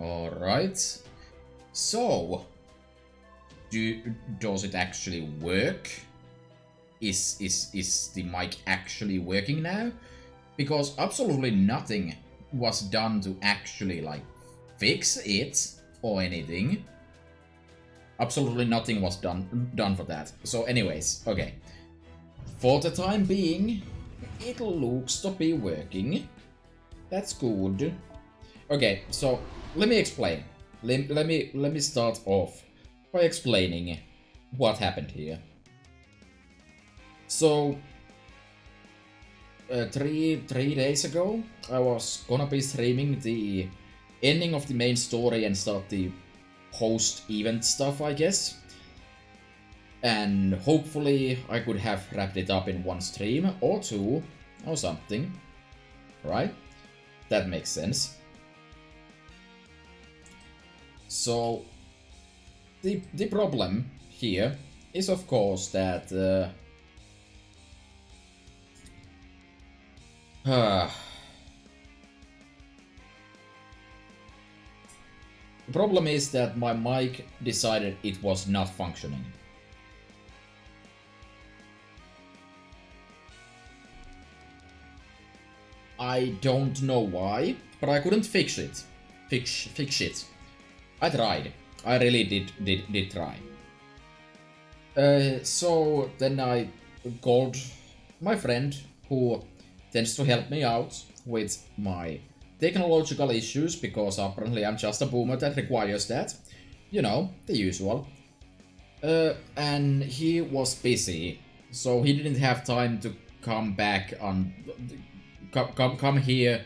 Alright. So, does it actually work? Is the mic actually working now? Because absolutely nothing was done to actually, like, fix it or anything. Absolutely nothing was done for that. So anyways, okay. For the time being, it looks to be working. That's good. Okay, so let me explain. Let me start off by explaining what happened here. So, three days ago, I was gonna be streaming the ending of the main story and start the post-event stuff, I guess. And hopefully I could have wrapped it up in one stream or two or something, right? That makes sense. So the problem here is, of course, that the problem is that my mic decided it was not functioning. I don't know why, but I couldn't fix it. Fix it. I tried. I really did try. So then I called my friend who tends to help me out with my technological issues, because apparently I'm just a boomer that requires that. You know, the usual. And he was busy, so he didn't have time to come back on... Come here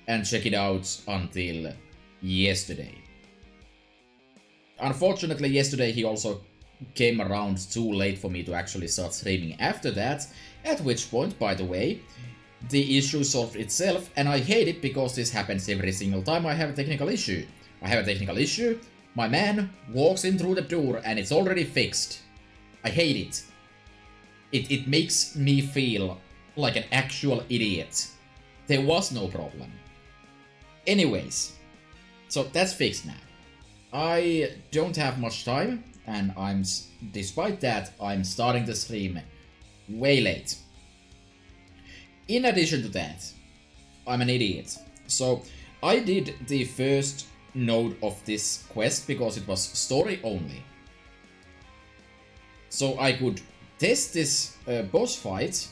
and check it out until yesterday. Unfortunately, yesterday he also came around too late for me to actually start streaming after that, at which point, by the way, the issue solved itself, and I hate it because this happens every single time I have a technical issue. I have a technical issue, my man walks in through the door and it's already fixed. I hate it. It makes me feel like an actual idiot. There was no problem. Anyways, so that's fixed now. I don't have much time, and despite that, I'm starting the stream way late. In addition to that, I'm an idiot. So I did the first node of this quest because it was story only. So I could test this boss fight,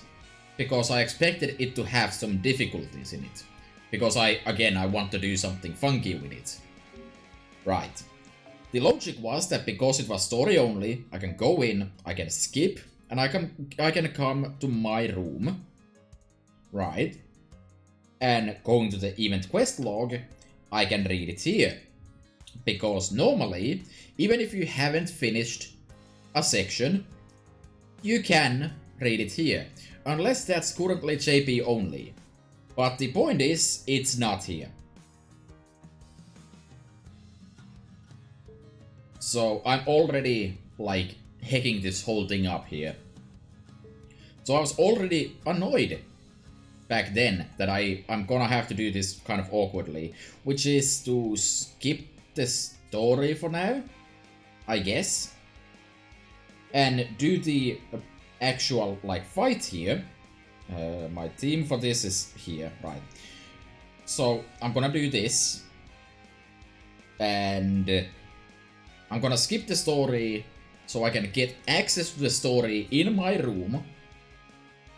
because I expected it to have some difficulties in it. Because I want to do something funky with it. Right. The logic was that because it was story only, I can go in, I can skip, and I can come to my room. Right. And going to the event quest log, I can read it here. Because normally, even if you haven't finished a section, you can read it here. Unless that's currently JP only. But the point is, it's not here. So I'm already, like, hacking this whole thing up here. So I was already annoyed back then that I'm gonna have to do this kind of awkwardly. Which is to skip the story for now, I guess. And do the actual, like, fight here. My theme for this is here, right? So I'm gonna do this, and I'm gonna skip the story so I can get access to the story in my room,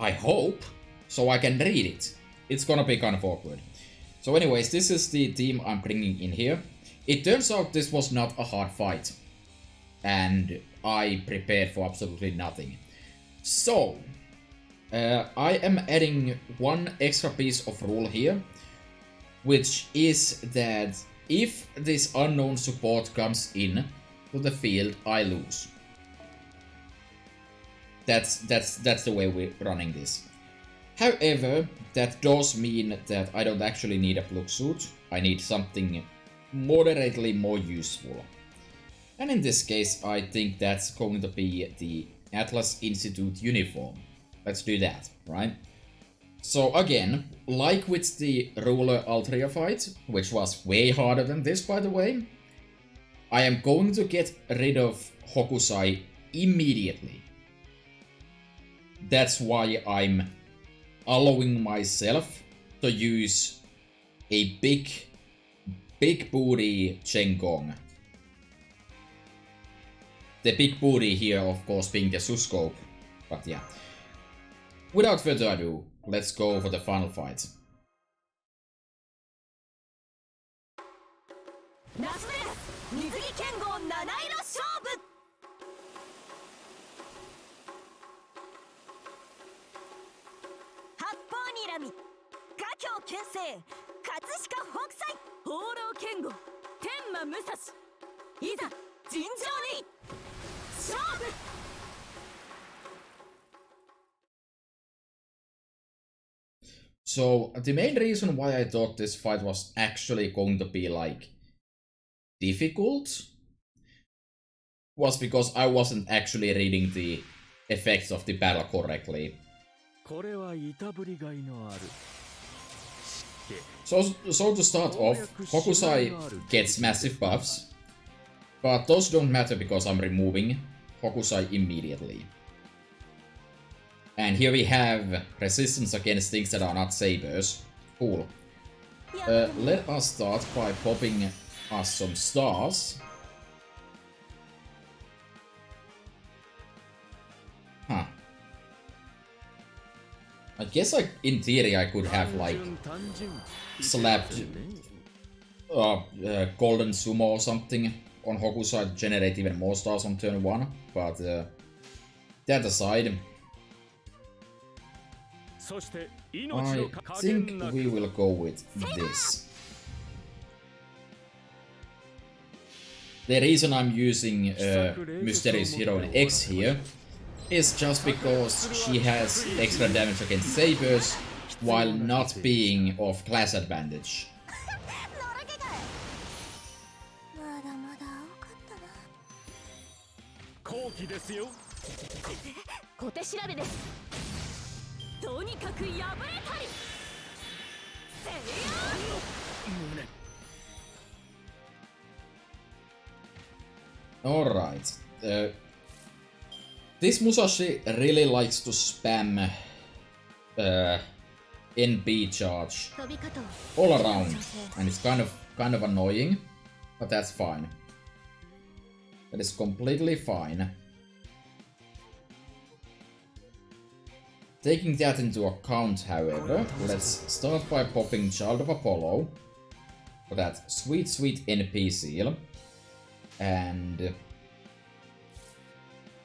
I hope, so I can read it. It's gonna be kind of awkward. So anyways, this is the theme I'm bringing in here. It turns out this was not a hard fight, and I prepared for absolutely nothing. So, I am adding one extra piece of rule here, which is that if this unknown support comes in to the field, I lose. That's the way we're running this. However, that does mean that I don't actually need a plug suit. I need something moderately more useful. And in this case, I think that's going to be the Atlas Institute uniform. Let's do that, right? So again, like with the Ruler Altria fight, which was way harder than this by the way, I am going to get rid of Hokusai immediately. That's why I'm allowing myself to use a big booty Chengong. The big booty here, of course, being the Suscope. But yeah. Without further ado, let's go for the final fight. So, the main reason why I thought this fight was actually going to be, like, difficult was because I wasn't actually reading the effects of the battle correctly. So to start off, Hokusai gets massive buffs, but those don't matter because I'm removing Hokusai immediately. And here we have resistance against things that are not sabers. Cool. Let us start by popping us some stars. Huh. I guess in theory I could have like slapped Golden Sumo or something on Hokusai to generate even more stars on turn 1, but that aside, I think we will go with this. The reason I'm using Mysterious Heroine X here is just because she has extra damage against sabers while not being of class advantage. Alright. This Musashi really likes to spam NP charge all around, and it's kind of annoying, but that's fine. That is completely fine. Taking that into account, however, let's start by popping Child of Apollo for that sweet NP seal. And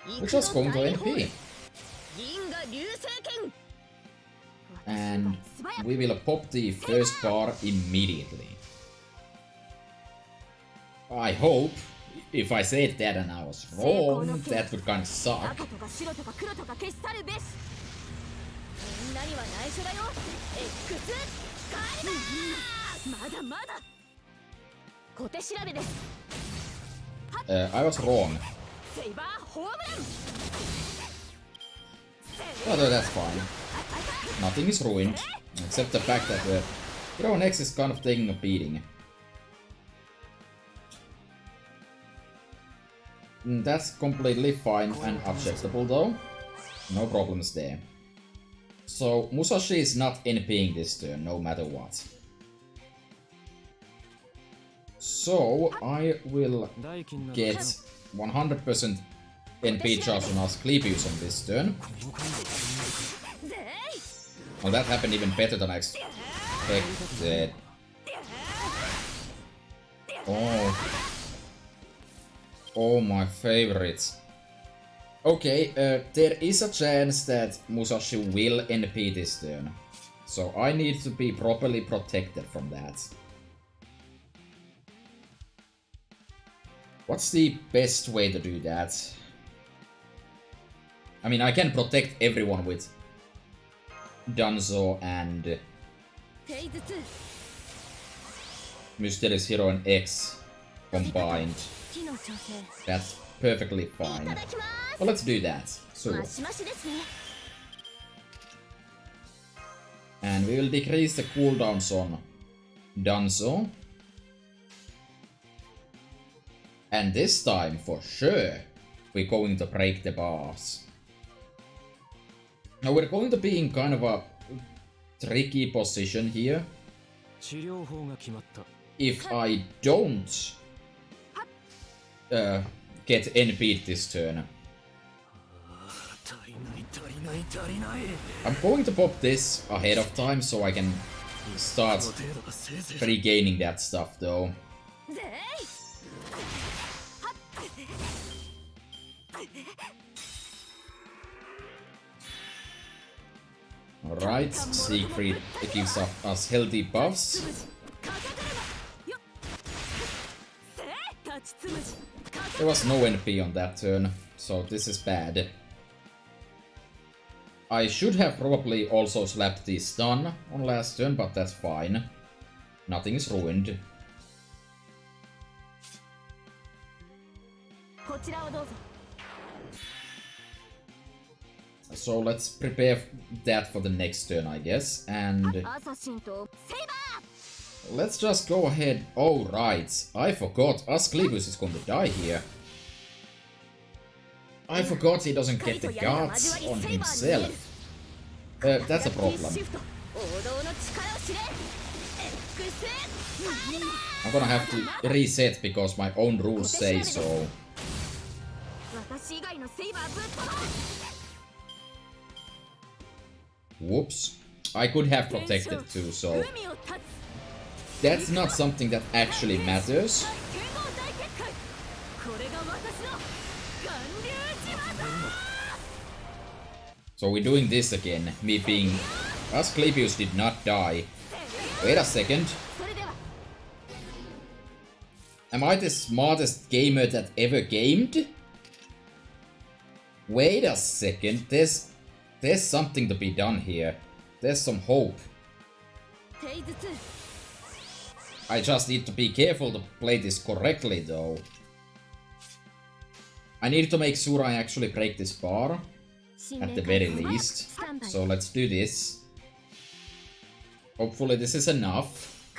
we're just going to NP. And we will pop the first bar immediately. I hope, if I said that and I was wrong, that would kind of suck. I was wrong. Although that's fine. Nothing is ruined, except the fact that the Hero X is kind of taking a beating. That's completely fine and acceptable though. No problems there. So Musashi is not NPing this turn, no matter what. So I will get 100% NP charge on Asclepius on this turn. Well, that happened even better than I expected. Oh, my favorites. Okay, there is a chance that Musashi will NP this turn. So I need to be properly protected from that. What's the best way to do that? I mean, I can protect everyone with Danzo and Mysterious Heroine X combined. That's perfectly fine. Well, let's do that. So And we will decrease the cooldowns on Danzo. And this time, for sure, we're going to break the bars. Now we're going to be in kind of a tricky position here. If I don't get NP'd this turn. I'm going to pop this ahead of time so I can start regaining that stuff though. Alright, Siegfried gives us healthy buffs. There was no NP on that turn, so this is bad. I should have probably also slapped the stun on last turn, but that's fine. Nothing is ruined. So let's prepare that for the next turn, I guess, and let's just go ahead. Oh, right, I forgot. Asclepius is going to die here. I forgot he doesn't get the guards on himself. That's a problem. I'm gonna have to reset because my own rules say so. Whoops. I could have protected too, so that's not something that actually matters. So we're doing this again, me being... Asclepius did not die. Wait a second. Am I the smartest gamer that ever gamed? Wait a second, there's something to be done here. There's some hope. I just need to be careful to play this correctly though. I need to make sure I actually break this bar. At the very least. So let's do this. Hopefully this is enough.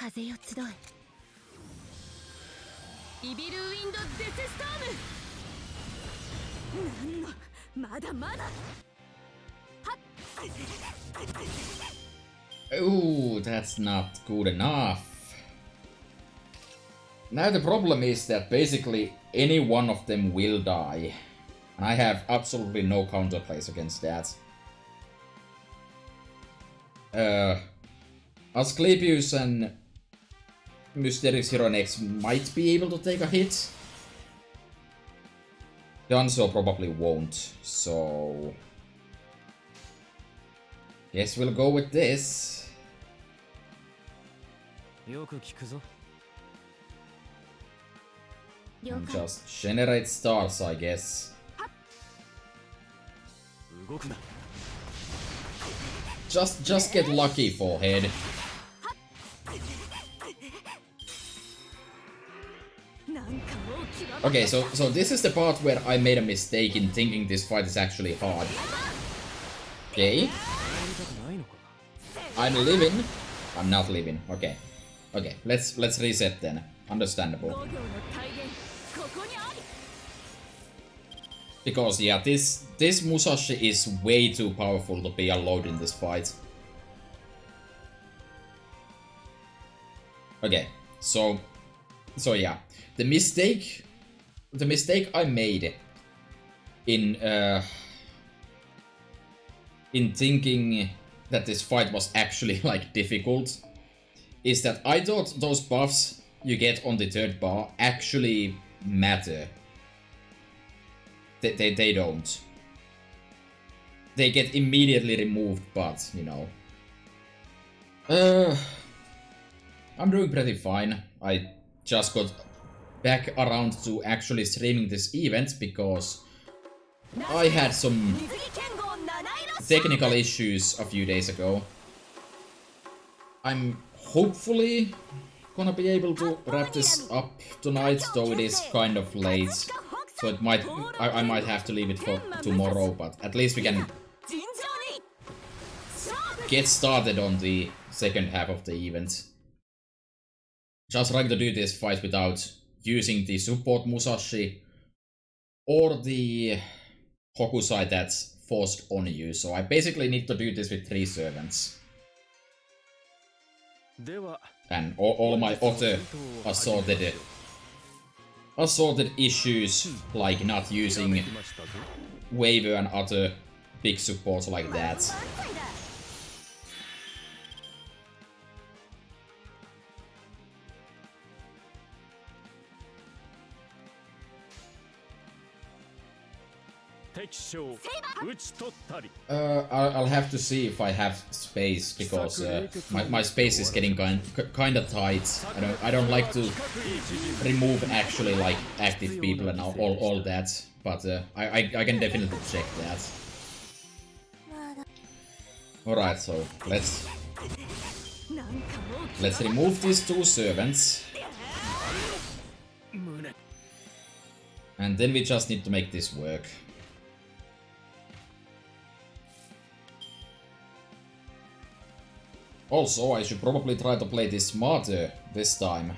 Ooh, that's not good enough. Now the problem is that basically any one of them will die. And I have absolutely no counterplays against that. Asclepius and Mysterix Hero Nex might be able to take a hit. Danzo probably won't, so... Guess we'll go with this. And just generate stars, I guess. Just get lucky, forehead. Okay, so this is the part where I made a mistake in thinking this fight is actually hard. Okay. I'm living. I'm not living. Okay. Okay, let's reset then. Understandable. Because yeah, this Musashi is way too powerful to be allowed in this fight. Okay, so yeah, the mistake I made in thinking that this fight was actually like difficult is that I thought those buffs you get on the third bar actually matter. They don't. They get immediately removed, but, you know. I'm doing pretty fine. I just got back around to actually streaming this event because I had some technical issues a few days ago. I'm hopefully gonna be able to wrap this up tonight, though it is kind of late. So it might, I might have to leave it for tomorrow, but at least we can get started on the second half of the event. Just trying to do this fight without using the support Musashi or the Hokusai that's forced on you. So I basically need to do this with 3 servants. And all my other assorted issues, like not using Waver and other big supports like that. I'll have to see if I have space, because my space is getting kinda tight. I don't like to remove actually like active people and all that, but I can definitely check that. Alright, so let's remove these 2 servants. And then we just need to make this work. Also, I should probably try to play this smarter this time.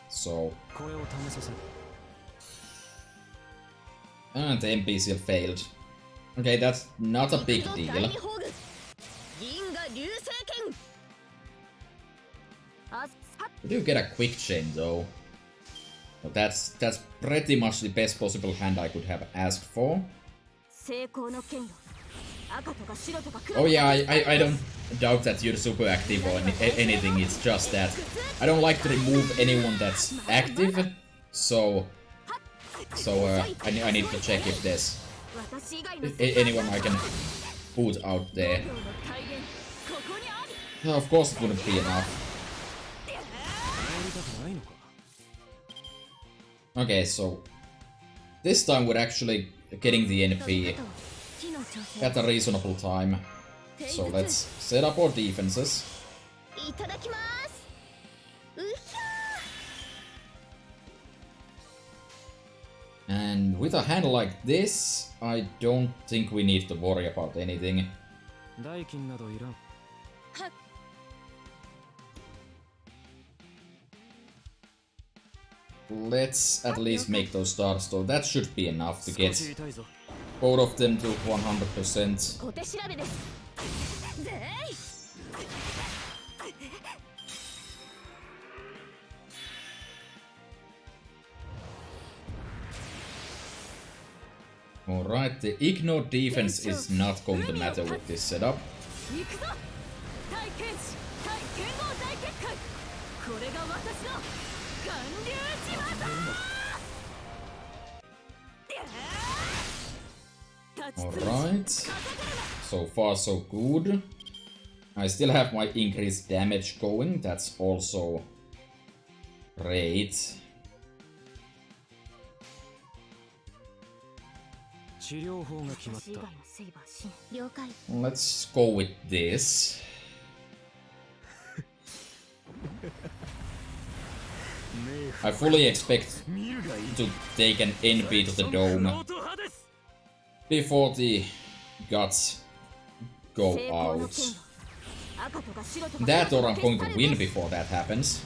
So... And the NPC failed. Okay, that's not a big deal. We do get a quick chain though. But that's pretty much the best possible hand I could have asked for. Oh yeah, I don't doubt that you're super active or anything, it's just that I don't like to remove anyone that's active, so I need to check if there's anyone I can put out there. No, of course it wouldn't be enough. Okay, so this time we're actually getting the NP at a reasonable time. So let's set up our defenses. And with a hand like this, I don't think we need to worry about anything. Let's at least make those stars, so that should be enough to get both of them to 100%. Alright, the ignore defense is not going to matter with this setup. Alright, so far so good. I still have my increased damage going, that's also great. Let's go with this. I fully expect to take an NP to the dome before the guts go out. That or I'm going to win before that happens.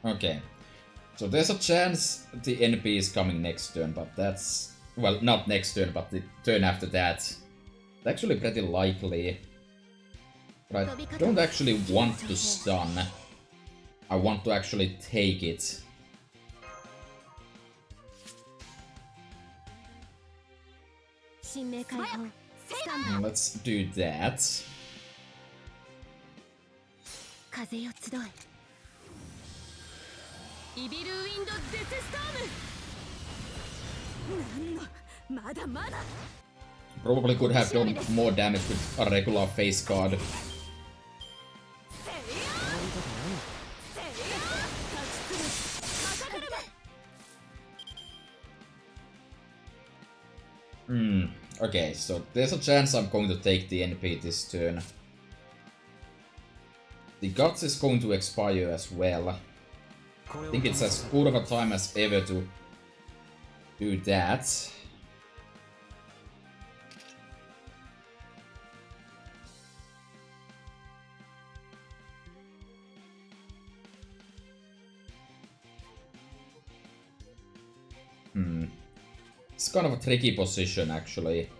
Okay. So there's a chance the NP is coming next turn, but that's... Well, not next turn, but the turn after that. It's actually pretty likely. But I don't actually want to stun. I want to actually take it. Let's do that. Probably could have done more damage with a regular face card. Okay, so there's a chance I'm going to take the NP this turn. The Guts is going to expire as well. I think it's as good of a time as ever to do that. It's kind of a tricky position, actually.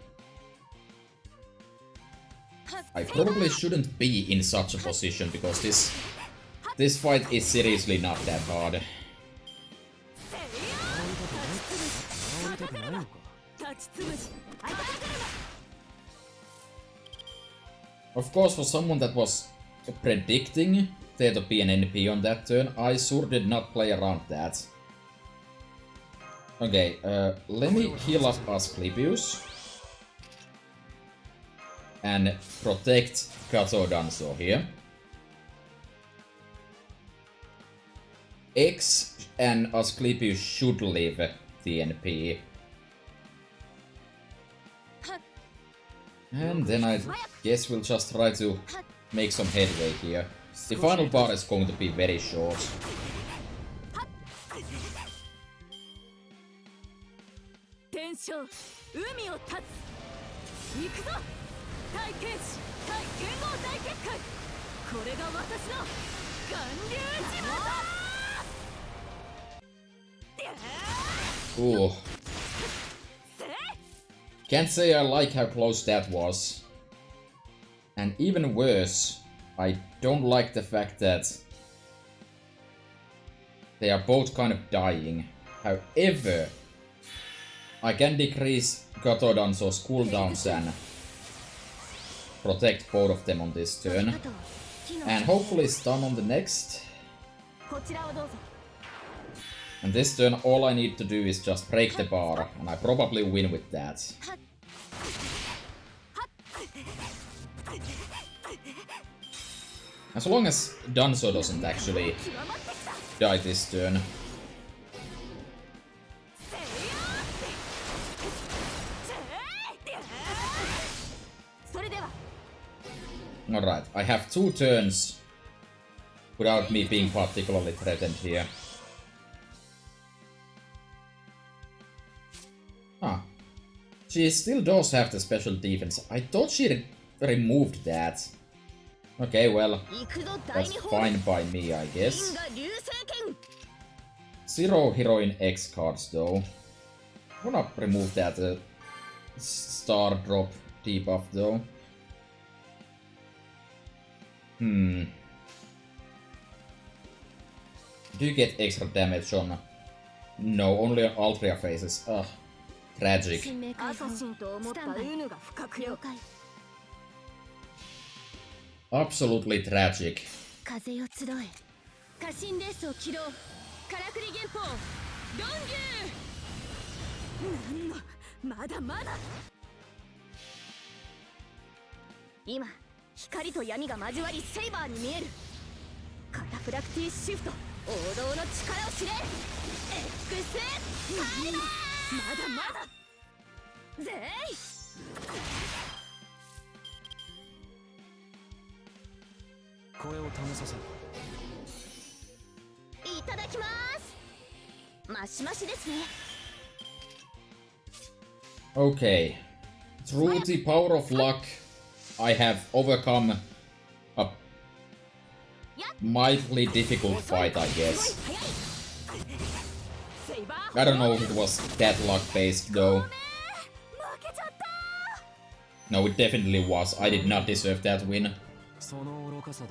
I probably shouldn't be in such a position, because this fight is seriously not that hard. Of course, for someone that was predicting there to be an NP on that turn, I sure did not play around that. Okay, let me heal up Asclepius. And protect Kato Danzo here. X and Asclepius should live the NP. And then I guess we'll just try to make some headway here. The final bar is going to be very short. Ooh. Can't say I like how close that was. And even worse, I don't like the fact that they are both kind of dying. However, I can decrease Kato Danzo's cooldowns and protect both of them on this turn. And hopefully stun on the next. And this turn all I need to do is just break the bar, and I probably win with that. As long as Danzo doesn't actually die this turn. Alright, I have 2 turns without me being particularly threatened here. Ah. She still does have the special defense. I thought she removed that. Okay, well, that's fine by me, I guess. 0 Heroine X cards, though. I wanna remove that star drop debuff, though. Do you get extra damage on? No, only on Altria phases. Ugh. Tragic. Absolutely tragic. Okay. Through the power of luck, I have overcome a mildly difficult fight, I guess. I don't know if it was that luck-based, though. No, it definitely was. I did not deserve that win.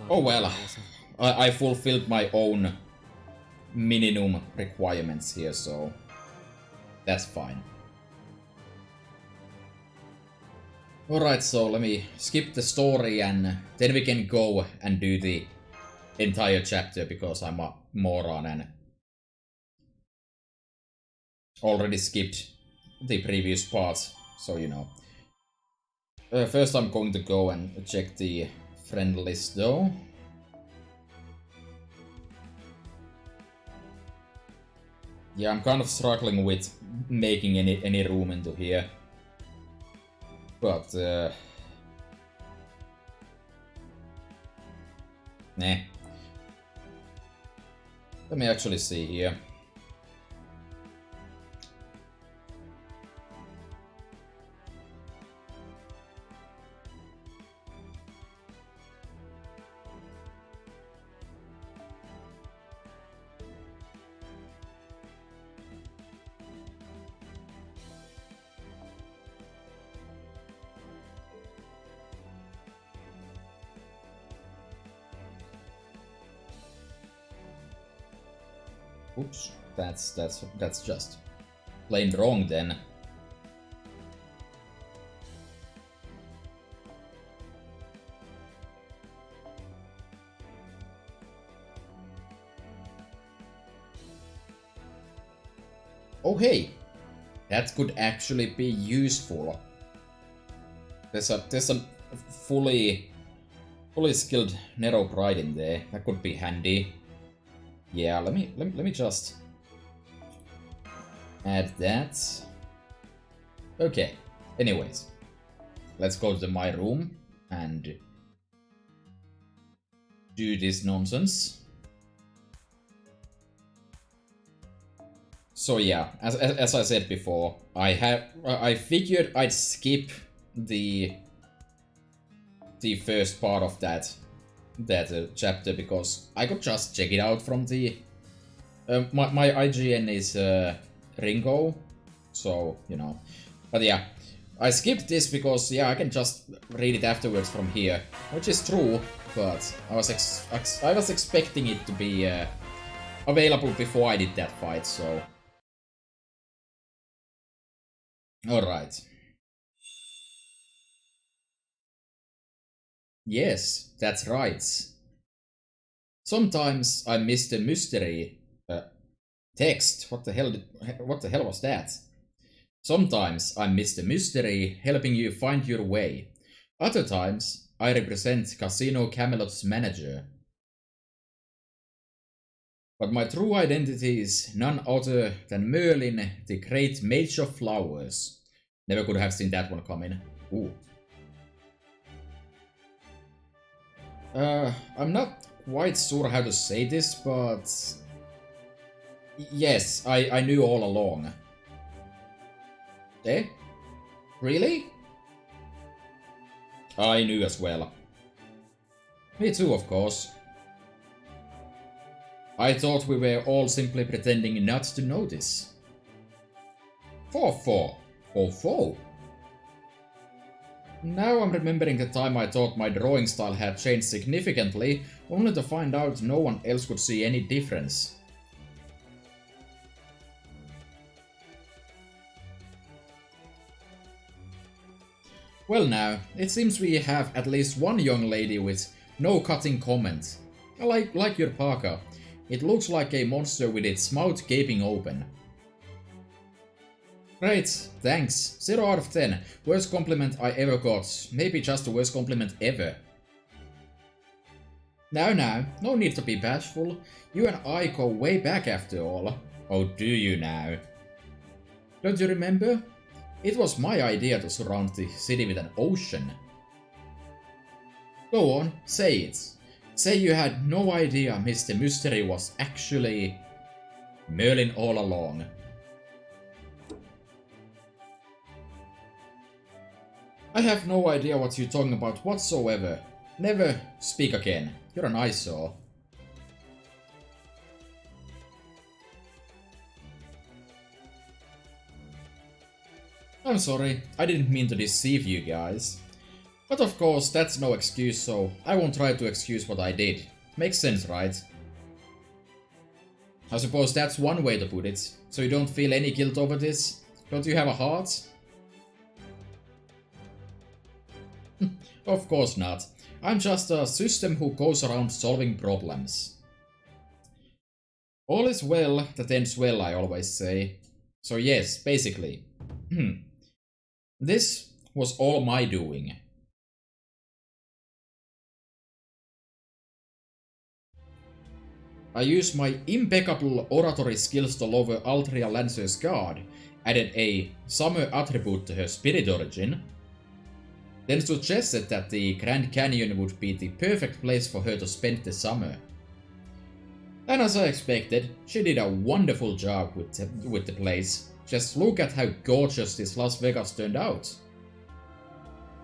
Oh well. I fulfilled my own minimum requirements here, so that's fine. Alright, so let me skip the story and then we can go and do the entire chapter, because I'm a moron and already skipped the previous parts, so you know. First I'm going to go and check the friend list, though. Yeah, I'm kind of struggling with making any room into here. But, nah. Let me actually see here. Oops, that's just plain wrong then. Oh hey, that could actually be useful. There's a fully skilled Nero Pride in there. That could be handy. Yeah, let me just add that. Okay. Anyways, let's go to my room and do this nonsense. So yeah, as I said before, I figured I'd skip the first part of that chapter because I could just check it out from the my IGN is Ringo, so you know. But yeah, I skipped this because yeah, I can just read it afterwards from here, which is true. But I was expecting it to be available before I did that fight, so. All right. Yes, that's right. Sometimes I miss the mystery text. What the hell was that? Sometimes I miss the mystery, helping you find your way. Other times I represent Casino Camelot's manager. But my true identity is none other than Merlin, the great mage of flowers. Never could have seen that one coming. Ooh. I'm not quite sure how to say this, but yes, I knew all along. Eh? Really? I knew as well. Me too, of course. I thought we were all simply pretending not to notice. 4-4. 4-4. Now I'm remembering the time I thought my drawing style had changed significantly, only to find out no one else could see any difference. Well now, it seems we have at least one young lady with no cutting comment. Like your parka. It looks like a monster with its mouth gaping open. Great, thanks. 0 out of 10. Worst compliment I ever got. Maybe just the worst compliment ever. Now, no need to be bashful. You and I go way back after all. Oh, do you now? Don't you remember? It was my idea to surround the city with an ocean. Go on, say it. Say you had no idea Mr. Mystery was actually Merlin all along. I have no idea what you're talking about whatsoever. Never speak again. You're an eyesore. I'm sorry, I didn't mean to deceive you guys. But of course, that's no excuse, so I won't try to excuse what I did. Makes sense, right? I suppose that's one way to put it. So you don't feel any guilt over this? Don't you have a heart? Of course not. I'm just a system who goes around solving problems. All is well that ends well, I always say. So yes, basically. This was all my doing. I used my impeccable oratory skills to lower Altria Lancer's guard, added a summer attribute to her spirit origin. then suggested that the Grand Canyon would be the perfect place for her to spend the summer. And as I expected, she did a wonderful job with the place. Just look at how gorgeous this Las Vegas turned out.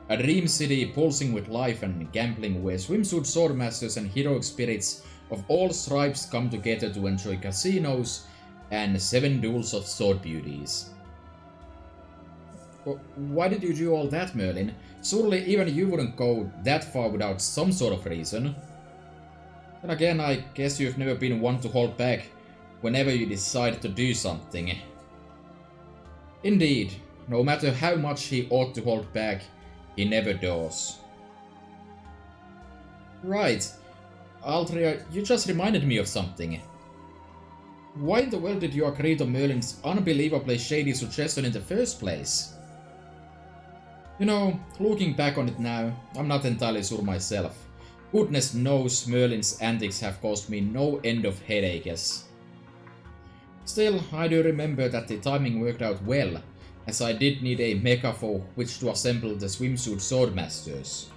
A dream city pulsing with life and gambling where swimsuit swordmasters and heroic spirits of all stripes come together to enjoy casinos and 7 duels of sword beauties. Why did you do all that, Merlin? Surely even you wouldn't go that far without some sort of reason. Then again, I guess you've never been one to hold back whenever you decide to do something. Indeed, no matter how much he ought to hold back, he never does. Right. Altria, you just reminded me of something. Why in the world did you agree to Merlin's unbelievably shady suggestion in the first place? You know, looking back on it now, I'm not entirely sure myself. Goodness knows Merlin's antics have caused me no end of headaches. Still, I do remember that the timing worked out well, as I did need a mecha for which to assemble the swimsuit swordmasters.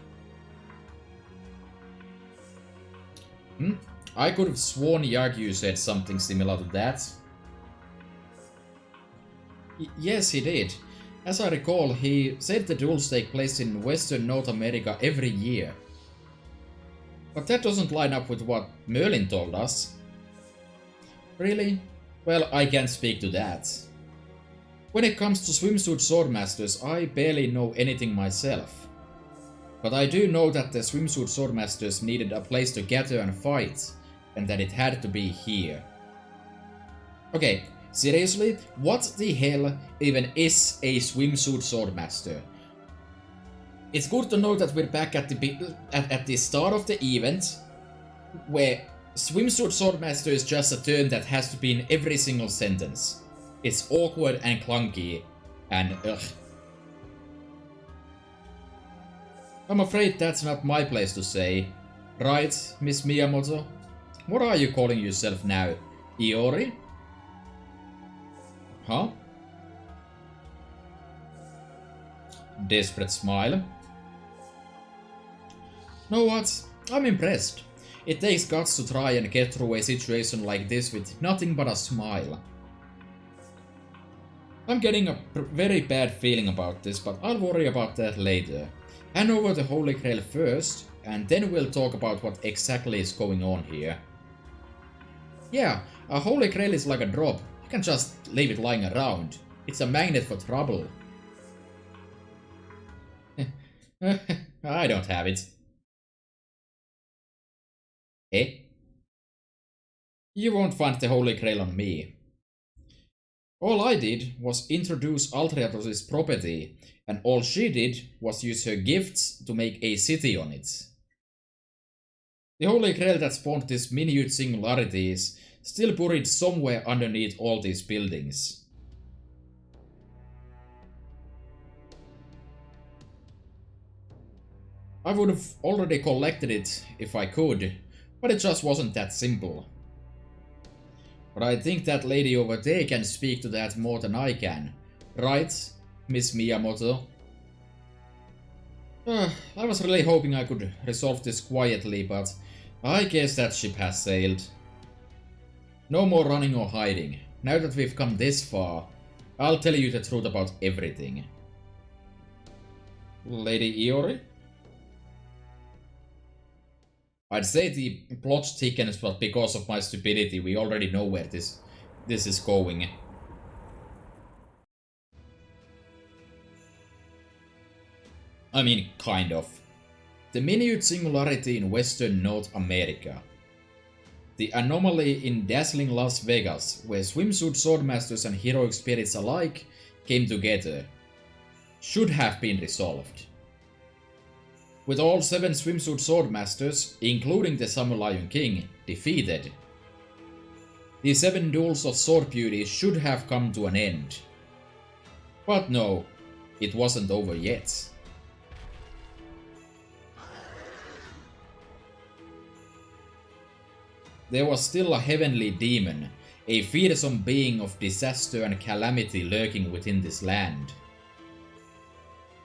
I could have sworn Yagyu said something similar to that. Yes, he did. As I recall, he said the duels take place in Western North America every year. But that doesn't line up with what Merlin told us. Really? Well, I can't speak to that. When it comes to swimsuit swordmasters, I barely know anything myself. But I do know that the swimsuit swordmasters needed a place to gather and fight, and that it had to be here. Okay, seriously, what the hell even is a swimsuit swordmaster? It's good to know that we're back at the start of the event, where swimsuit swordmaster is just a term that has to be in every single sentence. It's awkward and clunky, and ugh. I'm afraid that's not my place to say. Right, Miss Miyamoto? What are you calling yourself now? Iori? Huh? Desperate smile. Know what? I'm impressed. It takes guts to try and get through a situation like this with nothing but a smile. I'm getting a very bad feeling about this, but I'll worry about that later. Hand over the Holy Grail first, and then we'll talk about what exactly is going on here. Yeah, a Holy Grail is like a drop. You can just leave it lying around. It's a magnet for trouble. I don't have it. Eh? You won't find the Holy Grail on me. All I did was introduce Altria to this property, and all she did was use her gifts to make a city on it. The Holy Grail that spawned this minute singularity is still buried somewhere underneath all these buildings. I would have already collected it if I could, but it just wasn't that simple. But I think that lady over there can speak to that more than I can. Right, Miss Miyamoto? I was really hoping I could resolve this quietly, but I guess that ship has sailed. No more running or hiding. Now that we've come this far, I'll tell you the truth about everything. Lady Iori? I'd say the plot thickens, but because of my stupidity, we already know where this is going. I mean, kind of. The minute singularity in Western North America. The anomaly in dazzling Las Vegas, where swimsuit swordmasters and heroic spirits alike came together, should have been resolved. With all 7 swimsuit swordmasters, including the Summer Lion King, defeated, the 7 duels of sword beauty should have come to an end. But no, it wasn't over yet. There was still a heavenly demon, a fearsome being of disaster and calamity lurking within this land.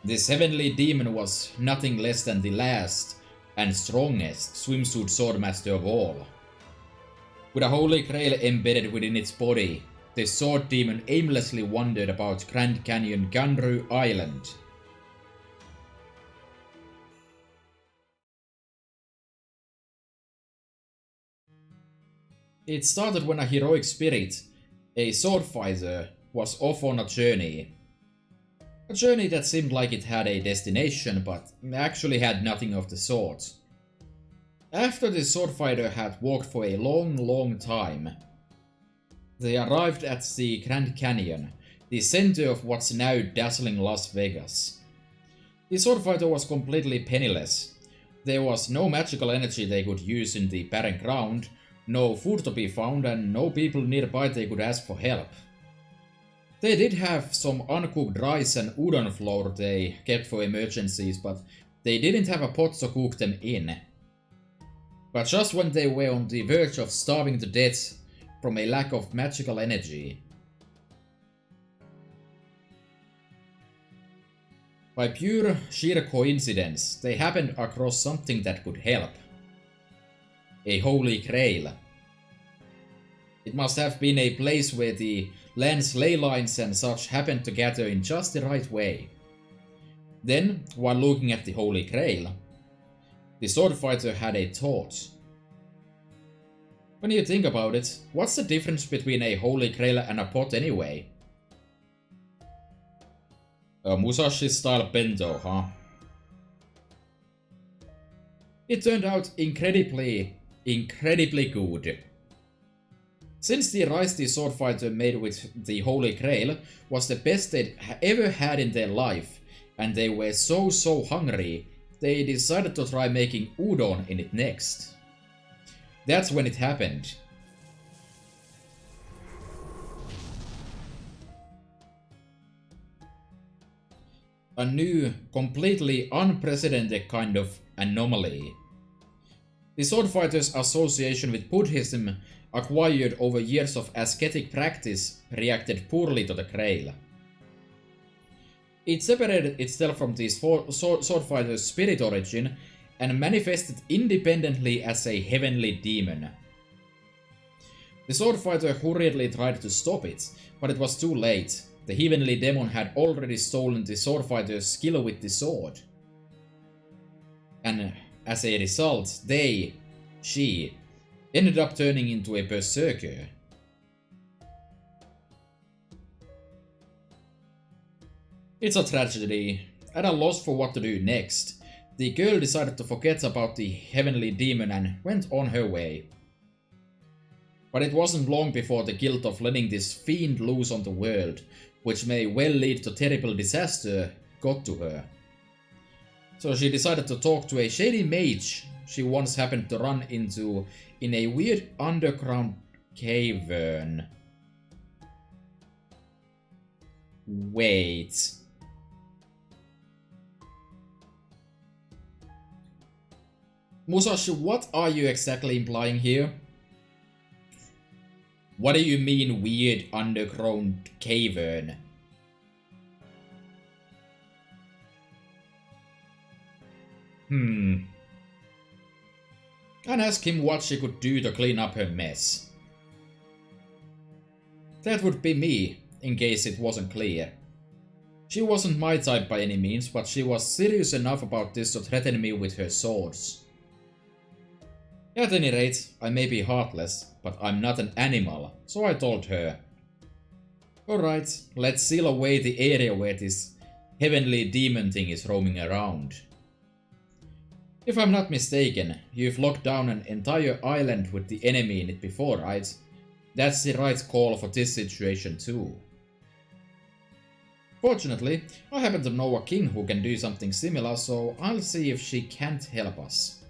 This heavenly demon was nothing less than the last and strongest swimsuit swordmaster of all. With a holy grail embedded within its body, the sword demon aimlessly wandered about Grand Canyon Ganru Island. It started when a heroic spirit, a sword fighter, was off on a journey. A journey that seemed like it had a destination, but actually had nothing of the sort. After the sword fighter had walked for a long time, they arrived at the Grand Canyon, the center of what's now dazzling Las Vegas. The sword fighter was completely penniless. There was no magical energy they could use in the barren ground, no food to be found, and no people nearby they could ask for help. They did have some uncooked rice and udon flour they kept for emergencies, but they didn't have a pot to cook them in. But just when they were on the verge of starving to death from a lack of magical energy, by pure sheer coincidence, they happened across something that could help. A holy grail. It must have been a place where the land's ley lines and such happened to gather in just the right way. Then, while looking at the holy grail, the sword fighter had a thought. When you think about it, what's the difference between a holy grail and a pot anyway? A Musashi-style bento, huh? It turned out incredibly good. Since the rice the sword fighter made with the holy grail was the best they'd ever had in their life, and they were so hungry, they decided to try making udon in it next. That's when it happened. A new, completely unprecedented kind of anomaly. The sword fighter's association with Buddhism, acquired over years of ascetic practice, reacted poorly to the grail. It separated itself from the sword fighter's spirit origin and manifested independently as a heavenly demon. The sword fighter hurriedly tried to stop it, but it was too late. The heavenly demon had already stolen the sword fighter's skill with the sword. And as a result, she, ended up turning into a berserker. It's a tragedy. At a loss for what to do next, the girl decided to forget about the heavenly demon and went on her way. But it wasn't long before the guilt of letting this fiend loose on the world, which may well lead to terrible disaster, got to her. So she decided to talk to a shady mage she once happened to run into in a weird underground cavern. Wait. Musashi, what are you exactly implying here? What do you mean weird underground cavern? And ask him what she could do to clean up her mess. That would be me, in case it wasn't clear. She wasn't my type by any means, but she was serious enough about this to threaten me with her swords. At any rate, I may be heartless, but I'm not an animal, so I told her. Alright, let's seal away the area where this heavenly demon thing is roaming around. If I'm not mistaken, you've locked down an entire island with the enemy in it before, right? That's the right call for this situation too. Fortunately, I happen to know a king who can do something similar, so I'll see if she can't help us.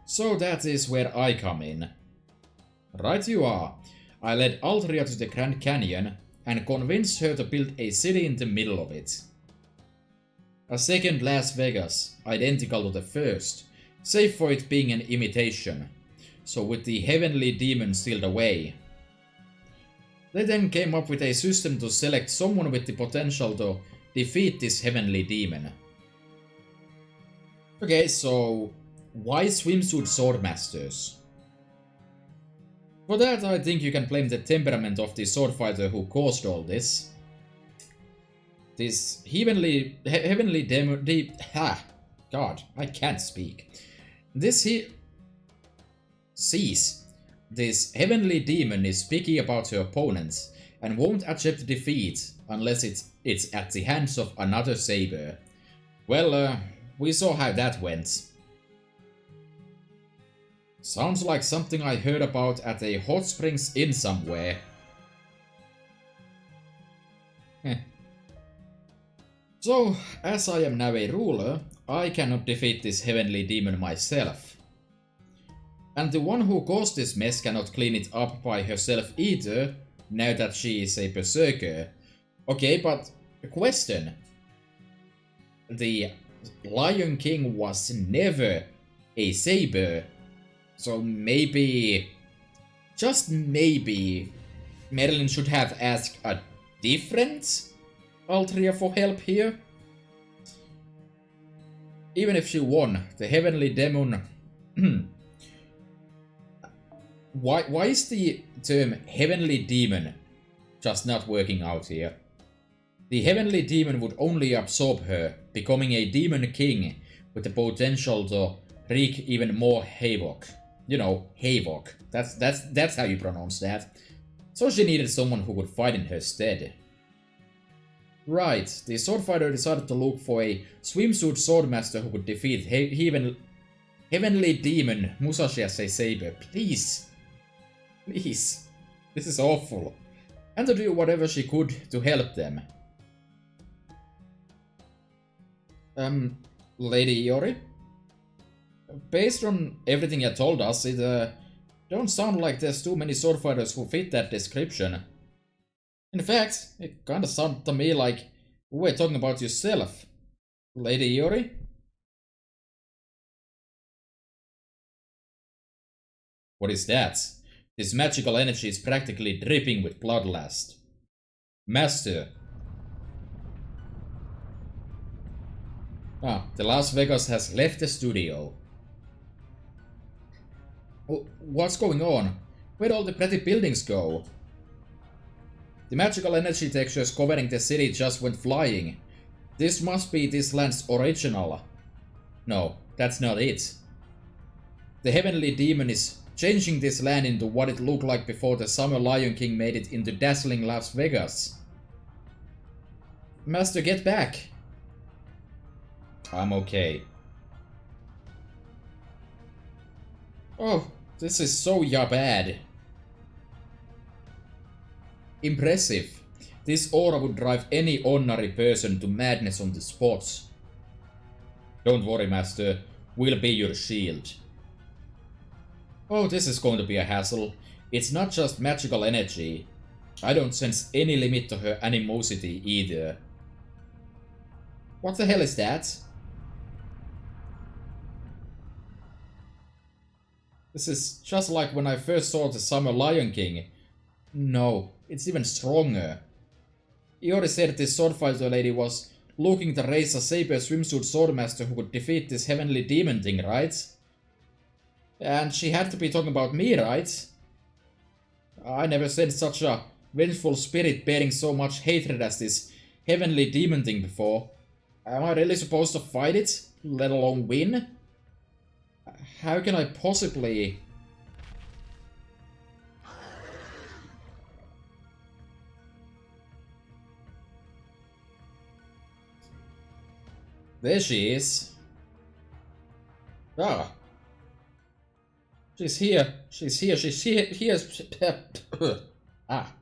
So that is where I come in. Right you are. I led Altria to the Grand Canyon and convinced her to build a city in the middle of it. A second Las Vegas, identical to the first, save for it being an imitation, so with the heavenly demon sealed away. They then came up with a system to select someone with the potential to defeat this heavenly demon. Okay, so why swimsuit swordmasters? For that, I think you can blame the temperament of the swordfighter who caused all this. This heavenly demon, God, I can't speak. This heavenly demon is picky about her opponents and won't accept defeat unless it's at the hands of another saber. Well, we saw how that went. Sounds like something I heard about at a hot springs inn somewhere. So, as I am now a ruler, I cannot defeat this heavenly demon myself. And the one who caused this mess cannot clean it up by herself either, now that she is a berserker. Okay, but a question. The Lion King was never a saber, so maybe, just maybe, Merlin should have asked a different Altria for help here. Even if she won, the heavenly demon... Why is the term heavenly demon just not working out here? The heavenly demon would only absorb her, becoming a demon king with the potential to wreak even more havoc. You know, havoc. That's how you pronounce that. So she needed someone who could fight in her stead. Right, the swordfighter decided to look for a swimsuit swordmaster who could defeat heavenly demon Musashi as a saber. Please. Please. This is awful. And to do whatever she could to help them. Lady Iori? Based on everything you told us, it don't sound like there's too many swordfighters who fit that description. In fact, it kinda sounded to me like we were talking about yourself. Lady Iori? What is that? This magical energy is practically dripping with bloodlust. Master. The Las Vegas has left the studio. What's going on? Where'd all the pretty buildings go? The magical energy textures covering the city just went flying. This must be this land's original. No, that's not it. The heavenly demon is changing this land into what it looked like before the Summer Lion King made it into dazzling Las Vegas. Master, get back! I'm okay. Oh, this is so bad. Impressive. This aura would drive any ordinary person to madness on the spot. Don't worry, Master. We'll be your shield. Oh, this is going to be a hassle. It's not just magical energy. I don't sense any limit to her animosity either. What the hell is that? This is just like when I first saw the Summer Lion King. No, it's even stronger. Iori said this swordfighter lady was looking to raise a saber swimsuit swordmaster who could defeat this heavenly demon thing, right? And she had to be talking about me, right? I never said such a vengeful spirit bearing so much hatred as this heavenly demon thing before. Am I really supposed to fight it, let alone win? How can I possibly... There she is. Ah. She's here. She's here. She's here. Ah.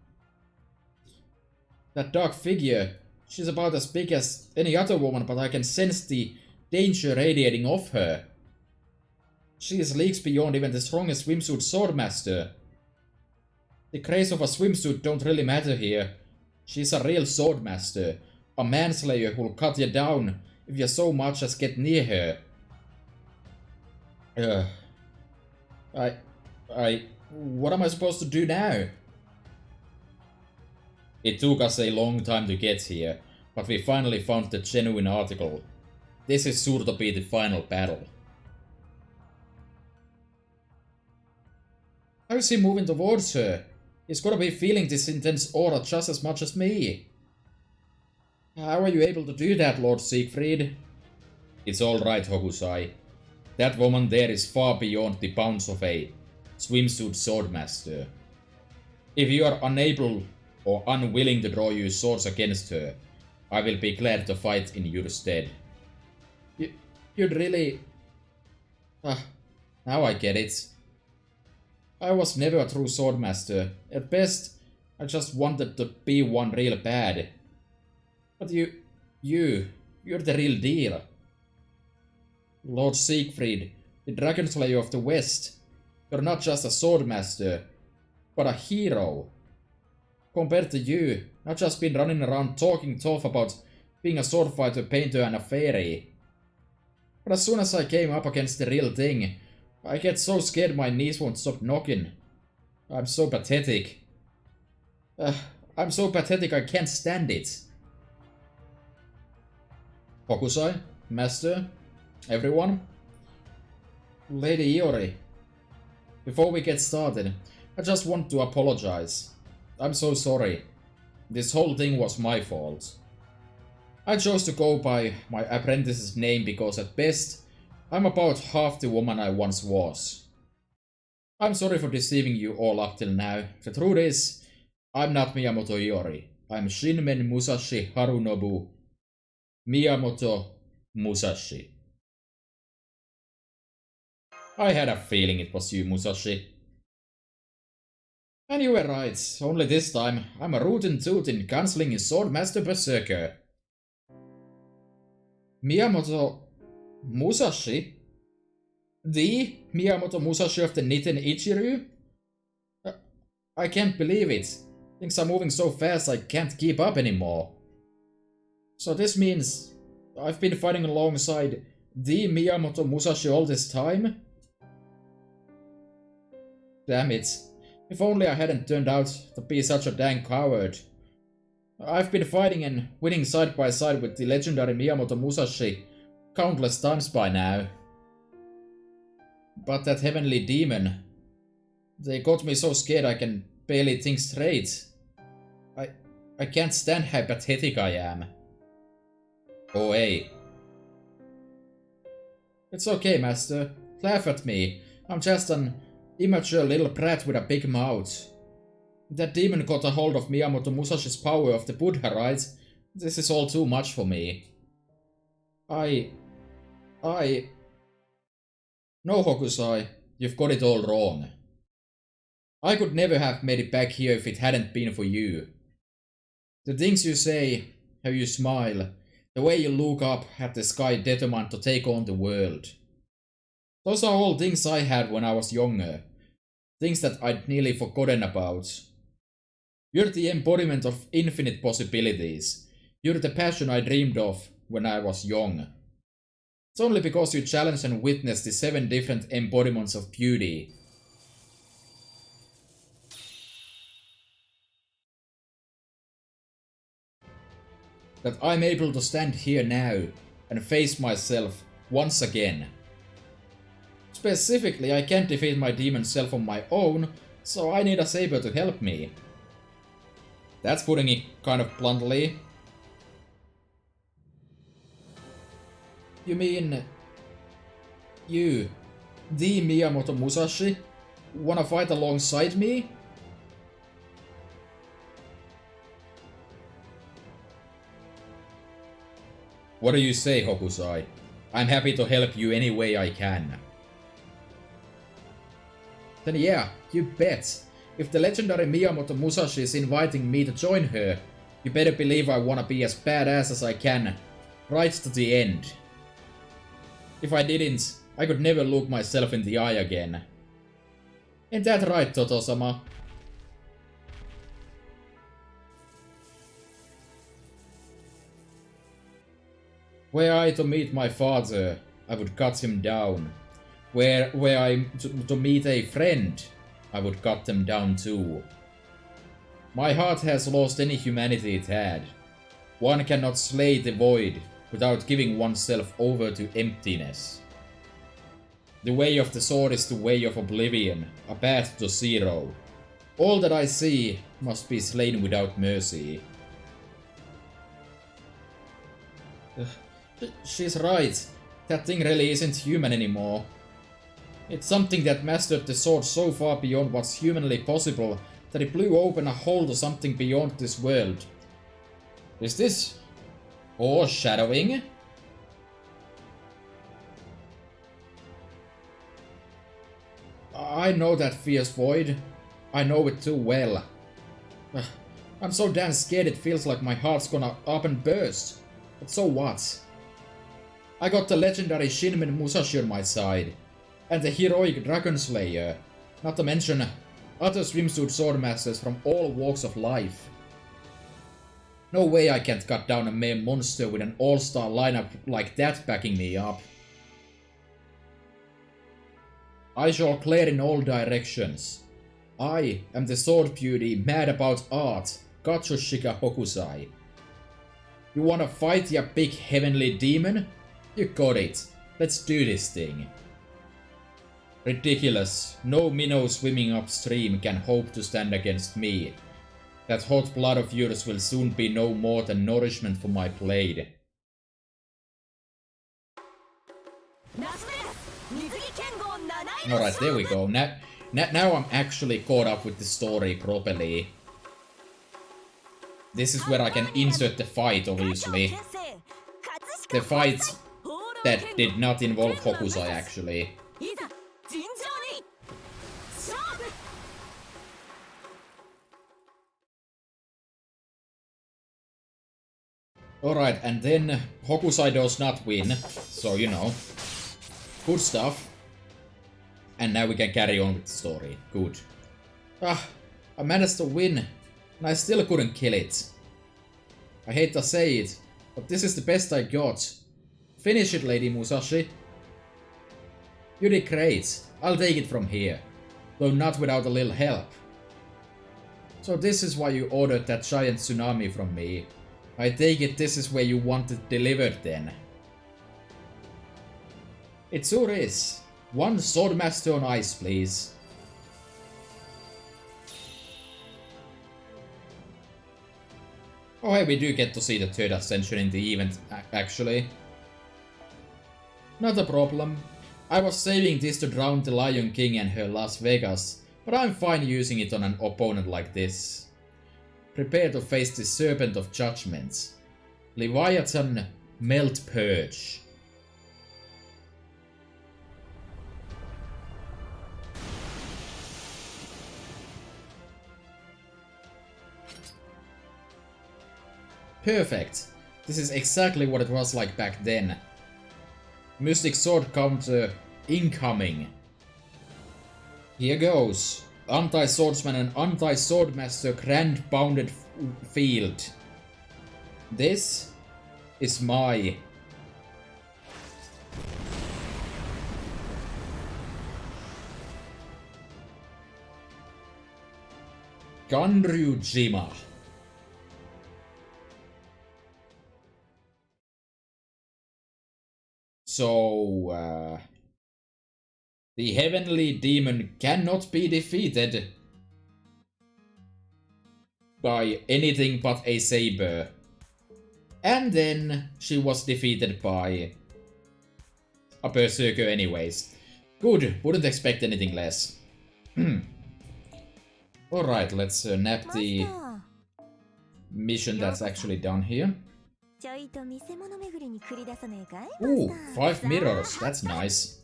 That dark figure. She's about as big as any other woman, but I can sense the danger radiating off her. She is leagues beyond even the strongest swimsuit swordmaster. The grace of a swimsuit don't really matter here. She's a real swordmaster. A manslayer who'll cut you down if you so much as get near her. What am I supposed to do now? It took us a long time to get here, but we finally found the genuine article. This is sure to be the final battle. How is he moving towards her? He's gotta be feeling this intense aura just as much as me. How are you able to do that, Lord Siegfried? It's alright, Hokusai. That woman there is far beyond the bounds of a swimsuit swordmaster. If you are unable or unwilling to draw your swords against her, I will be glad to fight in your stead. You'd really... now I get it. I was never a true swordmaster. At best, I just wanted to be one real bad. But you're the real deal. Lord Siegfried, the Dragon Slayer of the West. You're not just a swordmaster, but a hero. Compared to you, I've just been running around talking tough about being a sword fighter, painter and a fairy. But as soon as I came up against the real thing, I get so scared my knees won't stop knocking. I'm so pathetic. I'm so pathetic I can't stand it. Hokusai, Master, everyone. Lady Iori. Before we get started, I just want to apologize. I'm so sorry. This whole thing was my fault. I chose to go by my apprentice's name because at best, I'm about half the woman I once was. I'm sorry for deceiving you all up till now. The truth is, I'm not Miyamoto Iori. I'm Shinmen Musashi Harunobu Miyamoto Musashi. I had a feeling it was you, Musashi. And you were right, only this time I'm a rootin' tootin' gunslinging swordmaster berserker. Miyamoto Musashi? The Miyamoto Musashi of the Nitten Ichiru? I can't believe it. Things are moving so fast I can't keep up anymore. So this means I've been fighting alongside the Miyamoto Musashi all this time? Damn it. If only I hadn't turned out to be such a dang coward. I've been fighting and winning side by side with the legendary Miyamoto Musashi countless times by now. But that heavenly demon... They got me so scared I can barely think straight. I can't stand how pathetic I am. Oh hey. It's okay, Master. Laugh at me. I'm just an immature little brat with a big mouth. That demon got a hold of Miyamoto Musashi's power of the Buddha, right? This is all too much for me. No, Hokusai, you've got it all wrong. I could never have made it back here if it hadn't been for you. The things you say, how you smile, the way you look up at the sky determined to take on the world. Those are all things I had when I was younger. Things that I'd nearly forgotten about. You're the embodiment of infinite possibilities. You're the passion I dreamed of when I was young. It's only because you challenge and witness the 7 different embodiments of beauty. That I'm able to stand here now and face myself once again. Specifically, I can't defeat my demon self on my own, so I need a saber to help me. That's putting it kind of bluntly. You mean... You, the Miyamoto Musashi, wanna fight alongside me? What do you say, Hokusai? I'm happy to help you any way I can. Then yeah, you bet. If the legendary Miyamoto Musashi is inviting me to join her, you better believe I wanna be as badass as I can, right to the end. If I didn't, I could never look myself in the eye again. Ain't that right, Toto-sama? Were I to meet my father, I would cut him down. Were I to meet a friend, I would cut them down too. My heart has lost any humanity it had. One cannot slay the void without giving oneself over to emptiness. The way of the sword is the way of oblivion, a path to zero. All that I see must be slain without mercy. She's right. That thing really isn't human anymore. It's something that mastered the sword so far beyond what's humanly possible that it blew open a hole to something beyond this world. Is this foreshadowing? I know that fierce void. I know it too well. I'm so damn scared it feels like my heart's gonna up and burst. But so what? I got the legendary Shinmen Musashi on my side. And the heroic Dragon Slayer. Not to mention other swimsuit swordmasters from all walks of life. No way I can't cut down a mere monster with an all-star lineup like that backing me up. I shall clear in all directions. I am the sword beauty mad about art, Katsushika Hokusai. You wanna fight, ya big heavenly demon? You got it. Let's do this thing. Ridiculous. No minnow swimming upstream can hope to stand against me. That hot blood of yours will soon be no more than nourishment for my blade. Alright, there we go. Now I'm actually caught up with the story properly. This is where I can insert the fight, obviously. The fight that did not involve Hokusai, actually. Alright, and then Hokusai does not win, so you know. Good stuff. And now we can carry on with the story. Good. I managed to win, and I still couldn't kill it. I hate to say it, but this is the best I got. Finish it, Lady Musashi. You did great. I'll take it from here. Though not without a little help. So this is why you ordered that giant tsunami from me. I take it this is where you want it delivered then. It sure is. One swordmaster on ice, please. Oh hey, we do get to see the third ascension in the event, actually. Not a problem. I was saving this to drown the Lion King and her Las Vegas, but I'm fine using it on an opponent like this. Prepare to face the Serpent of Judgment. Leviathan Melt Purge. Perfect. This is exactly what it was like back then. Mystic Sword counter incoming. Here goes. Anti-swordsman and anti-swordmaster grand bounded field. This is my Ganryujima. So, the heavenly demon cannot be defeated by anything but a saber. And then she was defeated by a berserker anyways. Good, wouldn't expect anything less. Alright, let's nap the mission that's actually done here. Ooh, 5 mirrors, that's nice.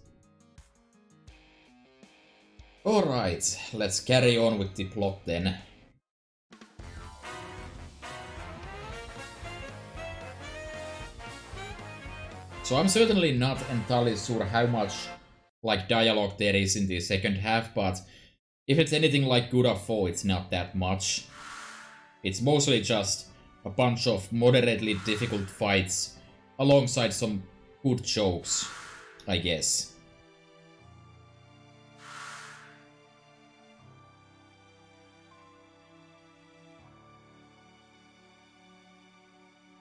Alright, let's carry on with the plot then. So I'm certainly not entirely sure how much like dialogue there is in the second half, but if it's anything like God of War, it's not that much. It's mostly just a bunch of moderately difficult fights alongside some good jokes, I guess.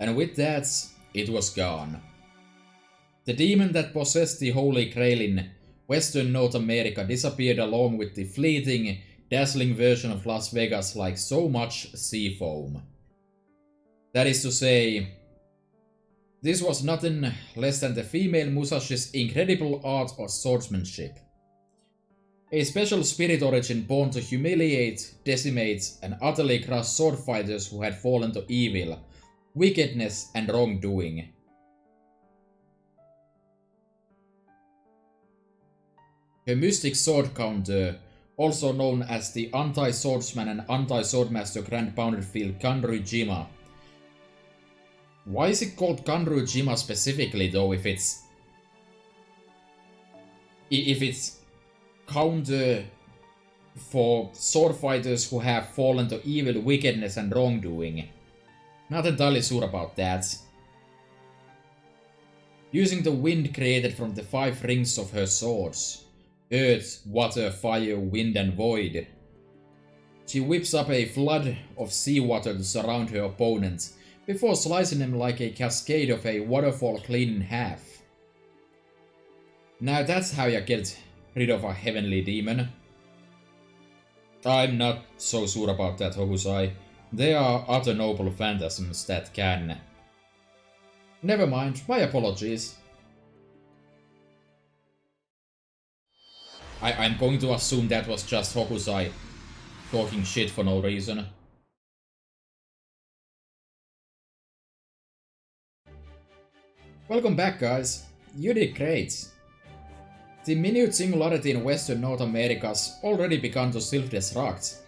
and with that, it was gone. The demon that possessed the Holy Grail in Western North America disappeared along with the fleeting, dazzling version of Las Vegas like so much sea foam. That is to say, this was nothing less than the female Musashi's incredible art of swordsmanship. A special spirit origin born to humiliate, decimate, and utterly crush sword fighters who had fallen to evil, wickedness, and wrongdoing. Her mystic sword counter, also known as the Anti-Swordsman and Anti-Swordmaster Grand Boundary Field Kanryu-jima. Why is it called Kanryu-jima specifically though if it's counter for sword fighters who have fallen to evil, wickedness, and wrongdoing? Not entirely sure about that. Using the wind created from the 5 rings of her swords, earth, water, fire, wind, and void, she whips up a flood of seawater to surround her opponents, before slicing them like a cascade of a waterfall clean in half. Now that's how you get rid of a heavenly demon. I'm not so sure about that, Hokusai. There are other noble phantasms that can... Never mind, my apologies. I'm going to assume that was just Hokusai talking shit for no reason. Welcome back, guys. You did great. The minute singularity in Western North America's already begun to self-destruct.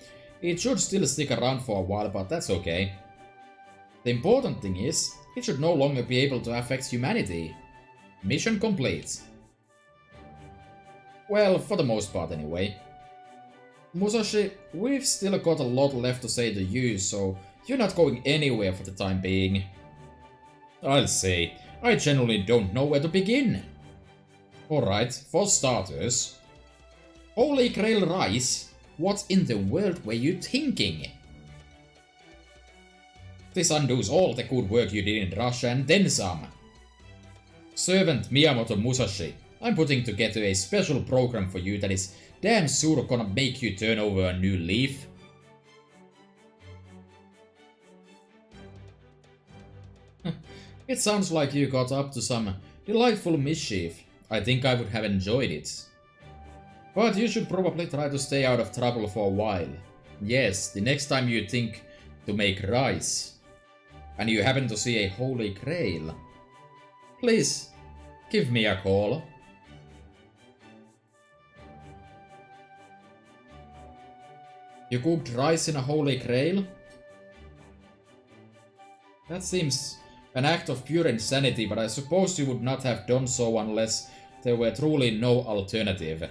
It should still stick around for a while, but that's okay. The important thing is, it should no longer be able to affect humanity. Mission complete. Well, for the most part anyway. Musashi, we've still got a lot left to say to you, so you're not going anywhere for the time being. I'll say, I genuinely don't know where to begin. Alright, for starters... Holy Grail Rice? What in the world were you thinking? This undoes all the good work you did in Russia and then some. Servant Miyamoto Musashi, I'm putting together a special program for you that is damn sure gonna make you turn over a new leaf. It sounds like you got up to some delightful mischief. I think I would have enjoyed it. But you should probably try to stay out of trouble for a while. Yes, the next time you think to make rice, and you happen to see a Holy Grail, please, give me a call. You cooked rice in a Holy Grail? That seems an act of pure insanity, but I suppose you would not have done so unless there were truly no alternative.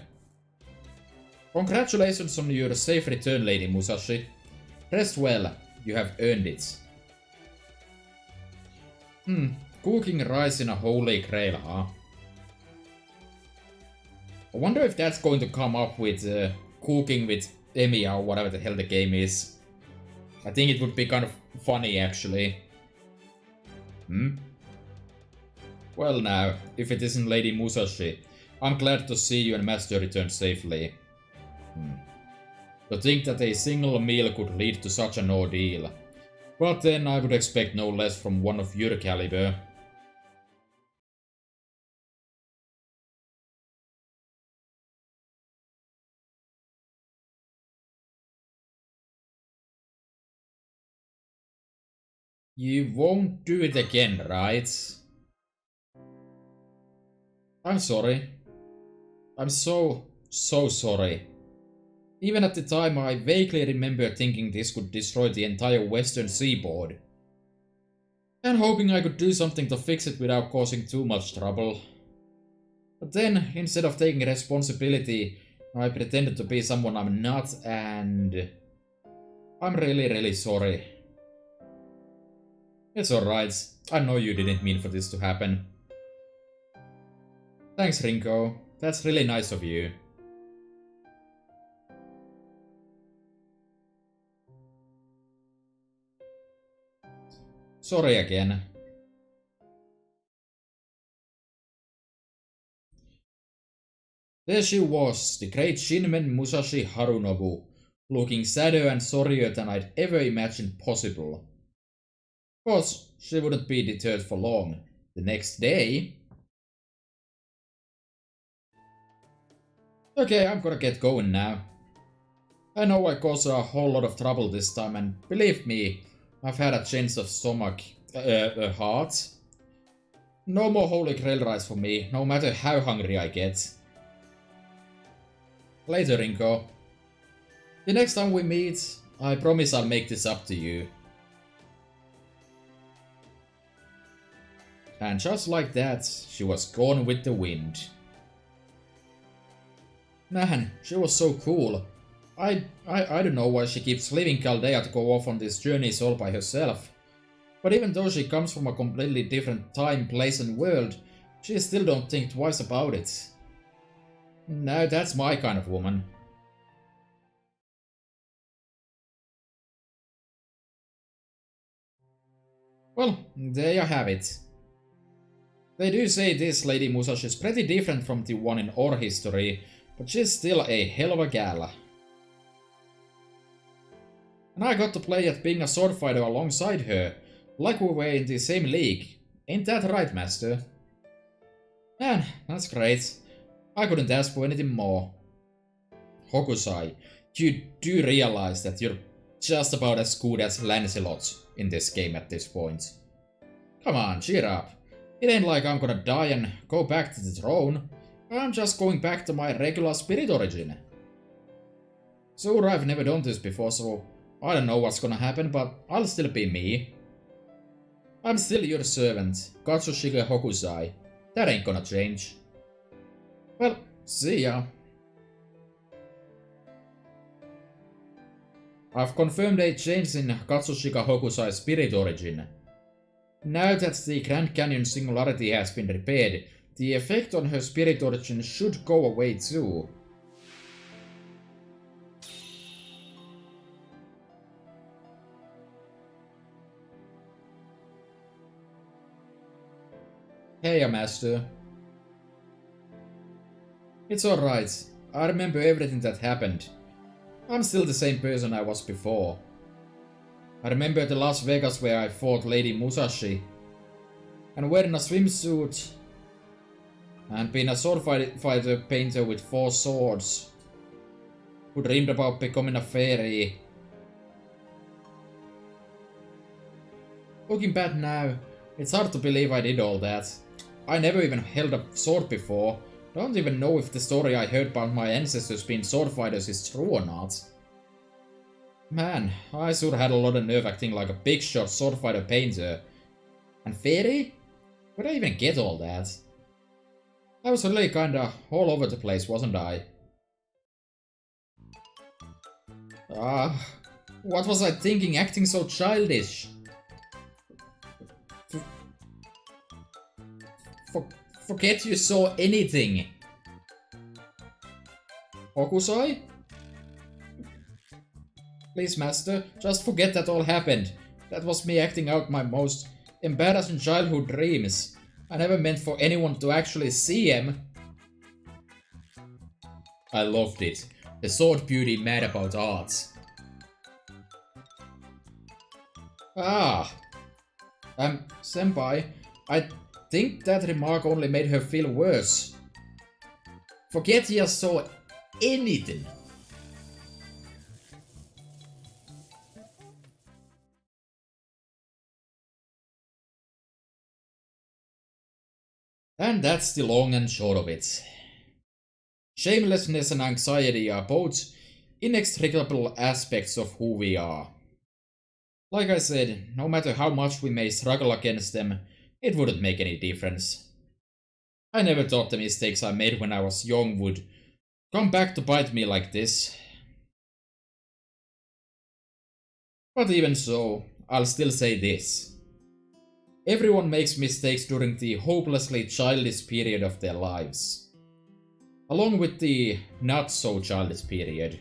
Congratulations on your safe return, Lady Musashi. Rest well, you have earned it. Cooking rice in a Holy Grail, huh? I wonder if that's going to come up with cooking with Emiya or whatever the hell the game is. I think it would be kind of funny, actually. Well now, if it isn't Lady Musashi, I'm glad to see you and Master return safely. To think that a single meal could lead to such an ordeal. But then I would expect no less from one of your caliber. You won't do it again, right? I'm sorry. I'm so sorry. Even at the time, I vaguely remember thinking this could destroy the entire western seaboard. And hoping I could do something to fix it without causing too much trouble. But then, instead of taking responsibility, I pretended to be someone I'm not, and... I'm really sorry. It's alright. I know you didn't mean for this to happen. Thanks, Rinko. That's really nice of you. Sorry again. There she was, the great Shinmen Musashi Harunobu, looking sadder and sorrier than I'd ever imagined possible. Of course, she wouldn't be deterred for long. The next day... Okay, I'm gonna get going now. I know I caused a whole lot of trouble this time, and believe me, I've had a change of stomach, heart. No more Holy Grail rice for me, no matter how hungry I get. Later, Rinko. The next time we meet, I promise I'll make this up to you. And just like that, she was gone with the wind. Man, she was so cool. I don't know why she keeps leaving Chaldea to go off on these journeys all by herself. But even though she comes from a completely different time, place and world, she still don't think twice about it. Now that's my kind of woman. Well, there you have it. They do say this Lady Musashi is pretty different from the one in our history, but she's still a hell of a gal. And I got to play at being a sword fighter alongside her, like we were in the same league. Ain't that right, Master? Man, that's great. I couldn't ask for anything more. Hokusai, you do realize that you're just about as good as Lancelot in this game at this point. Come on, cheer up. It ain't like I'm gonna die and go back to the throne. I'm just going back to my regular spirit origin. Sure, I've never done this before, so I don't know what's gonna happen, but I'll still be me. I'm still your servant, Katsushige Hokusai. That ain't gonna change. Well, see ya. I've confirmed a change in Katsushika Hokusai's spirit origin. Now that the Grand Canyon singularity has been repaired, the effect on her spirit origin should go away too. Hey, Master. It's alright. I remember everything that happened. I'm still the same person I was before. I remember the Las Vegas where I fought Lady Musashi. And wearing a swimsuit. And being a sword fighter painter with 4 swords. Who dreamed about becoming a fairy. Looking back now, it's hard to believe I did all that. I never even held a sword before. Don't even know if the story I heard about my ancestors being sword fighters is true or not. Man, I sure had a lot of nerve acting like a big shot sword fighter painter. And fairy? Where'd I even get all that? I was really kinda all over the place, wasn't I? What was I thinking acting so childish? Forget you saw anything. Hokusai? Please, Master, just forget that all happened. That was me acting out my most embarrassing childhood dreams. I never meant for anyone to actually see him. I loved it. The sword beauty mad about art. Senpai, I think that remark only made her feel worse. Forget you saw anything. And that's the long and short of it. Shamelessness and anxiety are both inextricable aspects of who we are. Like I said, no matter how much we may struggle against them, it wouldn't make any difference. I never thought the mistakes I made when I was young would come back to bite me like this. But even so, I'll still say this. Everyone makes mistakes during the hopelessly childish period of their lives. Along with the not so childish period.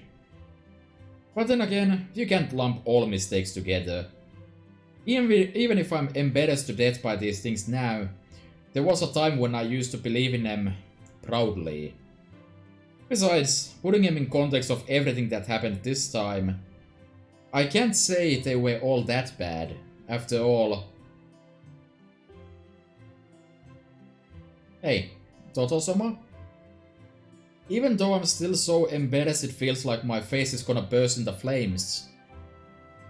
But then again, you can't lump all mistakes together. Even if I'm embarrassed to death by these things now, there was a time when I used to believe in them proudly. Besides, putting him in context of everything that happened this time, I can't say they were all that bad. After all... Hey, Totosama? Even though I'm still so embarrassed it feels like my face is gonna burst into flames,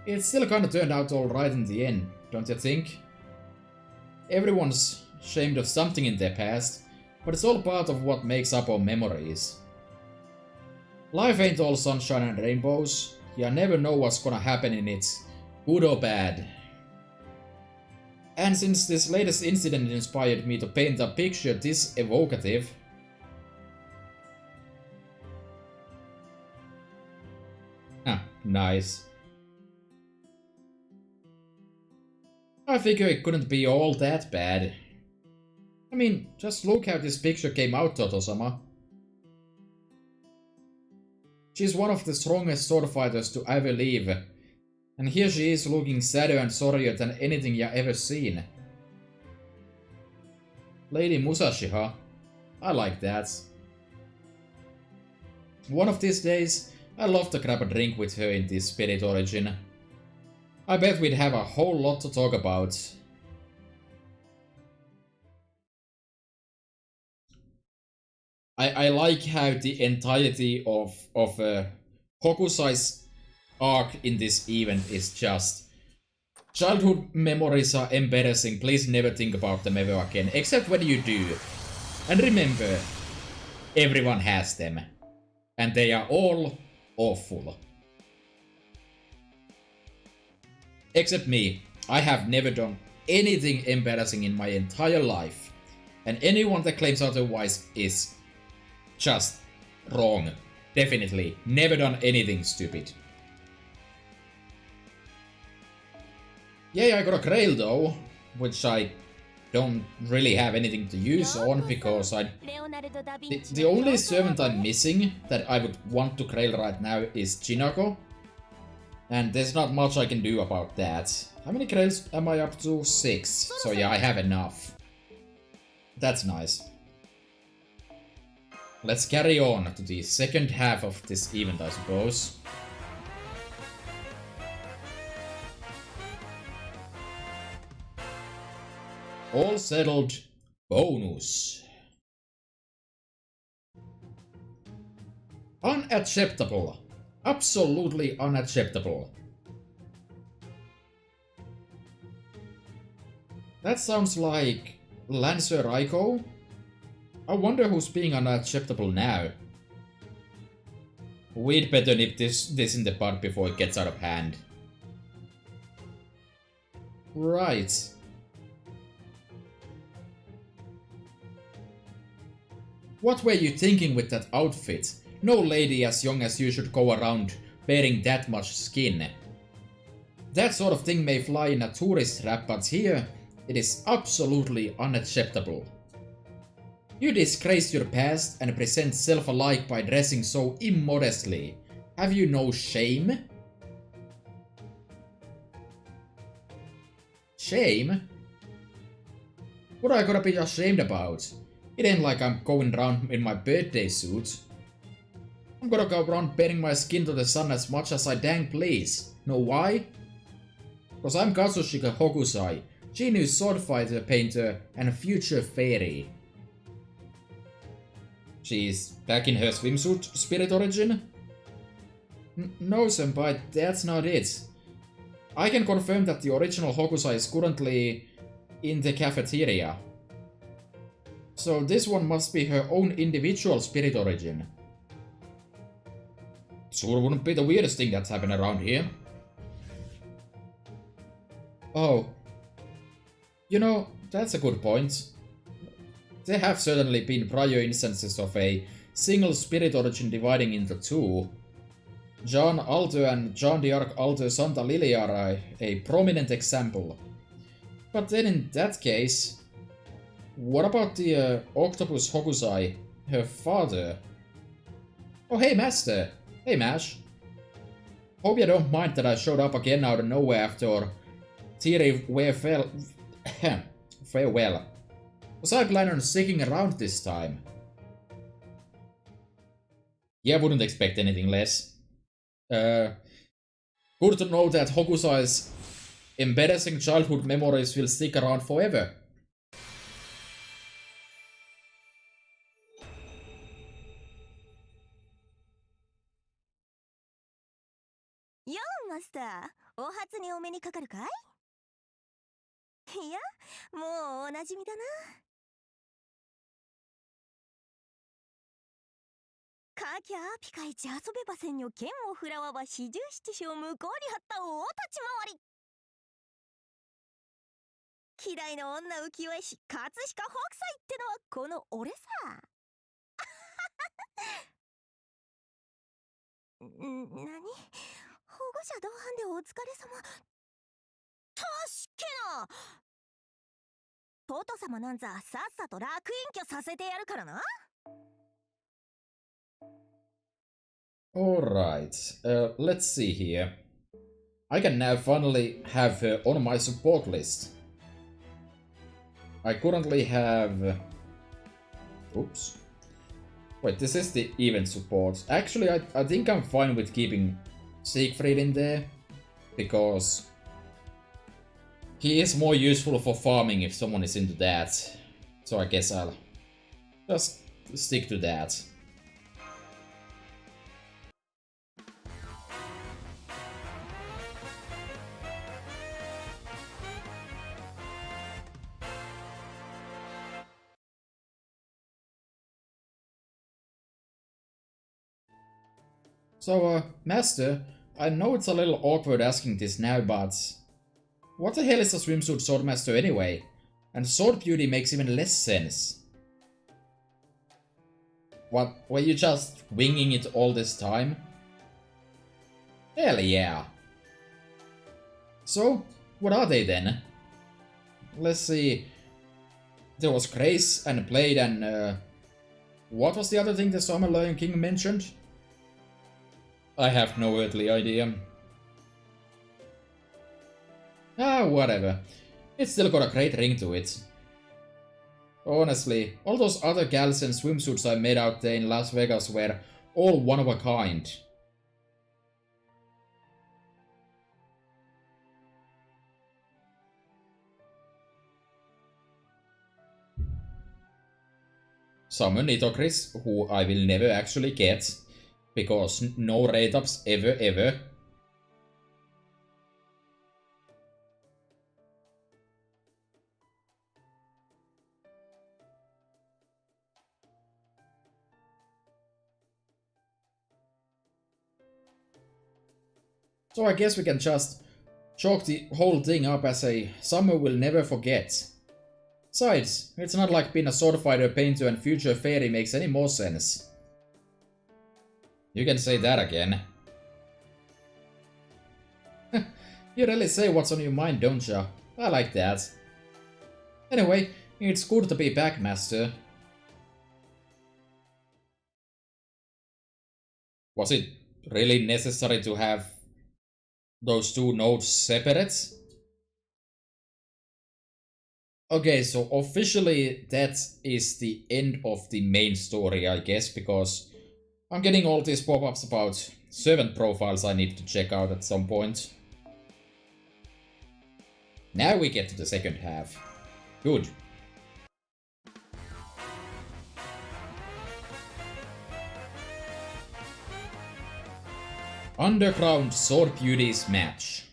it still kinda turned out alright in the end, don't you think? Everyone's ashamed of something in their past, but it's all part of what makes up our memories. Life ain't all sunshine and rainbows. You never know what's gonna happen in it, good or bad. And since this latest incident inspired me to paint a picture this evocative, nice. I figure it couldn't be all that bad. I mean, just look how this picture came out, Totosama. She's one of the strongest sword fighters to ever live, and here she is looking sadder and sorrier than anything you ever seen. Lady Musashi, huh? I like that. One of these days, I'd love to grab a drink with her in this Spirit Origin. I bet we'd have a whole lot to talk about. I like how the entirety of Hokusai's arc in this event is just... Childhood memories are embarrassing, please never think about them ever again, except when you do. And remember, everyone has them. And they are all awful. Except me. I have never done anything embarrassing in my entire life. And anyone that claims otherwise is just wrong. Definitely. Never done anything stupid. Yeah, I got a Grail though, which I don't really have anything to use on because the only servant I'm missing that I would want to Grail right now is Chinako. And there's not much I can do about that. How many Grails am I up to? 6. So yeah, I have enough. That's nice. Let's carry on to the second half of this event, I suppose. All settled. Bonus. Unacceptable. Absolutely unacceptable. That sounds like Lancer Raiko. I wonder who's being unacceptable now. We'd better nip this in the bud before it gets out of hand. Right. What were you thinking with that outfit? No lady as young as you should go around bearing that much skin. That sort of thing may fly in a tourist trap, but here it is absolutely unacceptable. You disgrace your past and present self alike by dressing so immodestly. Have you no shame? Shame? What I gotta be ashamed about? It ain't like I'm going around in my birthday suit. I'm gonna go around bearing my skin to the sun as much as I dang please. Know why? Cause I'm Katsushika Hokusai, genius sword fighter, painter, and future fairy. She's back in her swimsuit, Spirit Origin? No, senpai, that's not it. I can confirm that the original Hokusai is currently in the cafeteria. So this one must be her own individual Spirit Origin. Sure wouldn't be the weirdest thing that's happened around here. Oh. You know, that's a good point. There have certainly been prior instances of a single Spirit Origin dividing into two. Jean Alter and Jean d'Arc Alter Santa Lily are a prominent example. But then in that case, what about the Octopus Hokusai, her father? Oh hey Master! Hey Mash! Hope you don't mind that I showed up again out of nowhere after Theory farewell. Was I planning on sticking around this time? Yeah, I wouldn't expect anything less. Good to know that Hokusai's embarrassing childhood memories will stick around forever. Yo, Master! お初にお目にかかるかい？いや、もうおなじみだな。かきゃピカイチ遊べばせんよ剣を振らわば四十七将向こうに張った大立ち回り。嫌いの女浮世絵師葛飾北斎ってのはこの俺さ。なに？保護者同伴でお疲れ様。たしけな。トト様なんざさっさと楽隠居させてやるからな。Alright, let's see here. I can now finally have her on my support list. I currently have... Oops. Wait, this is the event support. Actually, I think I'm fine with keeping Siegfried in there, because he is more useful for farming if someone is into that. So I guess I'll just stick to that. So, Master, I know it's a little awkward asking this now, but what the hell is a swimsuit swordmaster anyway? And sword beauty makes even less sense. What, were you just winging it all this time? Hell yeah. So, what are they then? Let's see. There was Grace and Blade and what was the other thing the Summer Lion King mentioned? I have no earthly idea. Ah, whatever. It's still got a great ring to it. Honestly, all those other gals and swimsuits I made out there in Las Vegas were all one of a kind. Summon Nitocris, who I will never actually get, because no rate-ups ever. So I guess we can just chalk the whole thing up as a summer we'll never forget. Besides, it's not like being a sword fighter, painter and future fairy makes any more sense. You can say that again. You really say what's on your mind, don't ya? I like that. Anyway, it's good to be back, Master. Was it really necessary to have those two notes separate? Okay, so officially that is the end of the main story, I guess, because I'm getting all these pop-ups about servant profiles I need to check out at some point. Now we get to the second half. Good. Underground Sword Beauties match.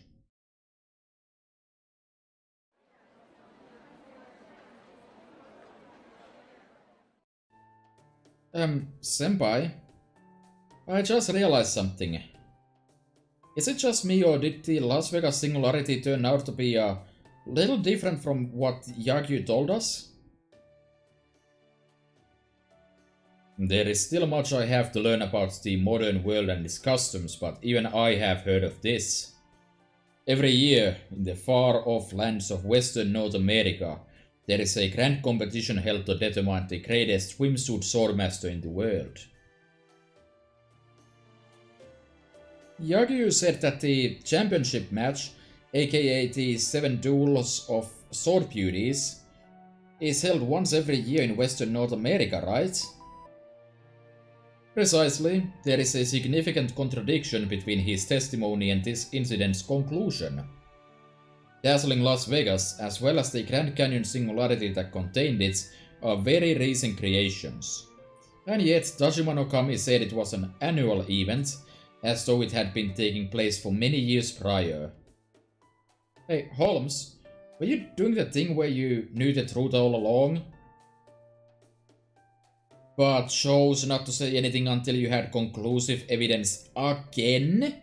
Senpai? I just realized something. Is it just me, or did the Las Vegas Singularity turn out to be a little different from what Yagyu told us? There is still much I have to learn about the modern world and its customs, but even I have heard of this. Every year, in the far-off lands of Western North America, there is a grand competition held to determine the greatest swimsuit swordmaster in the world. Yagyu said that the championship match, aka the 7 Duels of Sword Beauties, is held once every year in Western North America, right? Precisely, there is a significant contradiction between his testimony and this incident's conclusion. Dazzling Las Vegas, as well as the Grand Canyon singularity that contained it, are very recent creations. And yet, Tajima no Kami said it was an annual event, as though it had been taking place for many years prior. Hey, Holmes, were you doing the thing where you knew the truth all along, but chose not to say anything until you had conclusive evidence again?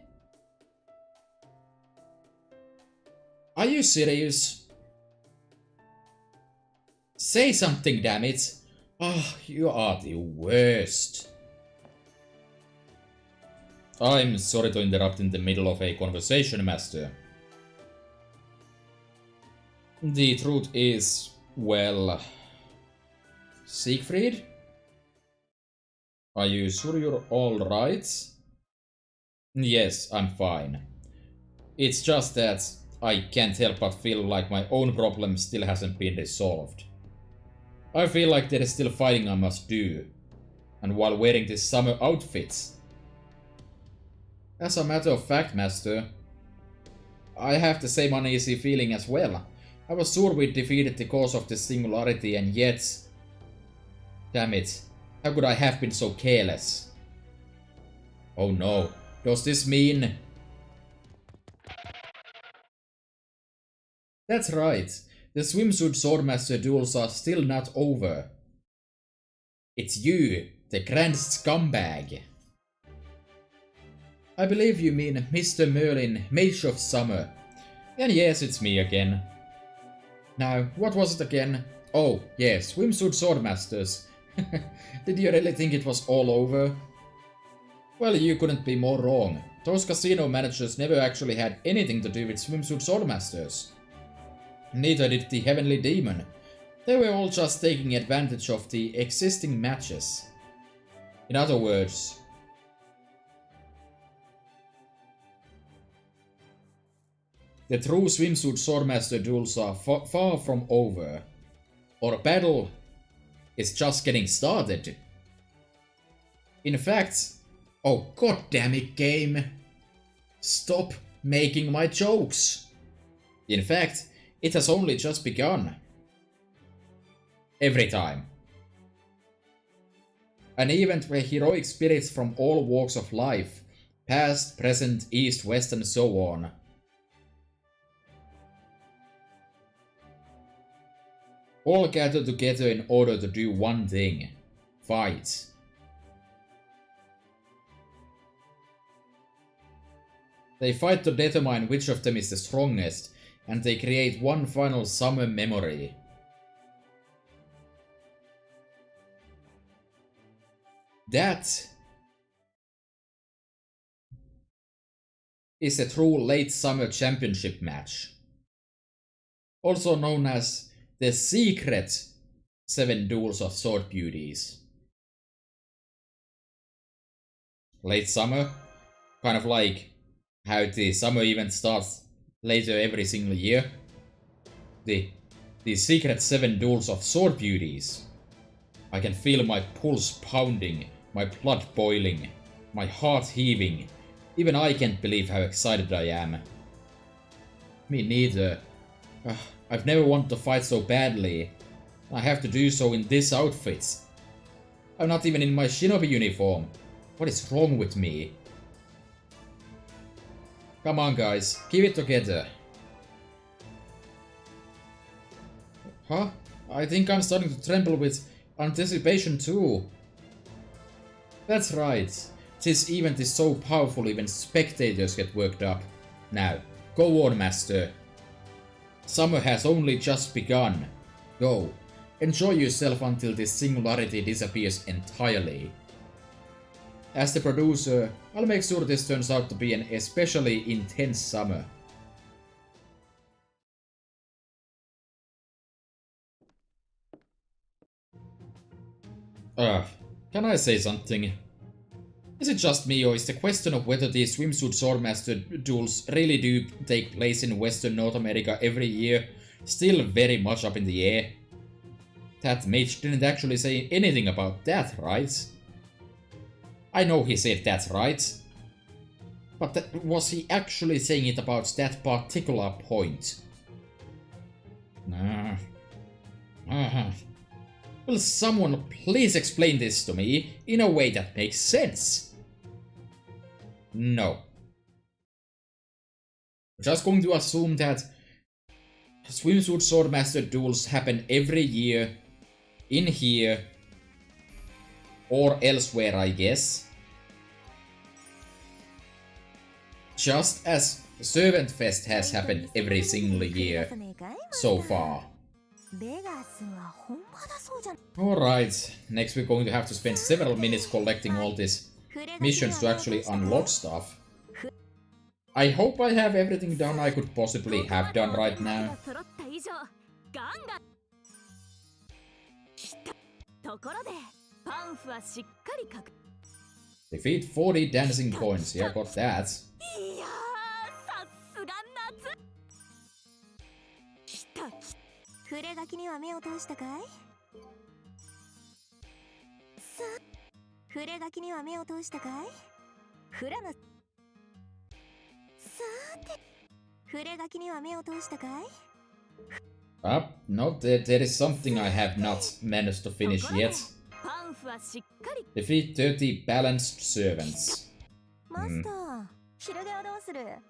Are you serious? Say something, damn it! Oh, you are the worst. I'm sorry to interrupt in the middle of a conversation, Master. The truth is, well... Siegfried? Are you sure you're alright? Yes, I'm fine. It's just that I can't help but feel like my own problem still hasn't been resolved. I feel like there is still fighting I must do, and while wearing this summer outfit. As a matter of fact, Master, I have the same uneasy feeling as well. I was sure we defeated the cause of the singularity, and yet... Damn it, how could I have been so careless? Oh no, does this mean... That's right, the swimsuit swordmaster duels are still not over. It's you, the grand scumbag. I believe you mean Mr. Merlin, Mage of Summer. And yes, it's me again. Now, what was it again? Oh, yes, swimsuit swordmasters. Did you really think it was all over? Well, you couldn't be more wrong. Those casino managers never actually had anything to do with swimsuit swordmasters. Neither did the Heavenly Demon. They were all just taking advantage of the existing matches. In other words, the true swimsuit swordmaster duels are far from over. Our battle is just getting started. In fact, oh goddammit game, stop making my jokes. In fact, it has only just begun. Every time. An event where heroic spirits from all walks of life, past, present, east, west and so on, all gather together in order to do one thing. Fight. They fight to determine which of them is the strongest, and they create one final summer memory. That is a true late summer championship match. Also known as the secret 7 duels of sword beauties. Late summer, kind of like how the summer event starts later every single year. The secret 7 duels of sword beauties. I can feel my pulse pounding, my blood boiling, my heart heaving. Even I can't believe how excited I am. Me neither. I've never wanted to fight so badly. I have to do so in this outfit. I'm not even in my shinobi uniform. What is wrong with me? Come on guys, keep it together. Huh? I think I'm starting to tremble with anticipation too. That's right. This event is so powerful even spectators get worked up. Now, go on, Master. Summer has only just begun. Go. Enjoy yourself until this singularity disappears entirely. As the producer, I'll make sure this turns out to be an especially intense summer. Can I say something? Is it just me, or is the question of whether these swimsuit swordmaster duels really do take place in Western North America every year still very much up in the air? That mage didn't actually say anything about that, right? I know he said that, right? But was he actually saying it about that particular point? Nah. Will someone please explain this to me in a way that makes sense? No. Just going to assume that Swimsuit Swordmaster duels happen every year, in here, or elsewhere, I guess. Just as Servant Fest has happened every single year so far. Alright, next we're going to have to spend several minutes collecting all these missions to actually unlock stuff. I hope I have everything done I could possibly have done right now. Defeat 40 dancing coins, yeah, got that. 触れ書きには目を通したかい？さあ、触れ書きには目を通したかい？フラのさて、触れ書きには目を通したかい？ No, there is something I have not managed to finish yet. Defeat 30 balanced servants.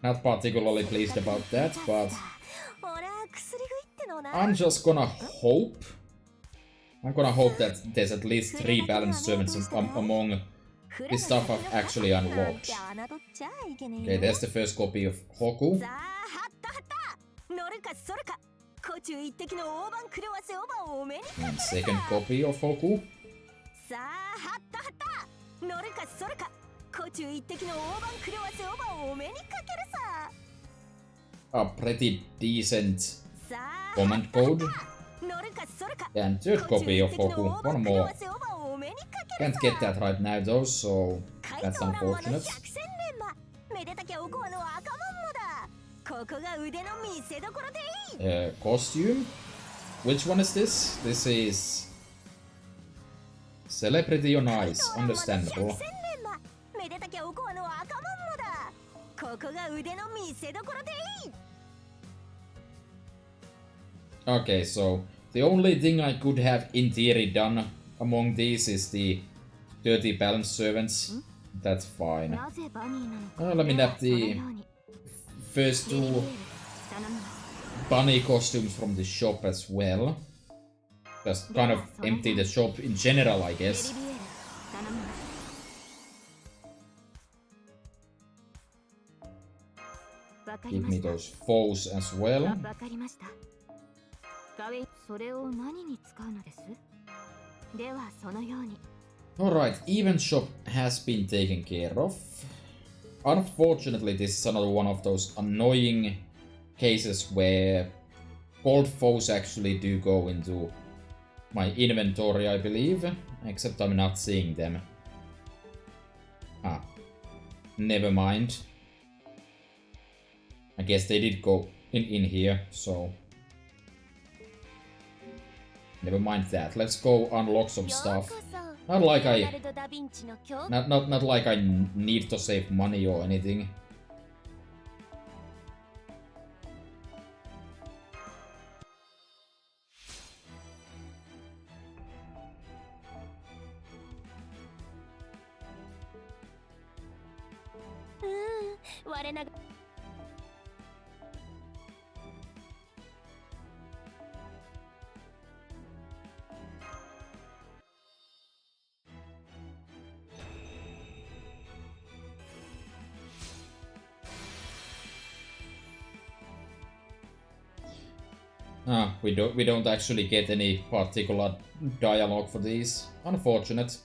Not particularly pleased about that, but I'm just gonna hope. I'm gonna hope that there's at least 3 balanced servants among the stuff I've actually unlocked. Okay, there's the first copy of Hoku. And second copy of Hoku. A pretty decent command code. And third copy of Hoku, one more. Can't get that right now though, so that's unfortunate. Costume? Which one is this? This is... Celebrity on Ice, understandable. Okay, so the only thing I could have in theory done among these is the 30 balanced servants. That's fine. Let me nab the first 2 bunny costumes from the shop as well. Just kind of empty the shop in general, I guess. Give me those foes as well. Alright, event shop has been taken care of. Unfortunately, this is another one of those annoying cases where gold foes actually do go into my inventory, I believe. Except I'm not seeing them. Ah. Never mind. I guess they did go in here, so... Never mind that. Let's go unlock some stuff. Not like I... Not like I need to save money or anything. We don't actually get any particular dialogue for these. Unfortunate.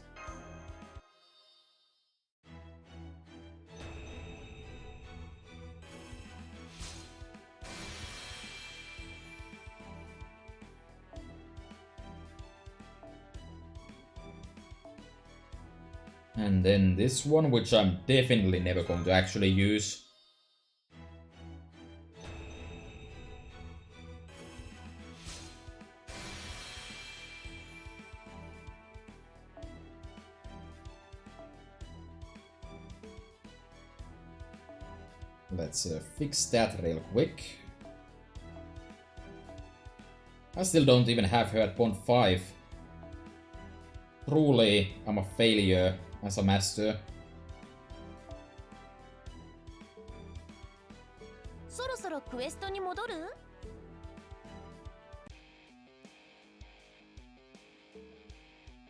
And then this one, which I'm definitely never going to actually use. Let's fix that real quick. I still don't even have her at point 5. Truly, I'm a failure as a master. そろそろクエストに戻る？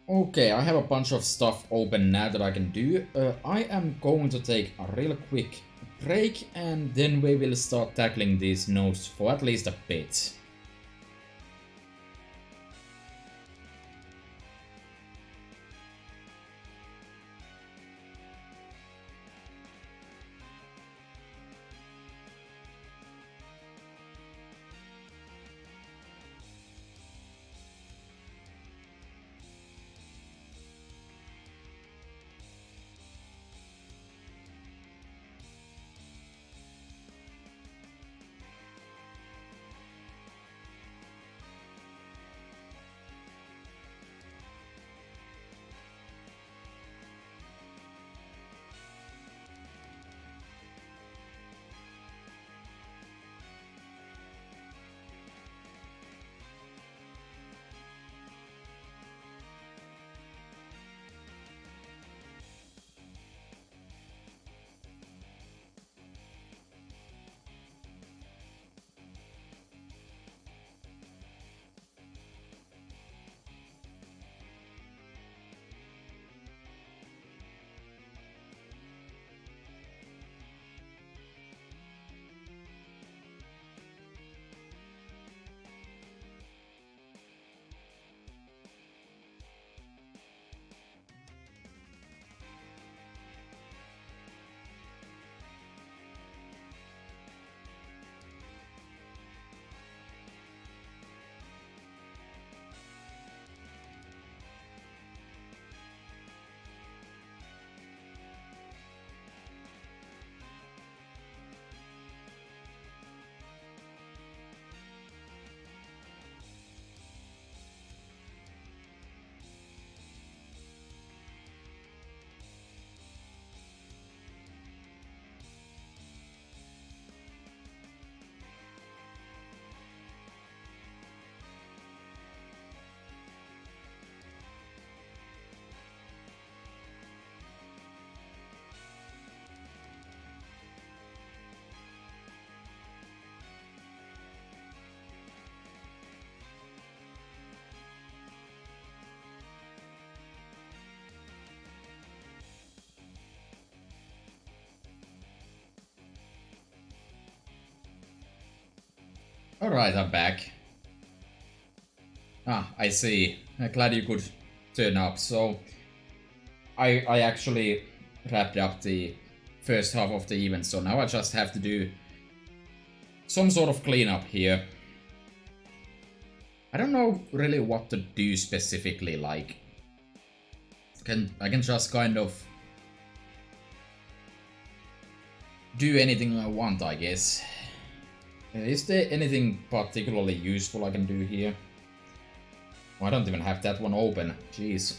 Okay, I have a bunch of stuff open now that I can do. I am going to take a real quick break and then we will start tackling these nodes for at least a bit. Alright, I'm back. Ah, I see. I'm glad you could turn up. So, I actually wrapped up the first half of the event, so now I just have to do some sort of cleanup here. I don't know really what to do specifically, like... I can just kind of... do anything I want, I guess. Is there anything particularly useful I can do here? Oh, I don't even have that one open. Jeez.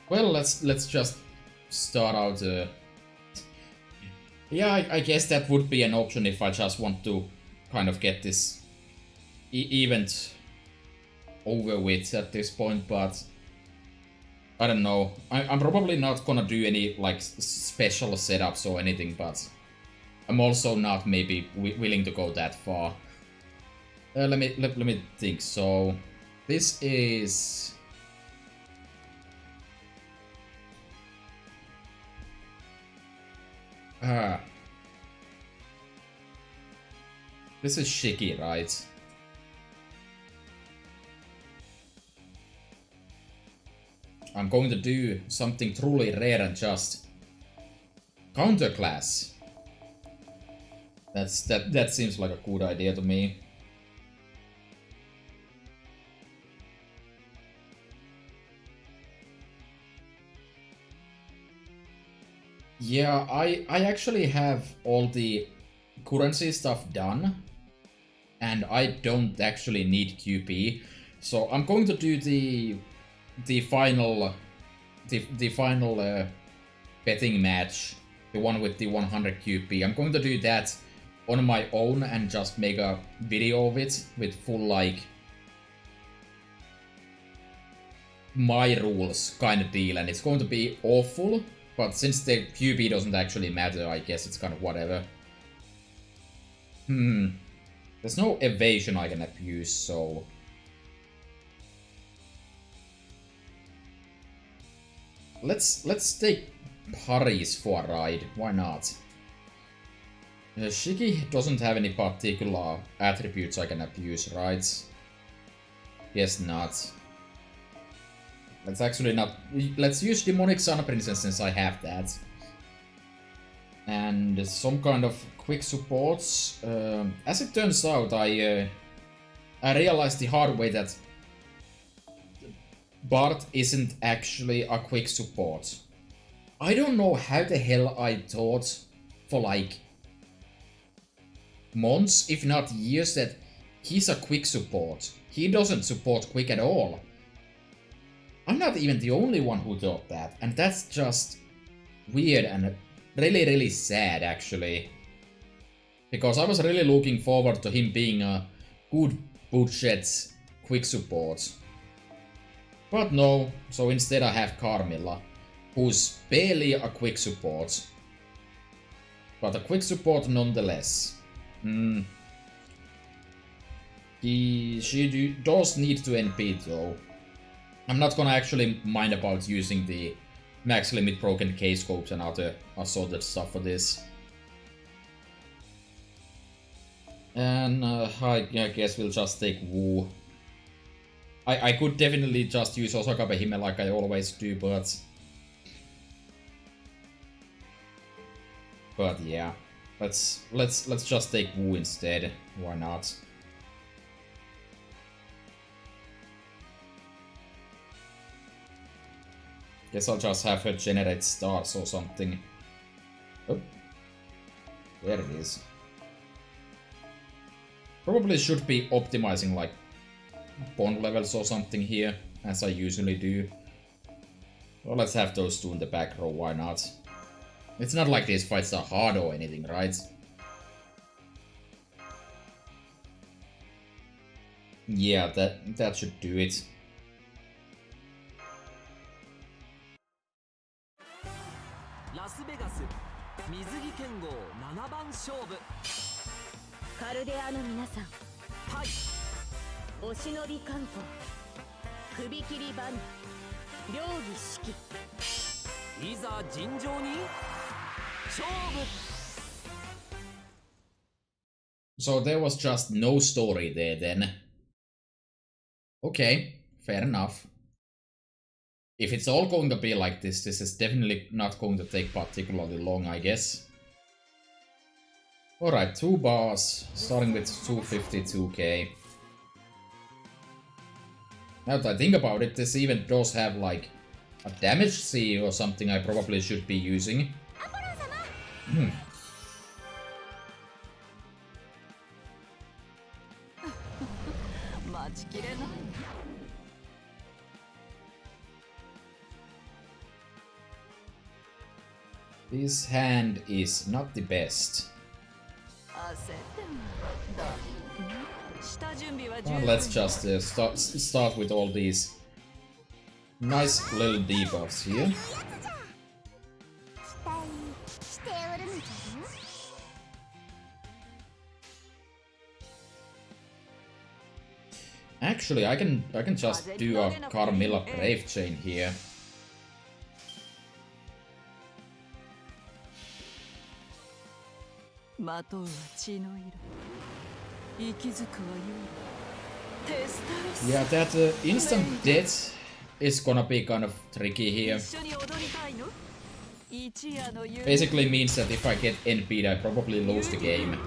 Well, let's just start out. Yeah, I guess that would be an option if I just want to kind of get this event over with at this point, but I don't know. I'm probably not gonna do any like special setups or anything, but I'm also not maybe willing to go that far. Let me think. So this is this is Shiki, right? I'm going to do something truly rare and just counterclass. That seems like a good idea to me. Yeah, I actually have all the currency stuff done, and I don't actually need QP, so I'm going to do the final the final betting match, the one with the 100 QP. I'm going to do that on my own and just make a video of it with full, like, my rules kind of deal, and it's going to be awful, but since the QP doesn't actually matter, I guess it's kind of whatever. There's no evasion I can abuse, so... Let's take Paris for a ride, why not? Shiki doesn't have any particular attributes I can abuse, right? Guess not. Let's actually not... Let's use Demonic Sun Princess since I have that. And some kind of quick supports. As it turns out, I realized the hard way that Bart isn't actually a quick support. I don't know how the hell I thought for like months, if not years, that he's a quick support. He doesn't support quick at all. I'm not even the only one who thought that, and that's just weird and really sad, actually. Because I was really looking forward to him being a good budget quick support. But no, so instead I have Carmilla, who's barely a quick support. But a quick support nonetheless. She does need to NP though. I'm not gonna actually mind about using the max limit broken K-scopes and other assorted stuff for this. And I guess we'll just take Wu. I could definitely just use Osaka Behime like I always do, but yeah, let's just take Wu instead. Why not? Guess I'll just have her generate stars or something. Oh, there it is. Probably should be optimizing like bond levels or something here, as I usually do. Well, let's have those two in the back row, why not? It's not like these fights are hard or anything, right? Yeah, that should do it. Las Vegas 水着剣豪7番勝負カルデアの皆さん、はいお忍び関東、首切りバン両儀式、いざ尋常に勝負 So there was just no story there then. Okay, fair enough. If it's all going to be like this is definitely not going to take particularly long, I guess. Alright, 2 bars, starting with 252k. Now that I think about it, this even does have like a damage C or something I probably should be using. This hand is not the best. Well, let's just start with all these nice little debuffs here. Actually, I can just do a Carmilla Brave Chain here. Yeah, that instant death is gonna be kind of tricky here. Basically means that if I get NP'd, I probably lose the game.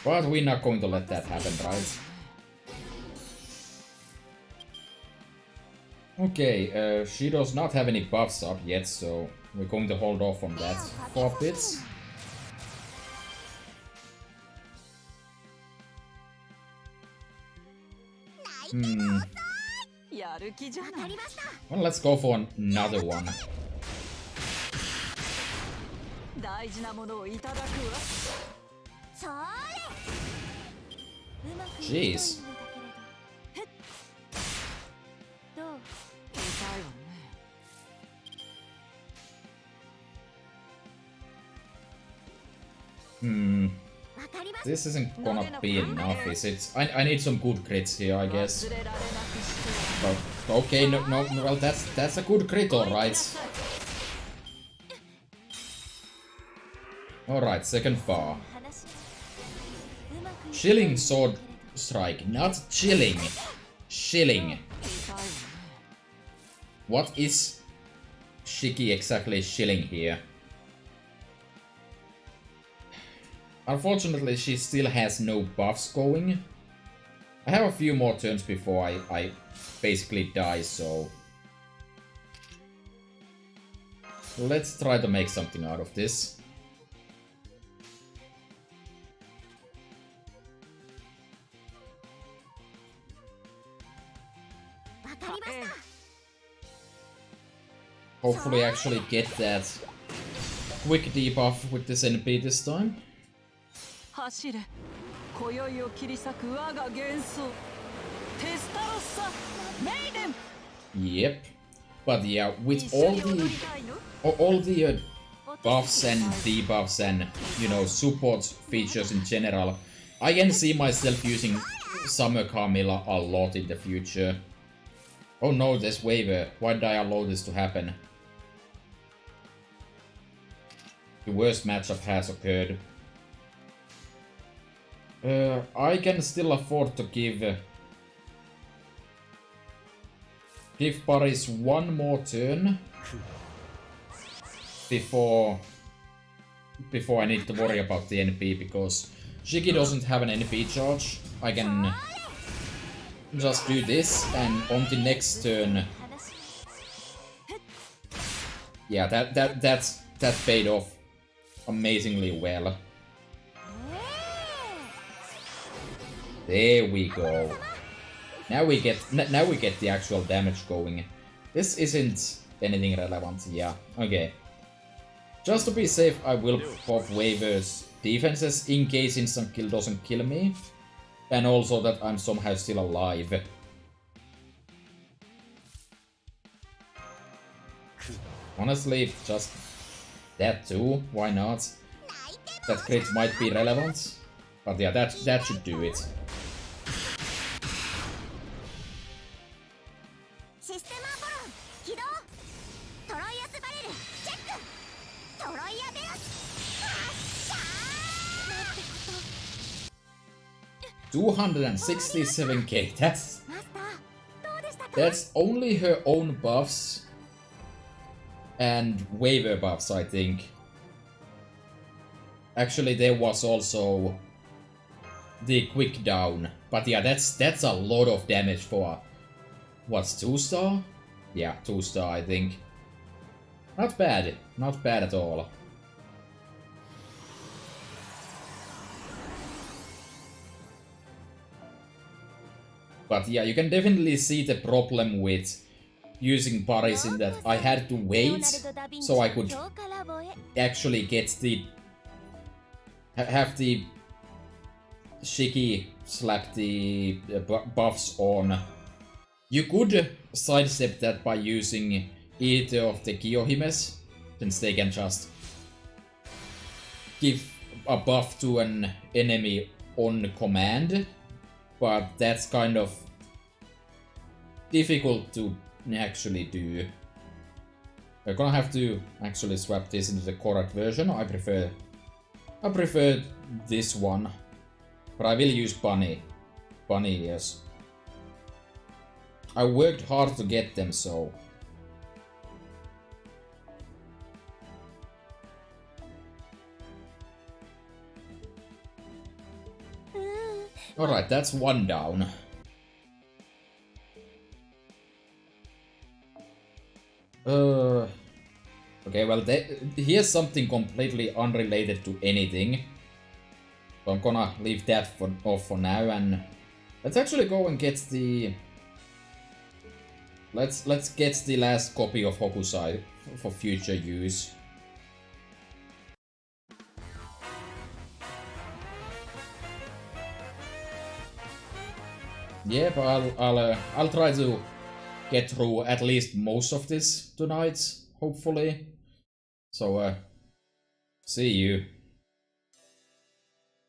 But we're not going to let that happen, right? Okay, she does not have any buffs up yet, so we're going to hold off on that for a bit. Hmm. やる気じゃない。わかりました。 Well, let's go for another one. 大事なものをいただくわ。それ。うまくいくといいんだけれど。ふっ。どう？痛いわね。 Hmm. This isn't gonna be enough, is it? I need some good crits here, I guess. But okay, no, well that's a good crit, alright. Alright, second bar. Chilling sword strike, not chilling. Shilling. What is Shiki exactly shilling here? Unfortunately, she still has no buffs going. I have a few more turns before I basically die, so... let's try to make something out of this. Hopefully actually get that quick debuff with this NP this time. 走れ、今宵を切り裂く我が幻想。テスタロッサ、メイデン。 Yep. But yeah, with all the buffs and debuffs and, you know, support features in general, I can see myself using Summer Carmilla a lot in the future. Oh no, there's waiver. Why did I allow this to happen? The worst matchup has occurred. I can still afford to give Paris one more turn before I need to worry about the NP, because Shiki doesn't have an NP charge. I can just do this, and on the next turn, yeah, that paid off amazingly well. There we go. Now we get the actual damage going. This isn't anything relevant. Yeah, okay. Just to be safe, I will pop waivers defenses in case instant kill doesn't kill me, and also that I'm somehow still alive. Honestly, just that too. Why not? That crit might be relevant, but yeah, that should do it. $267k. That's only her own buffs and waiver buffs, I think. Actually, there was also the quick down, but yeah, that's a lot of damage for what's 2-star? Yeah, 2-star, I think. Not bad at all. But yeah, you can definitely see the problem with using Paris in that I had to wait so I could actually get have the Shiki slap the buffs on. You could sidestep that by using either of the Kiyohimes, since they can just give a buff to an enemy on command, but that's kind of difficult to actually do. We're gonna have to actually swap this into the correct version. I prefer this one, but I will use Bunny. Bunny, yes. I worked hard to get them, so... Alright, that's one down. Okay, well, here's something completely unrelated to anything. So I'm gonna leave that off for now, and Let's actually go and get the... Let's get the last copy of Hokusai for future use. Yeah, but I'll try to get through at least most of this tonight, hopefully. So, see you.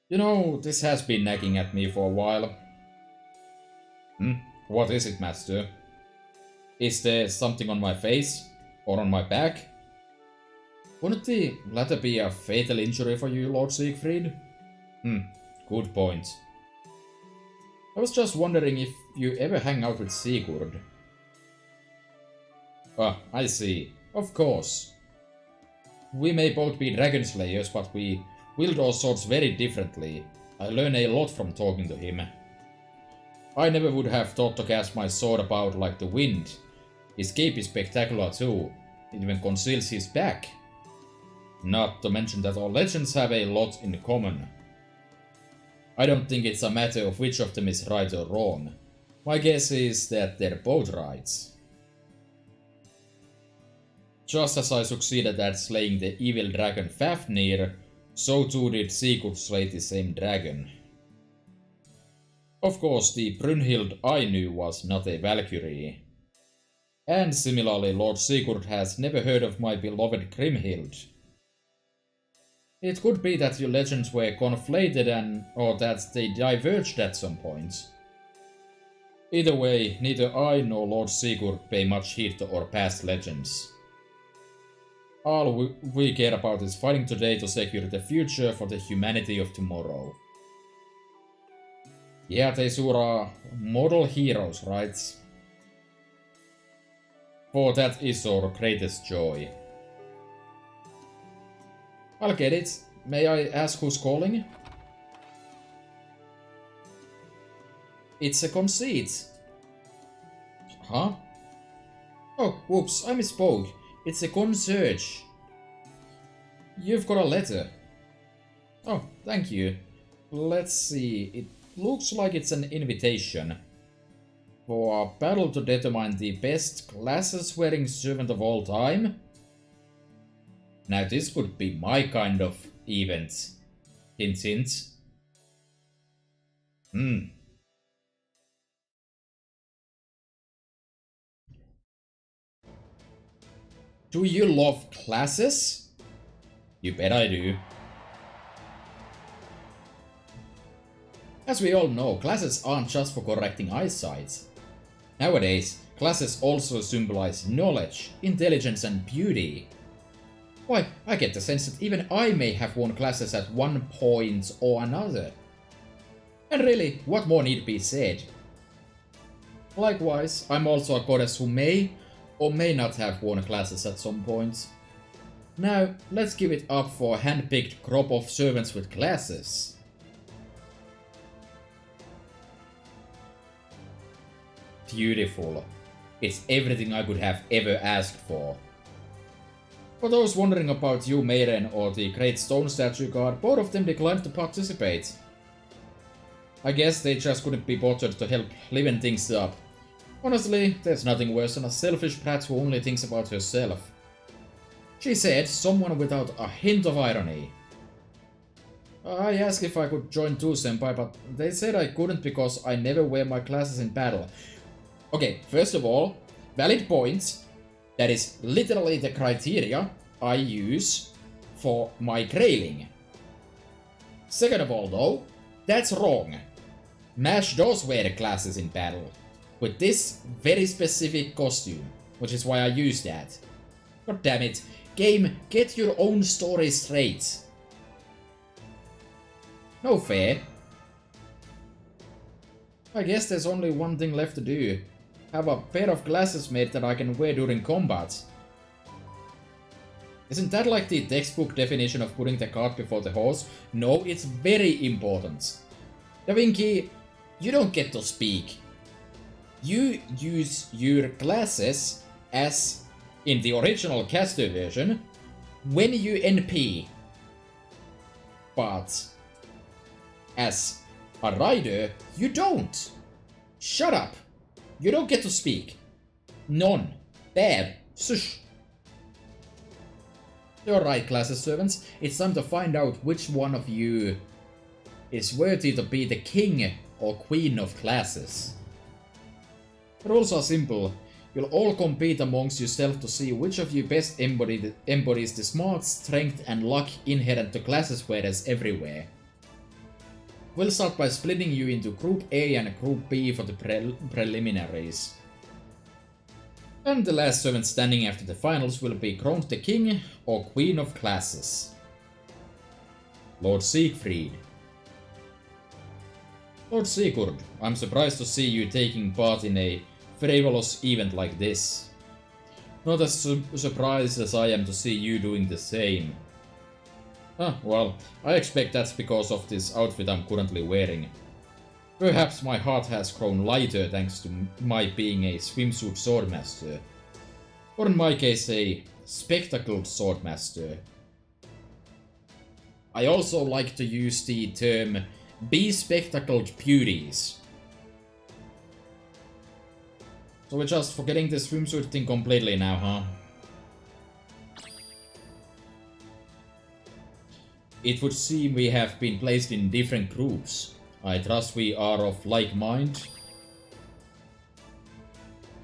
You know, this has been nagging at me for a while. What is it, Master? Is there something on my face? Or on my back? Wouldn't the latter be a fatal injury for you, Lord Siegfried? Good point. I was just wondering if you ever hang out with Sigurd. Ah, I see. Of course. We may both be dragon slayers, but we wield our swords very differently. I learn a lot from talking to him. I never would have thought to cast my sword about like the wind. His cape is spectacular too. It even conceals his back. Not to mention that all legends have a lot in common. I don't think it's a matter of which of them is right or wrong. My guess is that they're both right. Just as I succeeded at slaying the evil dragon Fafnir, so too did Sigurd slay the same dragon. Of course, the Brunhild I knew was not a Valkyrie. And similarly, Lord Sigurd has never heard of my beloved Grimhild. It could be that your legends were conflated or that they diverged at some point. Either way, neither I nor Lord Sigurd pay much heed to our past legends. All we care about is fighting today to secure the future for the humanity of tomorrow. Yeah, they sure are model heroes, right? For that is our greatest joy. I'll get it. May I ask who's calling? It's a conceit. Huh? Oh, whoops, I misspoke. It's a concierge. You've got a letter. Oh, thank you. Let's see. It looks like it's an invitation. For a battle to determine the best glasses-wearing servant of all time? Now this would be my kind of event. Hint, hint. Do you love classes? You bet I do. As we all know, classes aren't just for correcting eyesight. Nowadays, classes also symbolize knowledge, intelligence and beauty. Why, I get the sense that even I may have worn glasses at one point or another. And really, what more need be said? Likewise, I'm also a goddess who may or may not have worn glasses at some point. Now, let's give it up for a hand-picked crop of servants with glasses. Beautiful. It's everything I could have ever asked for. For those wondering about you, Meiren, or the Great Stone Statue God, both of them declined to participate. I guess they just couldn't be bothered to help liven things up. Honestly, there's nothing worse than a selfish brat who only thinks about herself. She said, someone without a hint of irony. I asked if I could join too, senpai, but they said I couldn't because I never wear my glasses in battle. Okay, first of all, valid points. That is literally the criteria I use for my grailing. Second of all, though, that's wrong. Mash does wear glasses in battle, with this very specific costume, which is why I use that. God damn it, game, get your own story straight. No fair. I guess there's only one thing left to do. Have a pair of glasses made that I can wear during combat. Isn't that like the textbook definition of putting the cart before the horse? No, it's very important. Da Vinci, you don't get to speak. You use your glasses as, in the original caster version, when you NP. But as a rider, you don't. Shut up! You don't get to speak. None. Bad. Shush. Alright, classes servants, it's time to find out which one of you is worthy to be the king or queen of classes. Rules are simple. You'll all compete amongst yourself to see which of you best embodies the smart, strength and luck inherent to classes wearers everywhere. We'll start by splitting you into Group A and Group B for the preliminaries. And the last servant standing after the finals will be crowned the king or queen of classes. Lord Siegfried. Lord Sigurd, I'm surprised to see you taking part in a frivolous event like this. Not as surprised as I am to see you doing the same. Well, I expect that's because of this outfit I'm currently wearing. Perhaps my heart has grown lighter thanks to my being a swimsuit swordmaster. Or in my case, a spectacled swordmaster. I also like to use the term bespectacled beauties. So we're just forgetting the swimsuit thing completely now, huh? It would seem we have been placed in different groups. I trust we are of like mind.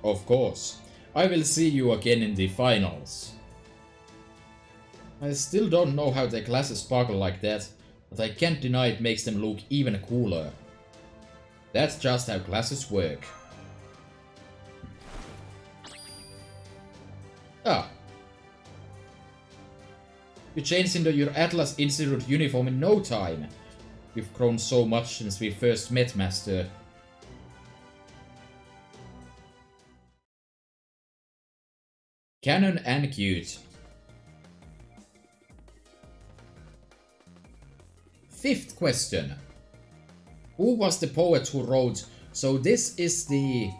Of course. I will see you again in the finals. I still don't know how their classes sparkle like that, but I can't deny it makes them look even cooler. That's just how classes work. You changed into your Atlas Institute uniform in no time. You've grown so much since we first met, Master. Canon and cute. 5th question. Who was the poet who wrote, "So this is the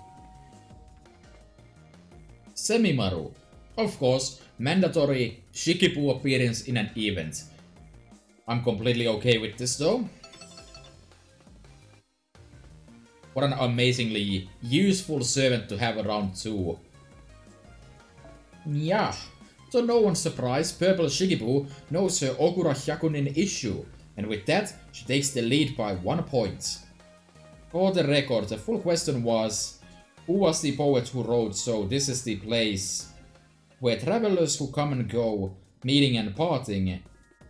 Semimaru"? Of course, mandatory Shikibu appearance in an event. I'm completely okay with this though. What an amazingly useful servant to have around too. Yeah, to no one's surprise, Purple Shikibu knows her Okura Hyakunin issue, and with that, she takes the lead by 1 point. For the record, the full question was, who was the poet who wrote "So this is the place where travelers who come and go, meeting and parting,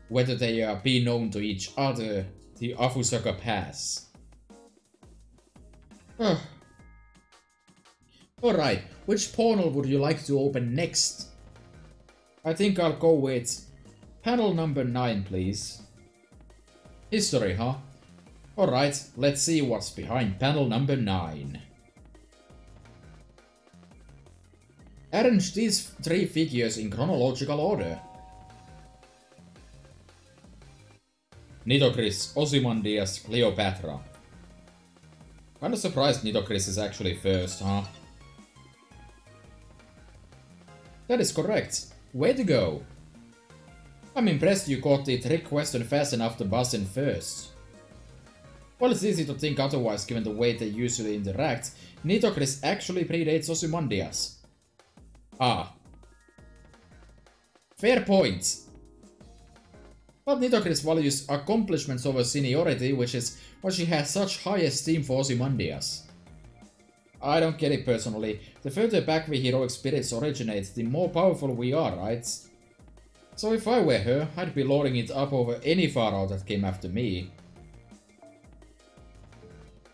whether they be known to each other, the Afusaka Pass"? Alright, which panel would you like to open next? I think I'll go with panel number 9, please. History, huh? Alright, let's see what's behind panel number 9. Arrange these 3 figures in chronological order. Nitocris, Ozymandias, Cleopatra. Kinda surprised Nitocris is actually first, huh? That is correct. Way to go! I'm impressed you caught the trick question fast enough to buzz in first. Well, it's easy to think otherwise given the way they usually interact. Nitocris actually predates Ozymandias. Fair point. But Nitocris values accomplishments over seniority, which is why she has such high esteem for Ozymandias. I don't get it personally. The further back we heroic spirits originate, the more powerful we are, right? So if I were her, I'd be lording it up over any Pharaoh that came after me.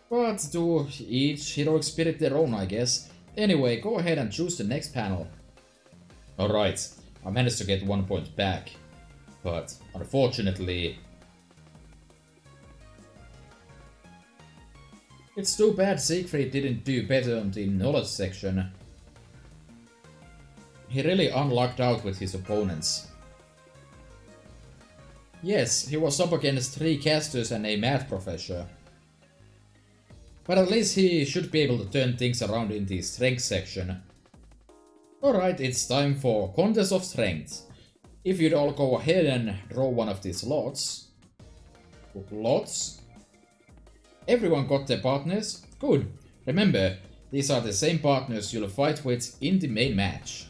But to each heroic spirit their own, I guess. Anyway, go ahead and choose the next panel. Alright, I managed to get 1 point back. But, unfortunately... It's too bad Siegfried didn't do better on the knowledge section. He really unlucked out with his opponents. Yes, he was up against 3 casters and a math professor. But at least he should be able to turn things around in the strength section. Alright, it's time for Contest of Strength. If you'd all go ahead and draw one of these lots. Lots? Everyone got their partners? Good. Remember, these are the same partners you'll fight with in the main match.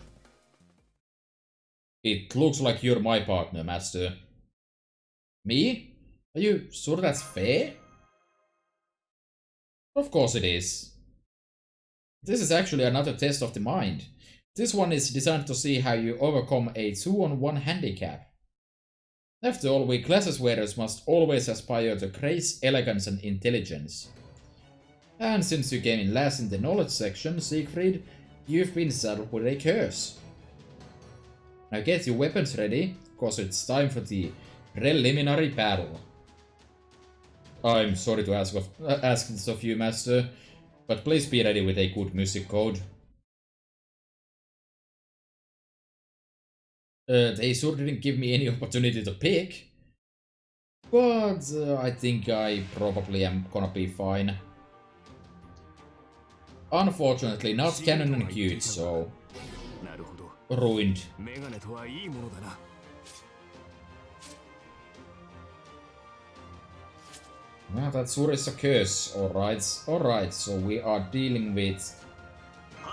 It looks like you're my partner, Master. Me? Are you sure that's fair? Of course it is. This is actually another test of the mind. This one is designed to see how you overcome a 2-on-1 handicap. After all, we glasses wearers must always aspire to grace, elegance and intelligence. And since you came in last in the knowledge section, Siegfried, you've been saddled with a curse. Now get your weapons ready, cause it's time for the preliminary battle. I'm sorry to ask this of you, Master, but please be ready with a good music code. They sure didn't give me any opportunity to pick. But I think I probably am gonna be fine. Unfortunately, not canon and cute, so... ruined. Well, that sure is a curse. Alright, so we are dealing with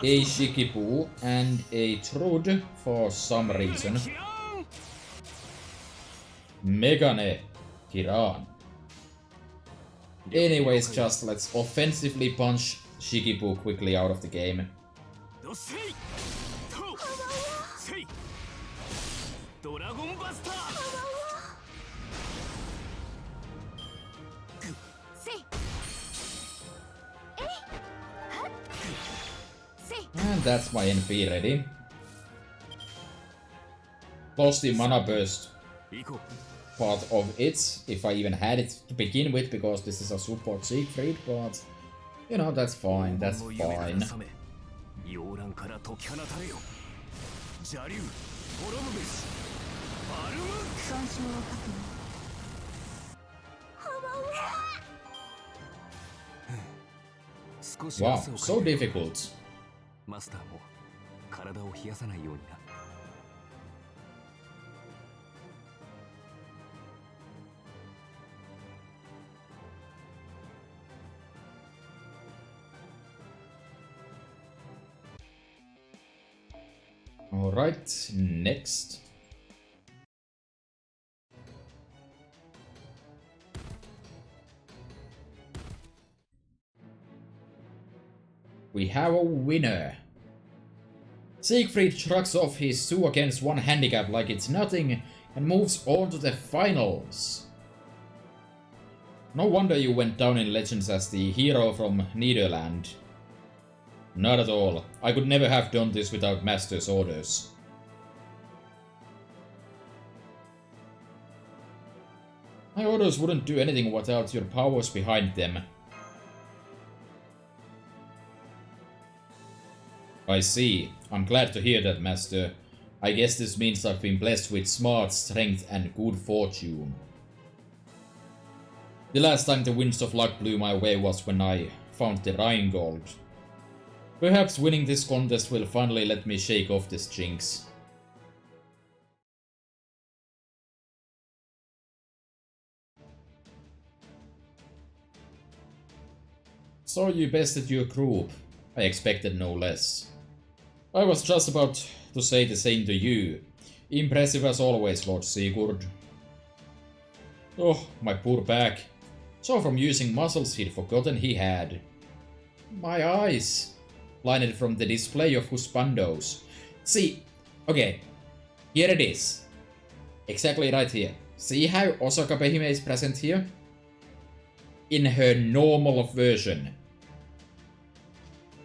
a Shikibu and a Trud for some reason. Megane Kiran. Anyways, just let's offensively punch Shikibu quickly out of the game. And that's my NP ready. Lost the mana burst part of it, if I even had it to begin with, because this is a support Siegfried, but you know, that's fine, that's fine. Wow, so difficult. Alright, next. We have a winner. Siegfried shrugs off his 2-against-1 handicap like it's nothing and moves on to the finals. No wonder you went down in Legends as the hero from Nederland. Not at all. I could never have done this without Master's orders. My orders wouldn't do anything without your powers behind them. I see. I'm glad to hear that, Master. I guess this means I've been blessed with smart, strength and good fortune. The last time the winds of luck blew my way was when I found the Rheingold. Perhaps winning this contest will finally let me shake off this jinx. So you bested your group. I expected no less. I was just about to say the same to you. Impressive as always, Lord Sigurd. Oh, my poor back. So from using muscles he'd forgotten he had. My eyes. Blinded from the display of husbandos. See, okay, here it is. Exactly right here. See how Osaka Behime is present here? In her normal version.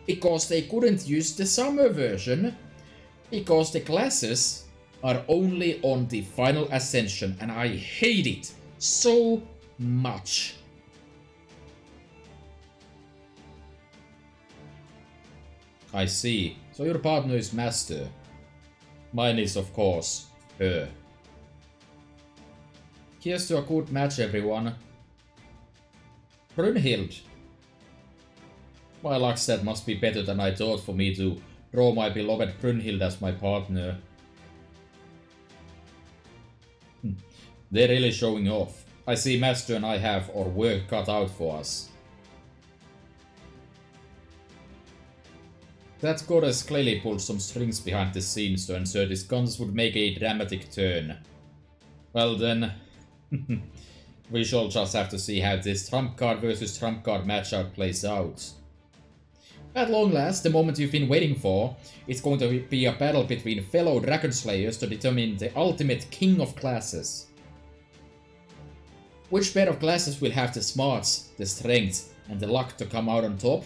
Because they couldn't use the summer version. Because the classes are only on the final ascension and I hate it so much. I see. So your partner is Master. Mine is, of course, her. Here's to a good match, everyone. Brunhild. My luck stat must be better than I thought for me to draw my beloved Brunhild as my partner. They're really showing off. I see Master and I have our work cut out for us. That goddess clearly pulled some strings behind the scenes to ensure this contest would make a dramatic turn. Well then, we shall just have to see how this trump card versus trump card matchup plays out. At long last, the moment you've been waiting for, it's going to be a battle between fellow Dragon Slayers to determine the ultimate king of classes. Which pair of classes will have the smarts, the strength, and the luck to come out on top?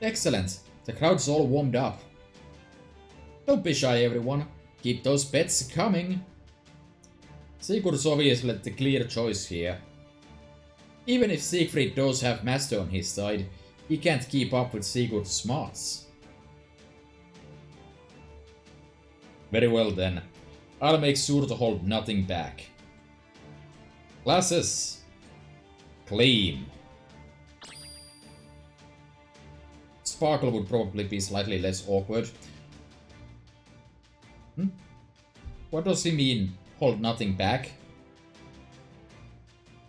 Excellent, the crowd's all warmed up. Don't be shy, everyone. Keep those bets coming. Sigurd's obviously the clear choice here. Even if Siegfried does have Master on his side, he can't keep up with Sigurd's smarts. Very well then, I'll make sure to hold nothing back. Classes. Claim. Sparkle would probably be slightly less awkward. What does he mean, hold nothing back?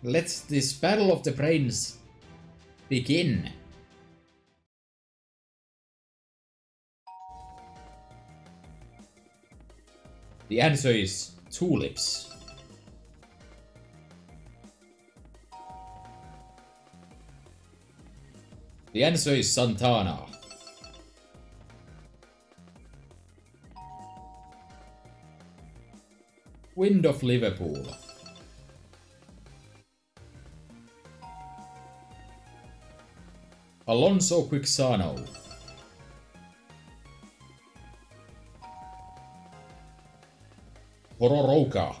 Let this battle of the brains begin. The answer is tulips. The answer is Santana. Wind of Liverpool. Alonso Quixano. Hororoka.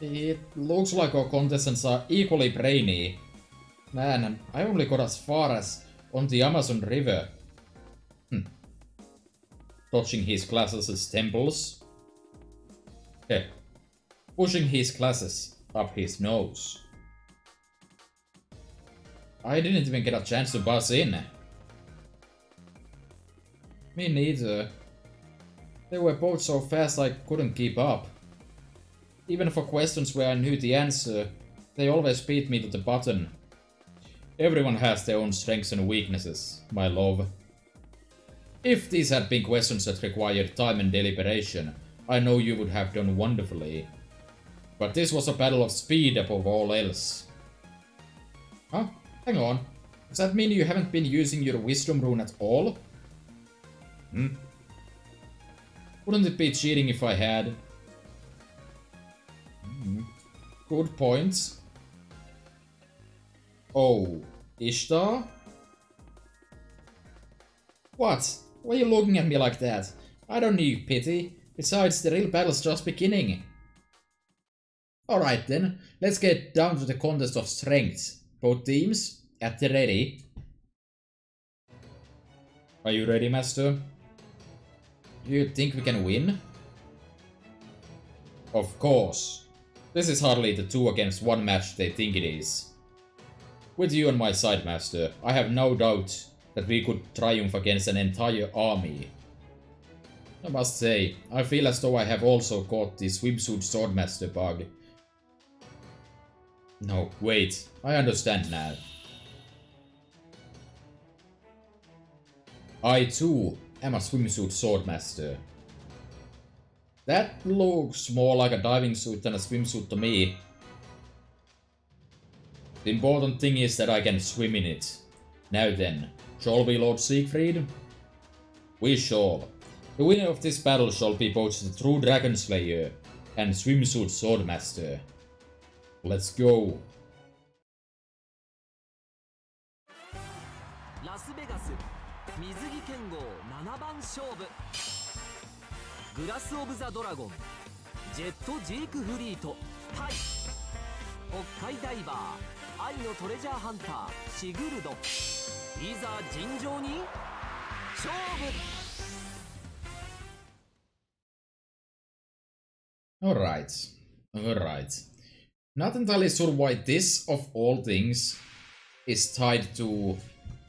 It looks like our contestants are equally brainy. Man, I only got as far as on the Amazon River. Dodging his classes' temples. Pushing his classes up his nose. I didn't even get a chance to buzz in. Me neither. They were both so fast I couldn't keep up. Even for questions where I knew the answer, they always beat me to the button. Everyone has their own strengths and weaknesses, my love. If these had been questions that required time and deliberation, I know you would have done wonderfully. But this was a battle of speed above all else. Huh? Hang on. Does that mean you haven't been using your wisdom rune at all? Wouldn't it be cheating if I had? Good point. Oh, Ishtar? What? Why are you looking at me like that? I don't need pity. Besides, the real battle's just beginning. Alright then, let's get down to the contest of strength. Both teams, at the ready. Are you ready, Master? Do you think we can win? Of course. This is hardly the 2 against 1 match they think it is. With you on my side, Master, I have no doubt that we could triumph against an entire army. I must say, I feel as though I have also caught the swimsuit swordmaster bug. No, wait, I understand now. I too am a swimsuit swordmaster. That looks more like a diving suit than a swimsuit to me. The important thing is that I can swim in it. Now then, shall we, Lord Siegfried? We shall. The winner of this battle shall be both the true Dragon Slayer and swimsuit swordmaster. Let's go. ラスベガス水着剣豪7番勝負グラス・オブ・ザ・ドラゴンジェット・ジークフリート対北海ダイバー愛のトレジャーハンターシグルドいざ尋常に勝負 Alright. Not entirely sure why this, of all things, is tied to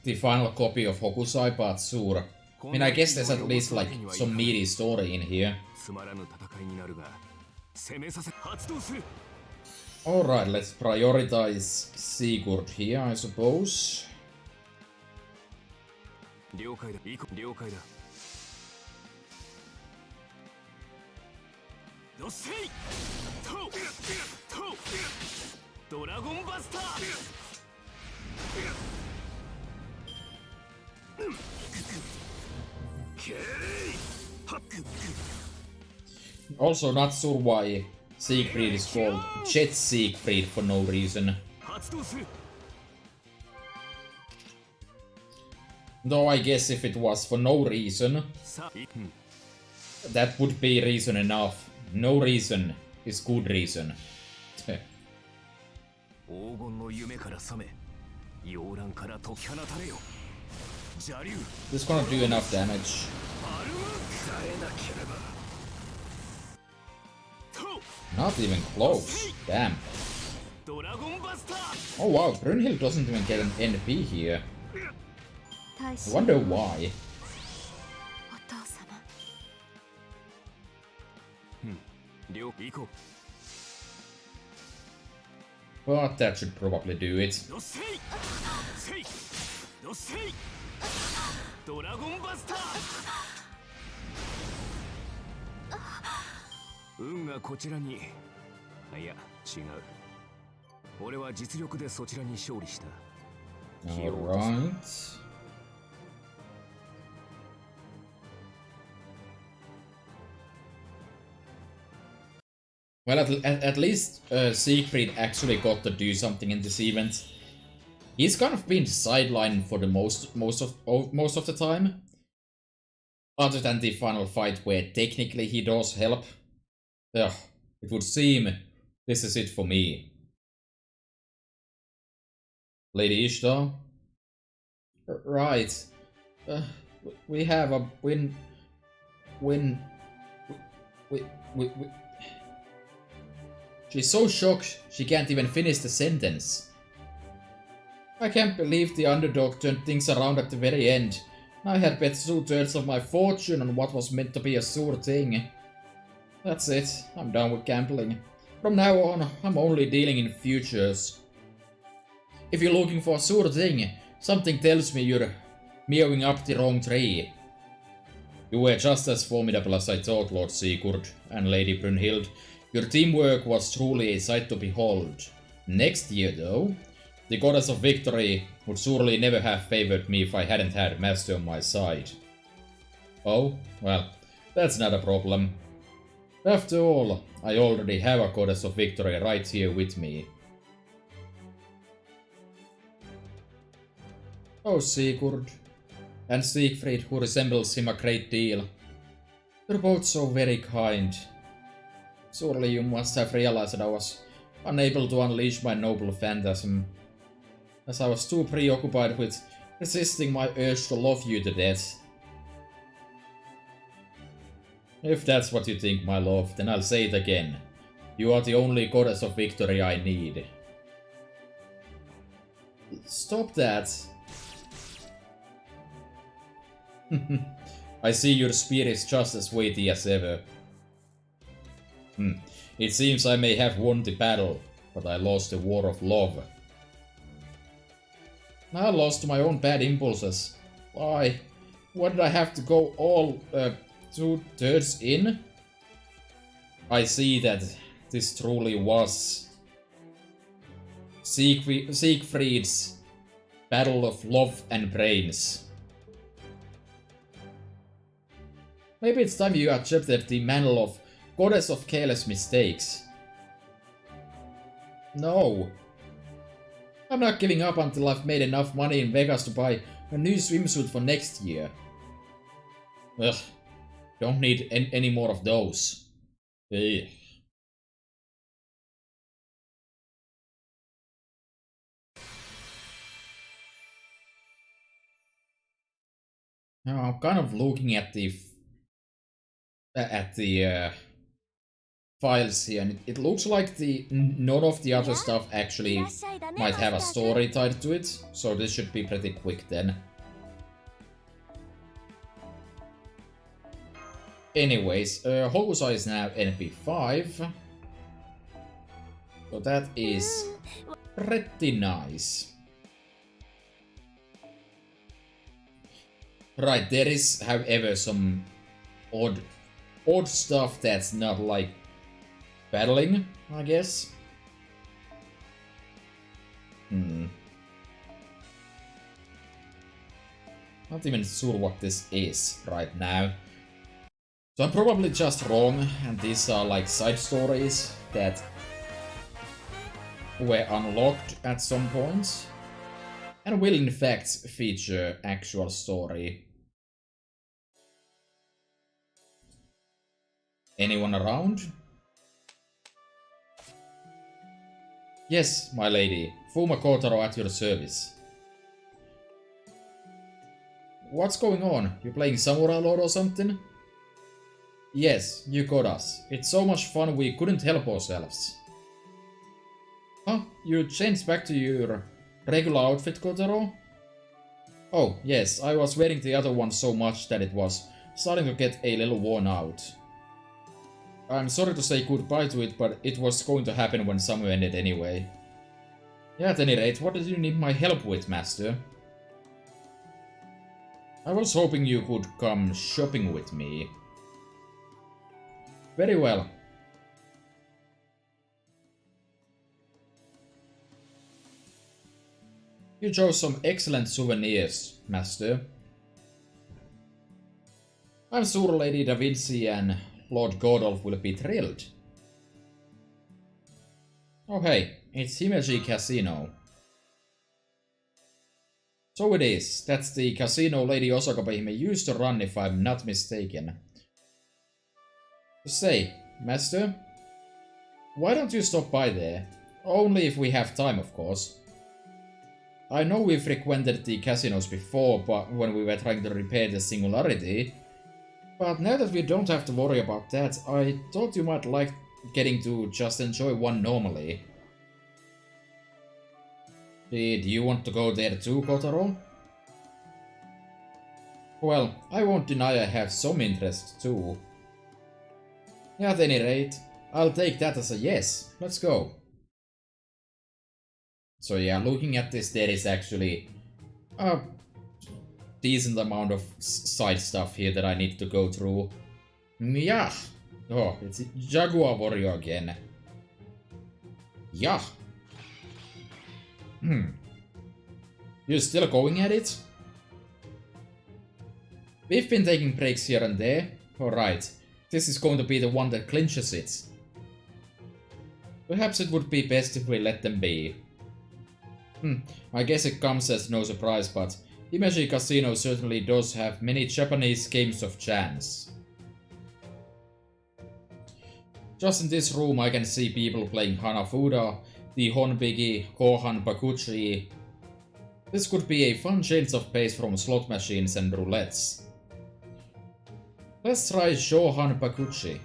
the final copy of Hokusai Part Sur. I mean, I guess there's at least like some meaty story in here. Alright, let's prioritize Sigurd here, I suppose. 了解だ。了解だ。よっしゃい。ドラゴンバスター。Also not sure why Siegfried is called Jet Siegfried for no reason. 発動する。 Though I guess if it was for no reason, さあ、that would be reason enough. No reason is good reason. 黄金の夢から覚め、妖乱から解き放たれよ。邪竜。 This gonna do enough damage. アルム耐えなければ。 Not even close. Damn. ドラゴンバスター。 Oh wow, Brunhild doesn't even get an NP here. 大 I 使 wonder why. お父様。了行こ But that should probably do it. う。よっしゃい。せい。よっしゃい。ドラゴンバスター。運がこちらに。いや、違う。俺は実力でそちらに勝利した。 Alright. Well, at least Siegfried actually got to do something in this event. He's kind of been sidelined for the most of the time. Other than the final fight where technically he does help. Ugh, it would seem this is it for me. Lady Ishtar? Right. We have a win. We. She's so shocked she can't even finish the sentence. I can't believe the underdog turned things around at the very end. I had bet 2/3 of my fortune on what was meant to be a sure thing. That's it, I'm done with gambling. From now on, I'm only dealing in futures. If you're looking for a sure thing, something tells me you're meowing up the wrong tree. You were just as formidable as I thought, Lord Sigurd and Lady Brunhild. Your teamwork was truly a sight to behold. Next year, though, the goddess of victory would surely never have favored me if I hadn't had Master on my side. Oh, well, that's not a problem. After all, I already have a goddess of victory right here with me. Oh, Sigurd. And Siegfried, who resembles him a great deal. You're both so very kind. Surely you must have realized that I was unable to unleash my noble phantasm, as I was too preoccupied with resisting my urge to love you to death. If that's what you think, my love, then I'll say it again. You are the only goddess of victory I need. Stop that. I see your spear is just as weighty as ever. It seems I may have won the battle, but I lost the war of love. I lost my own bad impulses. Why? Why did I have to go all 2/3 in? I see that this truly was Siegfried's battle of love and brains. Maybe it's time you accepted the mantle of Goddess of Careless Mistakes. No. I'm not giving up until I've made enough money in Vegas to buy a new swimsuit for next year. Ugh. Don't need any more of those. Ugh. Now I'm kind of looking at the files here, and it looks like none of the other stuff actually might have a story tied to it, so this should be pretty quick then. Anyways, Hokusai is now NP5, so that is pretty nice. Right, there is, however, some odd stuff that's not like battling, I guess. Not even sure what this is right now. So I'm probably just wrong, and these are like side stories that were unlocked at some point, and will in fact feature actual story. Anyone around? Yes, my lady. Fuma Kotaro at your service. What's going on? You playing Samurai Lord or something? Yes, you got us. It's so much fun we couldn't help ourselves. Huh? You changed back to your regular outfit, Kotaro? Oh, yes, I was wearing the other one so much that it was starting to get a little worn out. I'm sorry to say goodbye to it, but it was going to happen when summer ended anyway. Yeah, at any rate, what did you need my help with, Master? I was hoping you could come shopping with me. Very well. You chose some excellent souvenirs, Master. I'm sure Lady Da Vinci and Lord Godolph will be thrilled. Oh hey, it's Himeji Casino. So it is. That's the casino Lady Osaka-hime used to run, if I'm not mistaken. Say, Master, why don't you stop by there? Only if we have time, of course. I know we frequented the casinos before, but when we were trying to repair the singularity. But now that we don't have to worry about that, I thought you might like getting to just enjoy one normally. Did you want to go there too, Kotaro? Well, I won't deny I have some interest too. At any rate, I'll take that as a yes. Let's go. So yeah, looking at this, there is actually a decent amount of side stuff here that I need to go through. Yeah. Oh, it's Jaguar Warrior again. Yeah. You're still going at it? We've been taking breaks here and there. Alright. This is going to be the one that clinches it. Perhaps it would be best if we let them be. I guess it comes as no surprise, but Himeji Casino certainly does have many Japanese games of chance. Just in this room I can see people playing Hanafuda, the Honbigi, Kohan Bakuchi. This could be a fun change of pace from slot machines and roulettes. Let's try Shohan Bakuchi.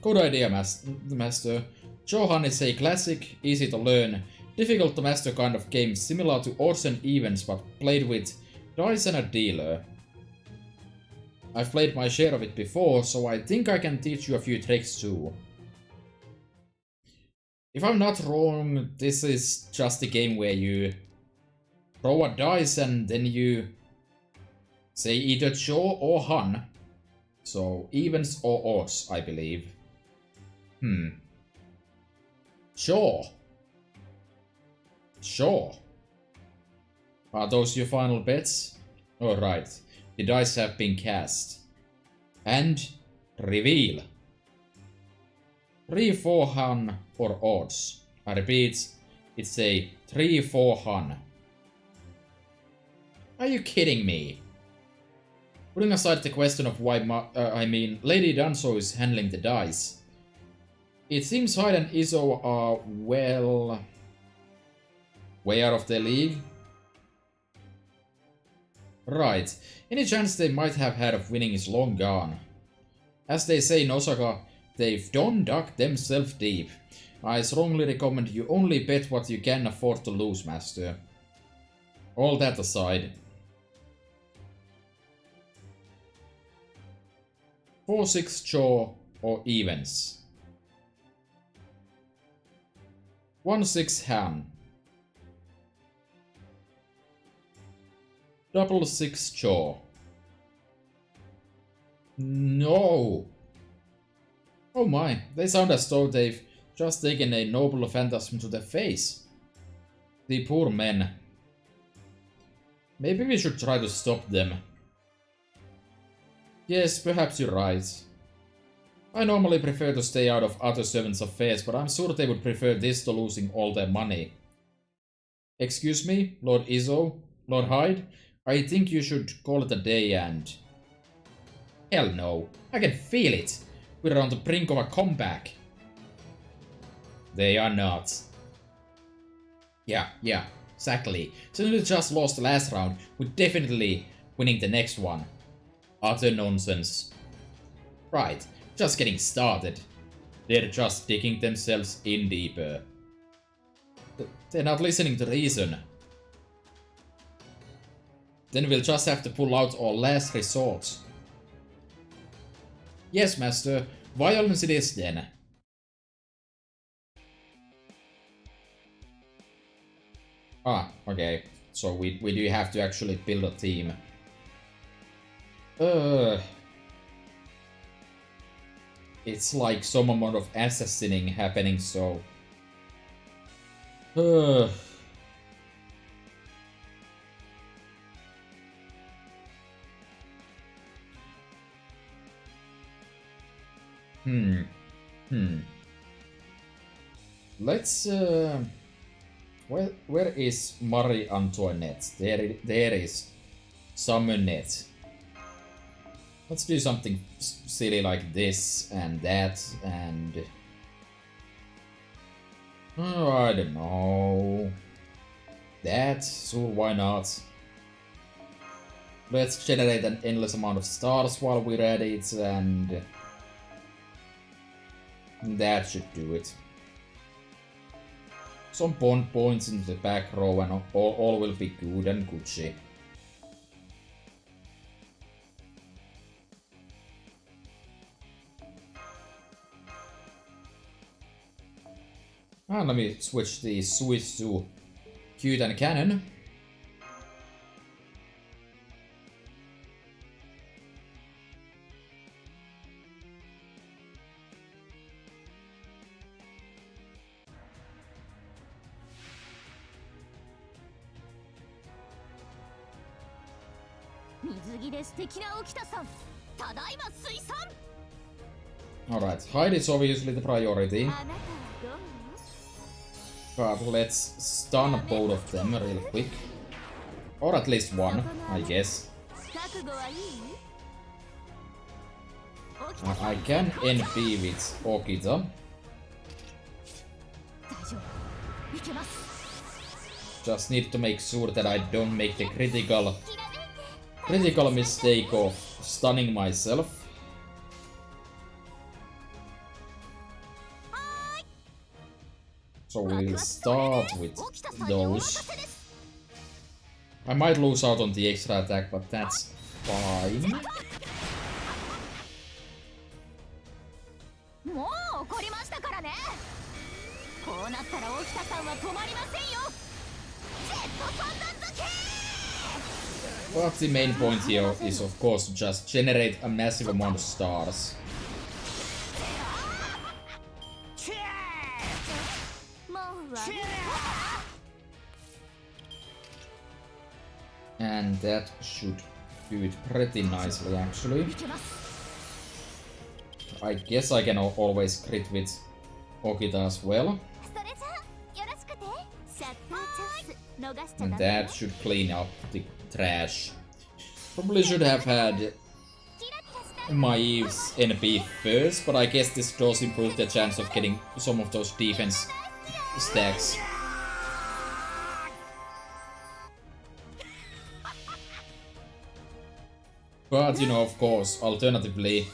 Good idea, Master. Shohan is a classic, easy to learn, difficult to master kind of game similar to odds and evens but played with dice and a dealer. I've played my share of it before, so I think I can teach you a few tricks too. If I'm not wrong, this is just a game where you throw a dice and then you say either Cho or Han. So evens or odds, I believe. Sure. Are those your final bets? Alright. The dice have been cast. And reveal. 3-4 Han or odds. I repeat, it's a 3-4 Han. Are you kidding me? Putting aside the question of why Lady Danzo is handling the dice, it seems Hyde and Izo are, well, way out of their league. Right, any chance they might have had of winning is long gone. As they say in Osaka, they've dug themselves deep. I strongly recommend you only bet what you can afford to lose, Master. All that aside. 4-6 Cho or evens. 1-6 Han. Double six jaw. No! Oh my, they sound as though they've just taken a noble phantasm to their face. The poor men. Maybe we should try to stop them. Yes, perhaps you're right. I normally prefer to stay out of other servants' affairs, but I'm sure they would prefer this to losing all their money. Excuse me, Lord Izzo? Lord Hyde? I think you should call it a day and... Hell no, I can feel it. We're on the brink of a comeback. They are not. Yeah, exactly. Since we just lost the last round, we're definitely winning the next one. Utter nonsense. Right, just getting started. They're just digging themselves in deeper. They're not listening to reason. Then we'll just have to pull out our last resort. Yes, master. Violence it is then. Ah, okay. So we do have to actually build a team. It's like some amount of assassinating happening, so... Let's, where is Marie Antoinette? There is Summonette. Let's do something silly like this and that and... Oh, I don't know. That, sure, why not? Let's generate an endless amount of stars while we're at it and... That should do it. Some bond points into the back row and all will be good and Gucci. And let me switch the Swiss to Cute and Cannon. Alright, Hyde is obviously the priority. But let's stun both of them real quick. Or at least one, I guess. I can NP with Okita. Just need to make sure that I don't make the critical mistake of stunning myself. So we'll start with those. I might lose out on the extra attack, but that's fine. But the main point here is of course to just generate a massive amount of stars. And that should do it pretty nicely actually. I guess I can always crit with Okita as well. And that should clean up the trash. Probably should have had my Eve's NP first, but I guess this does improve the chance of getting some of those defense stacks. But, you know, of course, alternatively,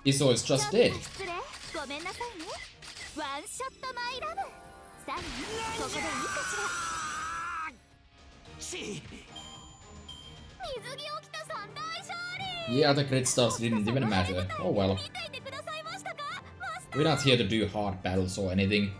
Izzo is just dead. Yeah, the crit stars didn't even matter. Oh well. We're not here to do hard battles or anything.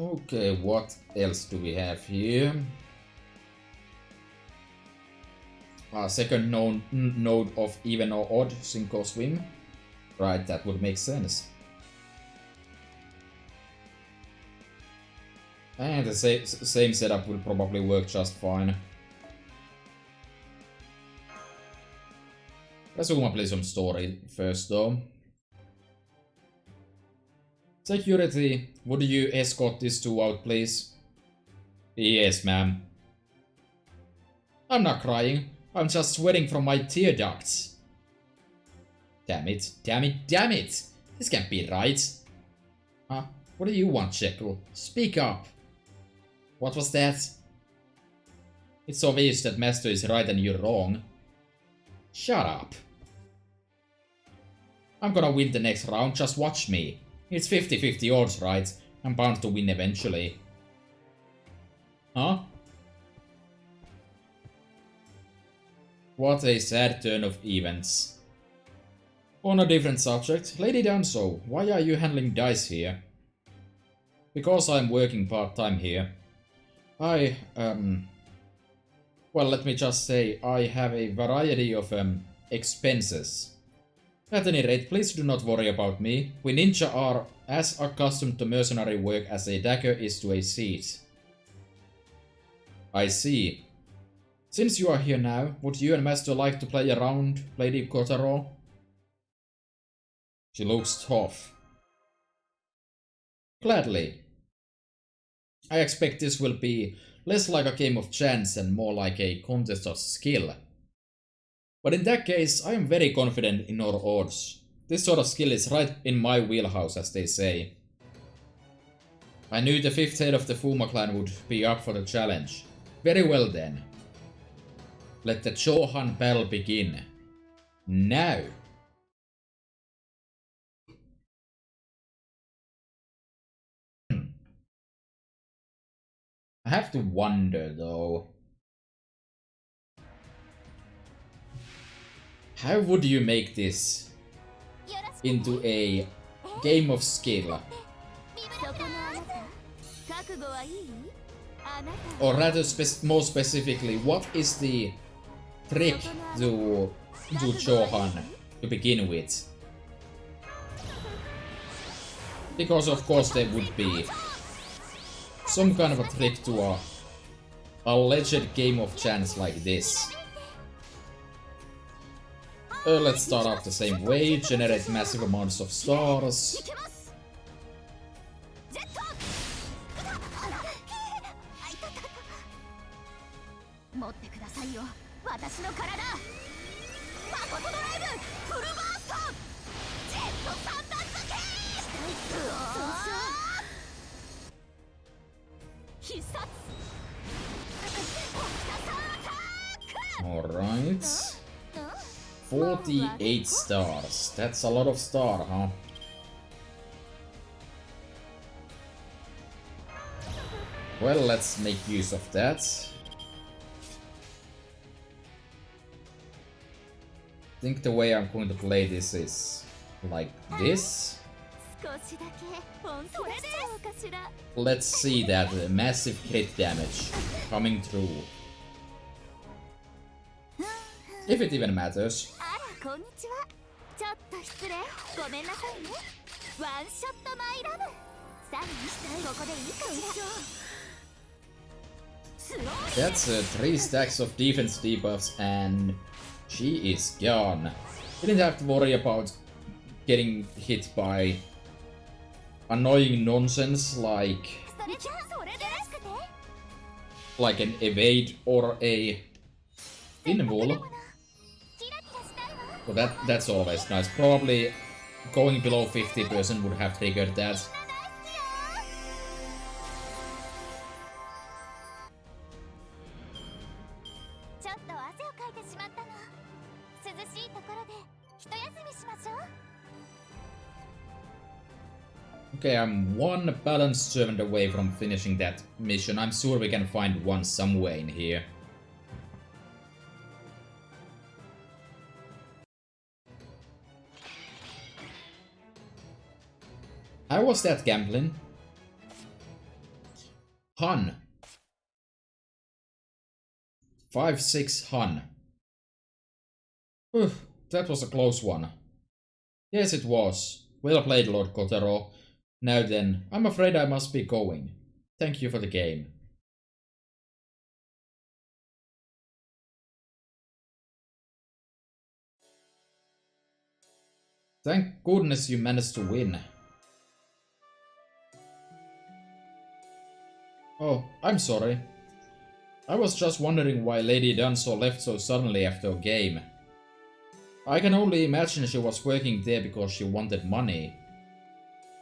Okay, what else do we have here? Second node of even or odd sink or swim. Right, that would make sense. And the same setup will probably work just fine. Let's play some story first though. Security, would you escort these two out, please? Yes, ma'am. I'm not crying. I'm just sweating from my tear ducts. Damn it, damn it, damn it! This can't be right. Huh? What do you want, Jekyll? Speak up. What was that? It's obvious that Master is right and you're wrong. Shut up. I'm gonna win the next round, just watch me. It's 50-50 odds, right? I'm bound to win eventually. Huh? What a sad turn of events. On a different subject, Lady Danso, why are you handling dice here? Because I'm working part-time here. Well, let me just say, I have a variety of, expenses. At any rate, please do not worry about me. We ninja are as accustomed to mercenary work as a dagger is to a siege. I see. Since you are here now, would you and Master like to play around, Lady Kotaro? She looks tough. Gladly. I expect this will be less like a game of chance and more like a contest of skill. But in that case, I am very confident in our odds. This sort of skill is right in my wheelhouse, as they say. I knew the fifth head of the Fuma clan would be up for the challenge. Very well then. Let the Chohan battle begin. Now! I have to wonder though. How would you make this into a game of skill? Or rather, more specifically, what is the trick to Chohan to begin with? Because of course there would be some kind of a trick to a alleged game of chance like this. Let's start off the same way, generate massive amounts of stars. Alright. 48 stars. That's a lot of star, huh? Well, let's make use of that. I think the way I'm going to play this is like this. Let's see that massive crit damage coming through. If it even matters. That's 3 stacks of defense debuffs and she is gone. Didn't have to worry about getting hit by annoying nonsense like an evade or a invul. So that's always nice. Probably going below 50% would have triggered that. Okay, I'm one balanced servant away from finishing that mission. I'm sure we can find one somewhere in here. How was that gambling? Hun. 5-6 Hun. That was a close one. Yes, it was. Well played, Lord Kotaro. Now then, I'm afraid I must be going. Thank you for the game. Thank goodness you managed to win. Oh, I'm sorry. I was just wondering why Lady Danzo left so suddenly after a game. I can only imagine she was working there because she wanted money.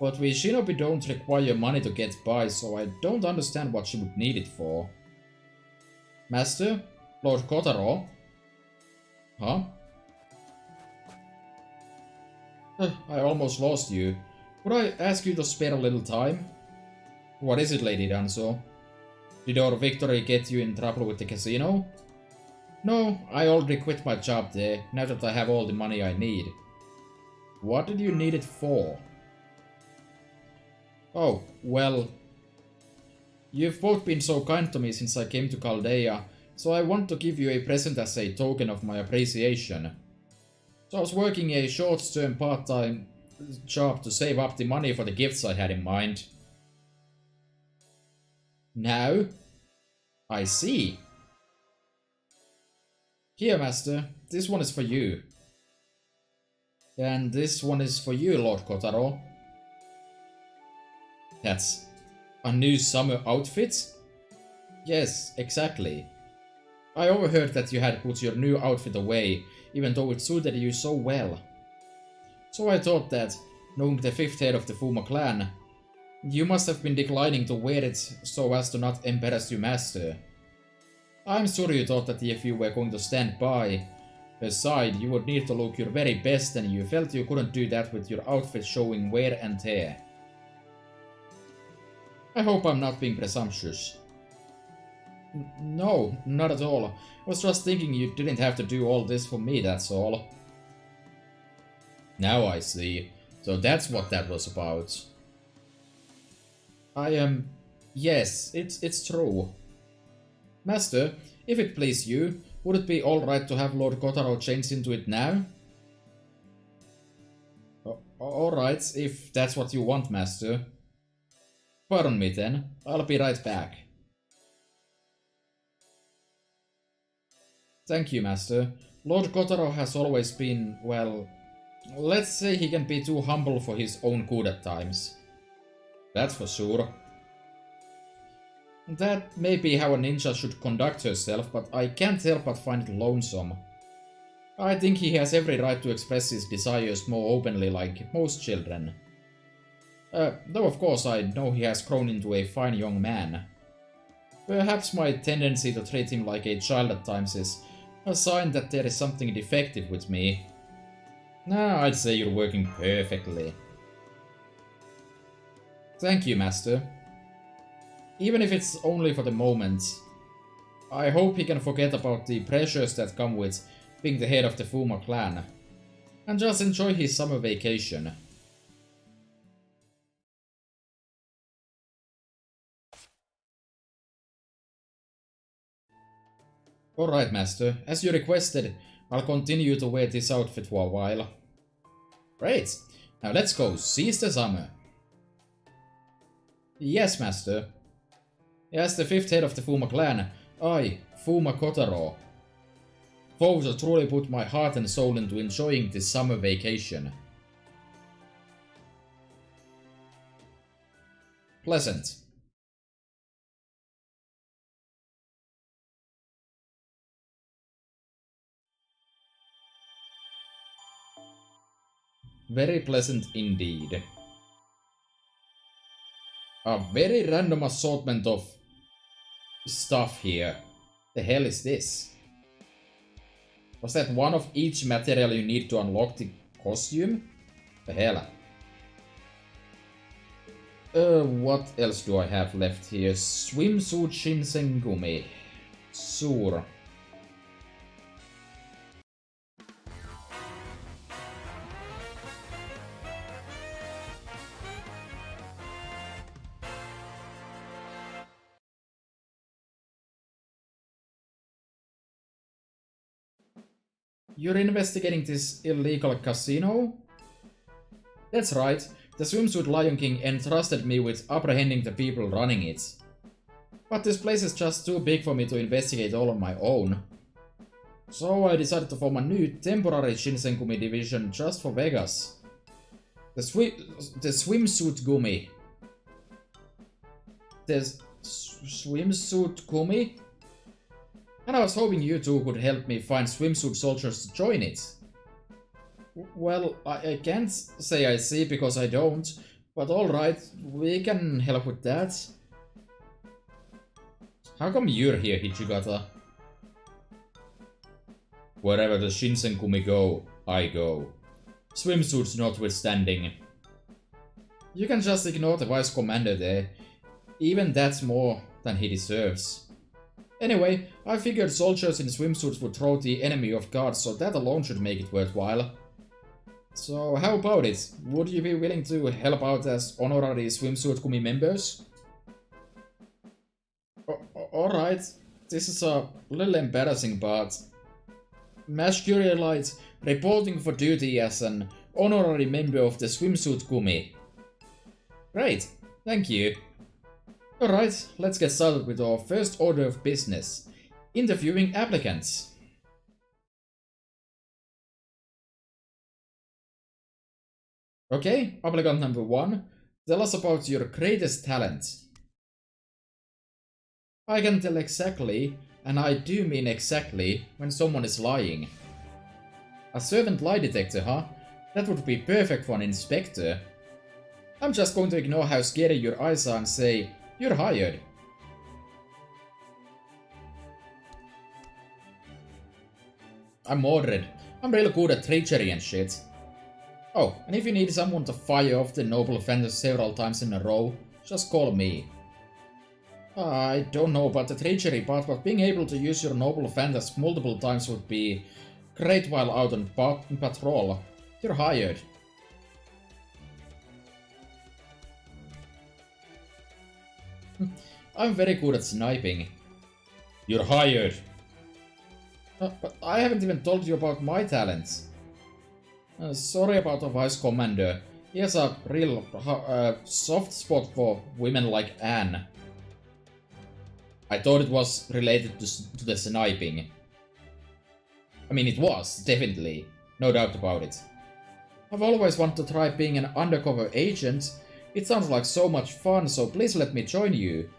But we shinobi don't require money to get by, so I don't understand what she would need it for. Master? Lord Kotaro? Huh? I almost lost you. Could I ask you to spare a little time? What is it, Lady Danzo? Did our victory get you in trouble with the casino? No, I already quit my job there, now that I have all the money I need. What did you need it for? Oh, well... You've both been so kind to me since I came to Chaldea, so I want to give you a present as a token of my appreciation. So I was working a short-term part-time job to save up the money for the gifts I had in mind. Now? I see. Here, Master, this one is for you. And this one is for you, Lord Kotaro. That's a new summer outfit? Yes, exactly. I overheard that you had put your new outfit away, even though it suited you so well. So I thought that, knowing the fifth head of the Fuma clan, you must have been declining to wear it so as to not embarrass your master. I'm sure you thought that if you were going to stand by her side, you would need to look your very best, and you felt you couldn't do that with your outfit showing wear and tear. I hope I'm not being presumptuous. No, not at all. I was just thinking you didn't have to do all this for me, that's all. Now I see. So that's what that was about. Yes, it's true. Master, if it please you, would it be alright to have Lord Kotaro change into it now? Alright, if that's what you want, Master. Pardon me then, I'll be right back. Thank you, Master. Lord Kotaro has always been, well... Let's say he can be too humble for his own good at times. That's for sure. That may be how a ninja should conduct herself, but I can't help but find it lonesome. I think he has every right to express his desires more openly like most children. Though of course I know he has grown into a fine young man. Perhaps my tendency to treat him like a child at times is a sign that there is something defective with me. Nah, I'd say you're working perfectly. Thank you, Master. Even if it's only for the moment. I hope he can forget about the pressures that come with being the head of the Fuma clan, and just enjoy his summer vacation. Alright, Master, as you requested, I'll continue to wear this outfit for a while. Great! Now let's go, seize the summer! Yes, Master. As the fifth head of the Fuma clan, I, Fuma Kotaro, vow to truly put my heart and soul into enjoying this summer vacation. Pleasant. Very pleasant indeed. A very random assortment of stuff here. The hell is this? Was that one of each material you need to unlock the costume? The hell? What else do I have left here? Swimsuit Shinsengumi. Sure. you're investigating this illegal casino? That's right, the Swimsuit Lion King entrusted me with apprehending the people running it. But this place is just too big for me to investigate all on my own. So I decided to form a new temporary Shinsenkumi division just for Vegas. The Swimsuit Gumi. The Swimsuit Gumi? And I was hoping you two could help me find swimsuit soldiers to join it. Well, I can't say I see because I don't, but alright, we can help with that. How come you're here, Hichigata? Wherever the Shinsenkumi go, I go. Swimsuits notwithstanding. You can just ignore the vice commander there. Even that's more than he deserves. Anyway, I figured soldiers in swimsuits would throw the enemy off guard, so that alone should make it worthwhile. So how about it? Would you be willing to help out as honorary Swimsuit Gumi members? Alright, this is a little embarrassing, but... Mascurialite reporting for duty as an honorary member of the Swimsuit Gumi. Great, thank you. Alright, let's get started with our first order of business. Interviewing applicants. Okay, applicant number 1. Tell us about your greatest talent. I can tell exactly, and I do mean exactly, when someone is lying. A servant lie detector, huh? That would be perfect for an inspector. I'm just going to ignore how scary your eyes are and say, you're hired. I'm Mordred. I'm really good at treachery and shit. Oh, and if you need someone to fire off the noble offenders several times in a row, just call me. I don't know about the treachery part, but being able to use your noble offenders multiple times would be great while out on patrol. You're hired. I'm very good at sniping. You're hired. But I haven't even told you about my talents. Sorry about the Vice Commander. He has a real soft spot for women like Anne. I thought it was related to the sniping. I mean, it was, definitely. No doubt about it. I've always wanted to try being an undercover agent. It sounds like so much fun, so please let me join you.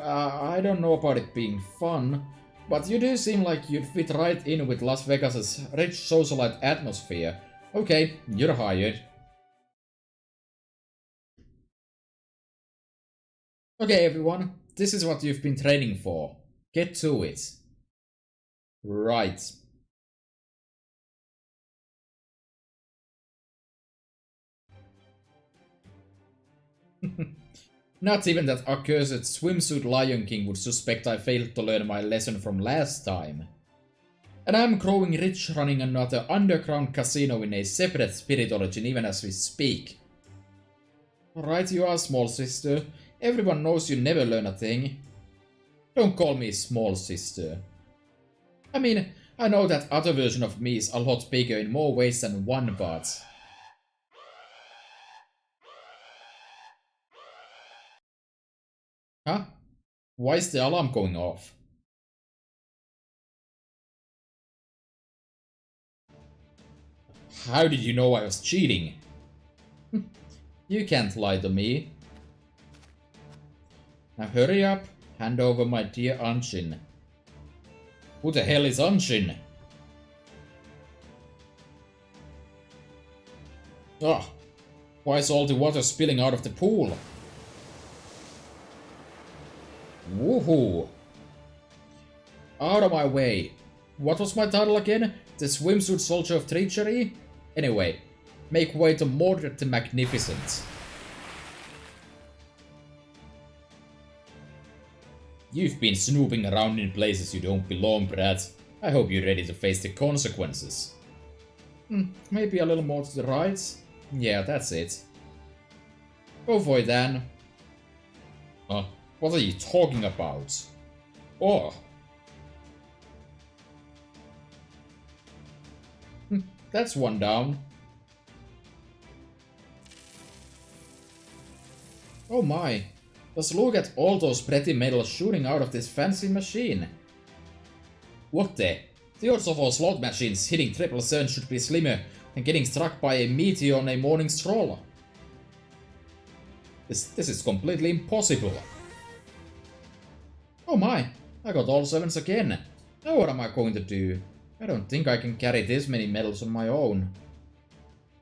I don't know about it being fun, but you do seem like you'd fit right in with Las Vegas's rich socialite atmosphere. Okay, you're hired. Okay, everyone, this is what you've been training for. Get to it. Right. Not even that accursed swimsuit Lion King would suspect I failed to learn my lesson from last time. And I'm growing rich running another underground casino in a separate spirit origin even as we speak. Right you are, small sister. Everyone knows you never learn a thing. Don't call me small sister. I mean, I know that other version of me is a lot bigger in more ways than one, but... Huh? Why is the alarm going off? How did you know I was cheating? You can't lie to me. Now hurry up, hand over my dear Anshin. Who the hell is Anshin? Ah, why is all the water spilling out of the pool? Woohoo! Out of my way. What was my title again? The Swimsuit Soldier of Treachery? Anyway, make way to Mordred the Magnificent. You've been snooping around in places you don't belong, Brad. I hope you're ready to face the consequences. Maybe a little more to the right? Yeah, that's it. Go for it then. What are you talking about? Oh. That's one down. Oh my. Just look at all those pretty medals shooting out of this fancy machine. What the? The odds of all slot machines hitting 777 should be slimmer than getting struck by a meteor on a morning stroll. This is completely impossible. Oh my, I got all 7s again. Now what am I going to do? I don't think I can carry this many medals on my own.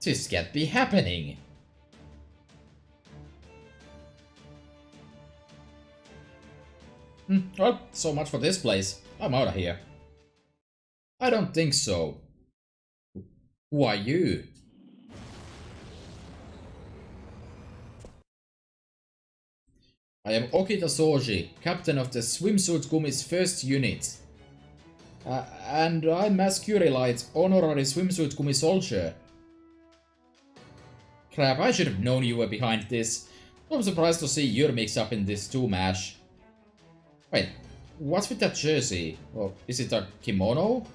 This can't be happening. Well, so much for this place. I'm out of here. I don't think so. Who are you? I am Okita Soji, captain of the Swimsuit Gumi's first unit. And I'm Mascurilite, honorary Swimsuit Gumi soldier. Crap, I should have known you were behind this. I'm surprised to see you're mixed up in this too, Mash. Wait, what's with that jersey? Or is it a kimono?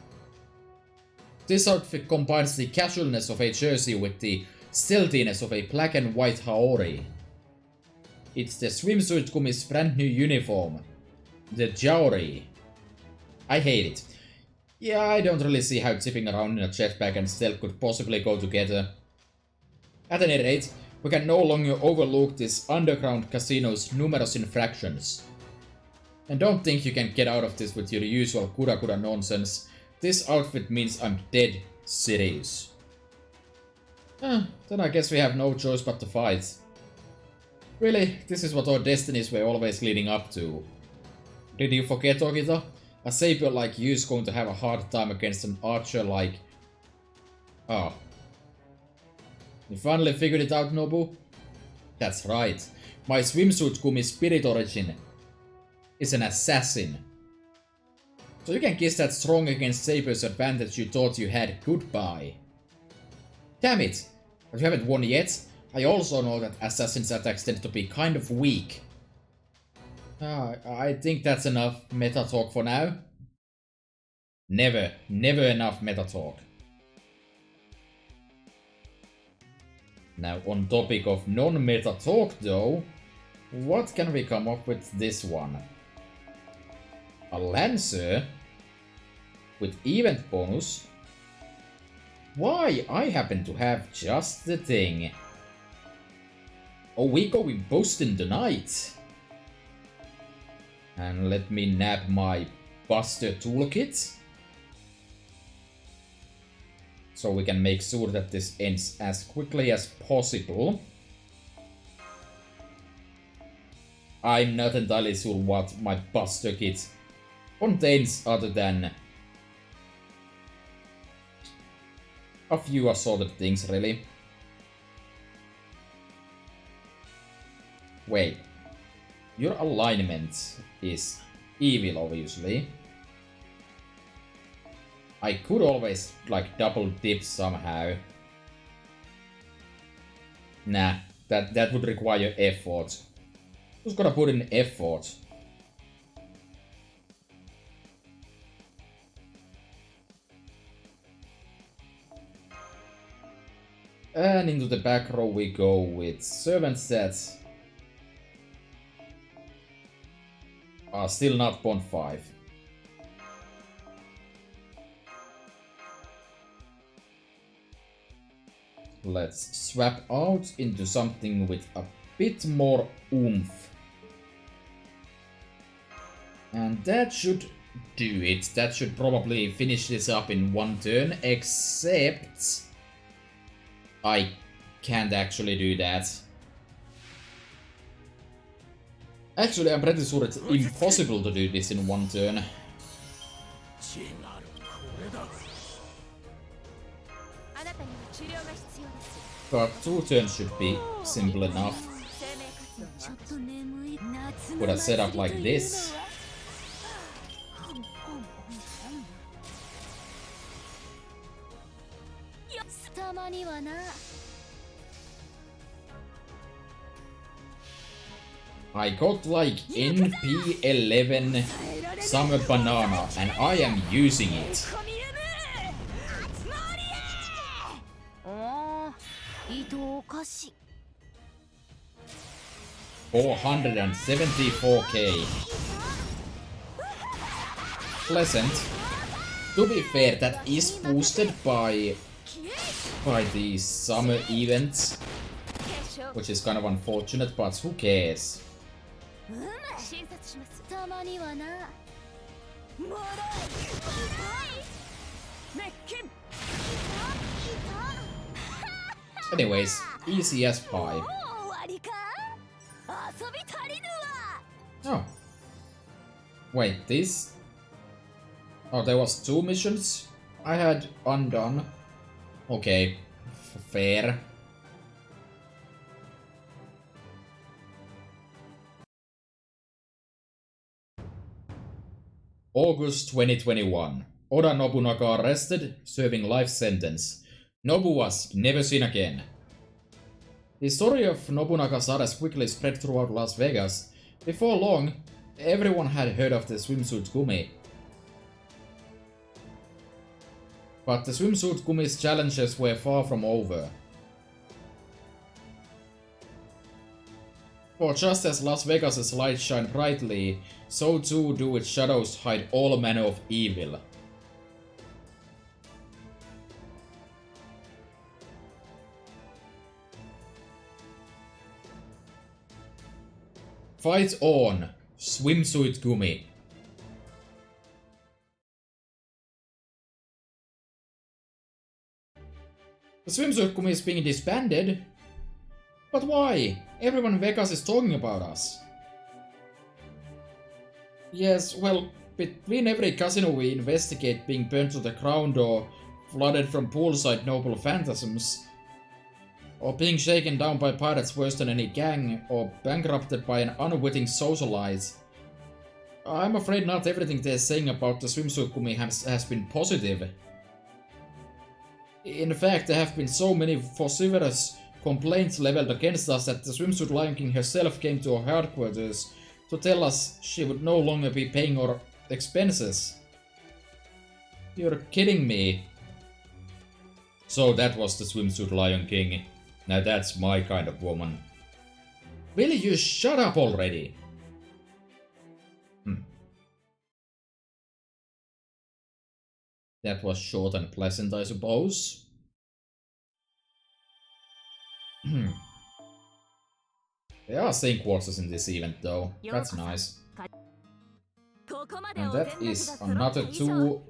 This outfit combines the casualness of a jersey with the stealthiness of a black and white haori. It's the Swimsuit Gumi's brand new uniform. The Jaori. I hate it. Yeah, I don't really see how tipping around in a jetpack and stealth could possibly go together. At any rate, we can no longer overlook this underground casino's numerous infractions. And don't think you can get out of this with your usual kura nonsense. This outfit means I'm dead serious. Then I guess we have no choice but to fight. Really, this is what our destinies were always leading up to. Did you forget, Okita? A saber like you is going to have a hard time against an archer like... Oh. You finally figured it out, Nobu? That's right. My Swimsuit Gumi spirit origin is an assassin. So you can kiss that strong against sabers advantage you thought you had goodbye. Damn it! But you haven't won yet. I also know that assassin's attacks tend to be kind of weak. I think that's enough meta talk for now. Never enough meta talk. Now on topic of non-meta talk though, what can we come up with this one? A Lancer with event bonus? Why, I happen to have just the thing. Oh, we going boasting tonight. And let me nab my Buster toolkit. So we can make sure that this ends as quickly as possible. I'm not entirely sure what my Buster kit contains other than a few assorted things, really. Wait, your alignment is evil, obviously. I could always, like, double dip somehow. Nah, that would require effort. Who's gonna put in effort? And into the back row we go with servant sets. Still not Bond 5. Let's swap out into something with a bit more oomph. And that should do it. That should probably finish this up in one turn, except I can't actually do that. Actually, I'm pretty sure it's impossible to do this in one turn. But 2 turns should be simple enough. Put a setup like this. I got like NP11 Summer Banana and I am using it. し 474k. Pleasant. To be fair, that is boosted by these summer events, which is kind of unfortunate, but who cares? 診察しますたまにはなもろい熱気 Anyways, easy as pie. 終わりか遊び足りぬわ Oh. Wait, this... Oh, there was 2 missions I had undone. Okay, fair. August 2021. Oda Nobunaga arrested, serving life sentence. Nobu was never seen again. The story of Nobunaga's arrest quickly spread throughout Las Vegas. Before long, everyone had heard of the swimsuit Gumi. But the swimsuit Gumi's challenges were far from over. For just as Las Vegas' lights shine brightly, so too do its shadows hide all manner of evil. Fight on, Swimsuit Gumi. The Swimsuit Gumi is being disbanded? But why? Everyone in Vegas is talking about us. Yes, well, between every casino we investigate being burnt to the ground or flooded from poolside noble phantasms, or being shaken down by pirates worse than any gang, or bankrupted by an unwitting socialite, I'm afraid not everything they're saying about the Swimsuit Gumi has been positive. In fact, there have been so many vociferous complaints leveled against us that the Swimsuit Lion King herself came to our headquarters to tell us she would no longer be paying our expenses. You're kidding me. So that was the Swimsuit Lion King. Now that's my kind of woman. Will you shut up already? That was short and pleasant, I suppose. There are sync quarters in this event though. That's nice. And that is another 2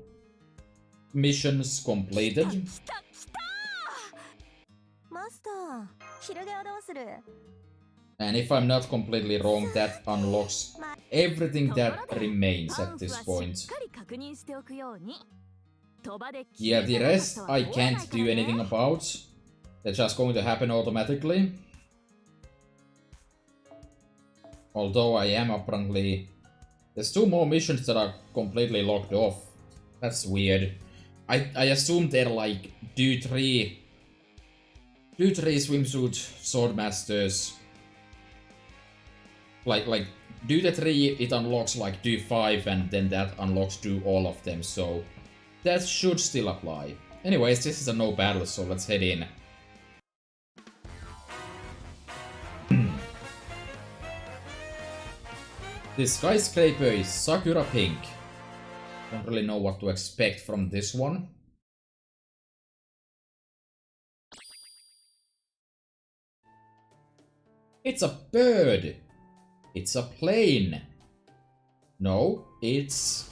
missions completed. マスター昼毛はどうする And if I'm not completely wrong, that unlocks everything that remains at this point. Yeah, the rest I can't do anything about. They're just going to happen automatically. Although I am apparently... There's 2 more missions that are completely locked off. That's weird. I assume they're like do 3 swimsuit swordmasters. Like do the 3 it unlocks like do 5 and then that unlocks do all of them, so that should still apply. Anyways, this is a no battle, so let's head in. The skyscraper is Sakura Pink. Don't really know what to expect from this one. It's a bird! It's a plane! No, it's...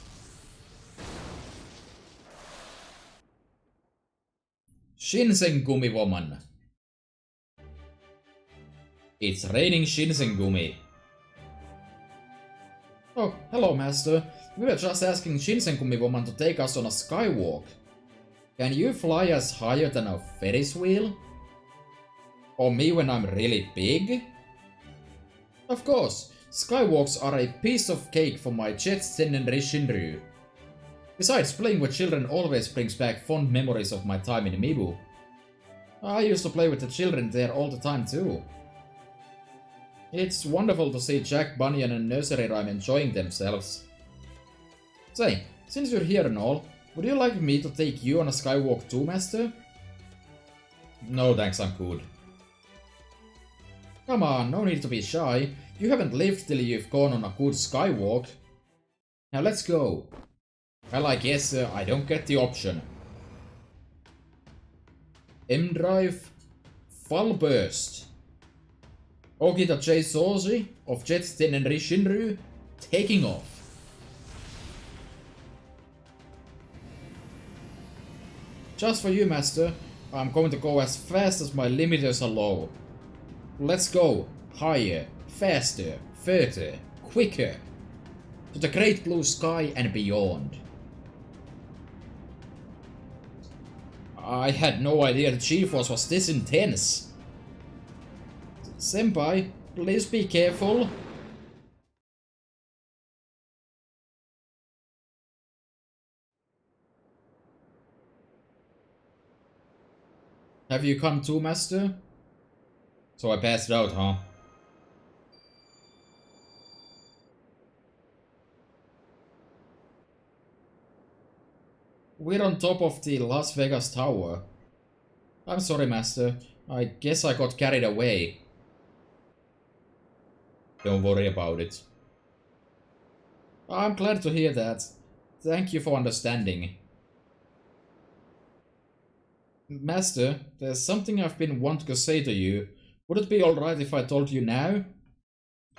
Shinsengumi woman. It's raining Shinsengumi. Oh, hello, Master. We were just asking Shinsengumi woman to take us on a skywalk. Can you fly us higher than a Ferris wheel? Or me when I'm really big? Of course, skywalks are a piece of cake for my jet-senenri Shinryu. Besides, playing with children always brings back fond memories of my time in Mibu. I used to play with the children there all the time too. It's wonderful to see Jack Bunyan and Nursery Rhyme enjoying themselves. Say, since you're here and all, would you like me to take you on a skywalk too, Master? No thanks, I'm good. Come on, no need to be shy. You haven't lived till you've gone on a good skywalk. Now let's go. Well, I guess I don't get the option. M-Drive, Fall Burst. Okita J. Soji of Jet Tenenri Shinryu taking off. Just for you, Master, I'm going to go as fast as my limiters allow. Let's go higher, faster, further, quicker, to the great blue sky and beyond. I had no idea the G-Force was this intense. Senpai, please be careful. Have you come too, Master? So I passed out, huh? We're on top of the Las Vegas Tower. I'm sorry, Master. I guess I got carried away. Don't worry about it. I'm glad to hear that. Thank you for understanding. Master, there's something I've been wanting to say to you. Would it be alright if I told you now?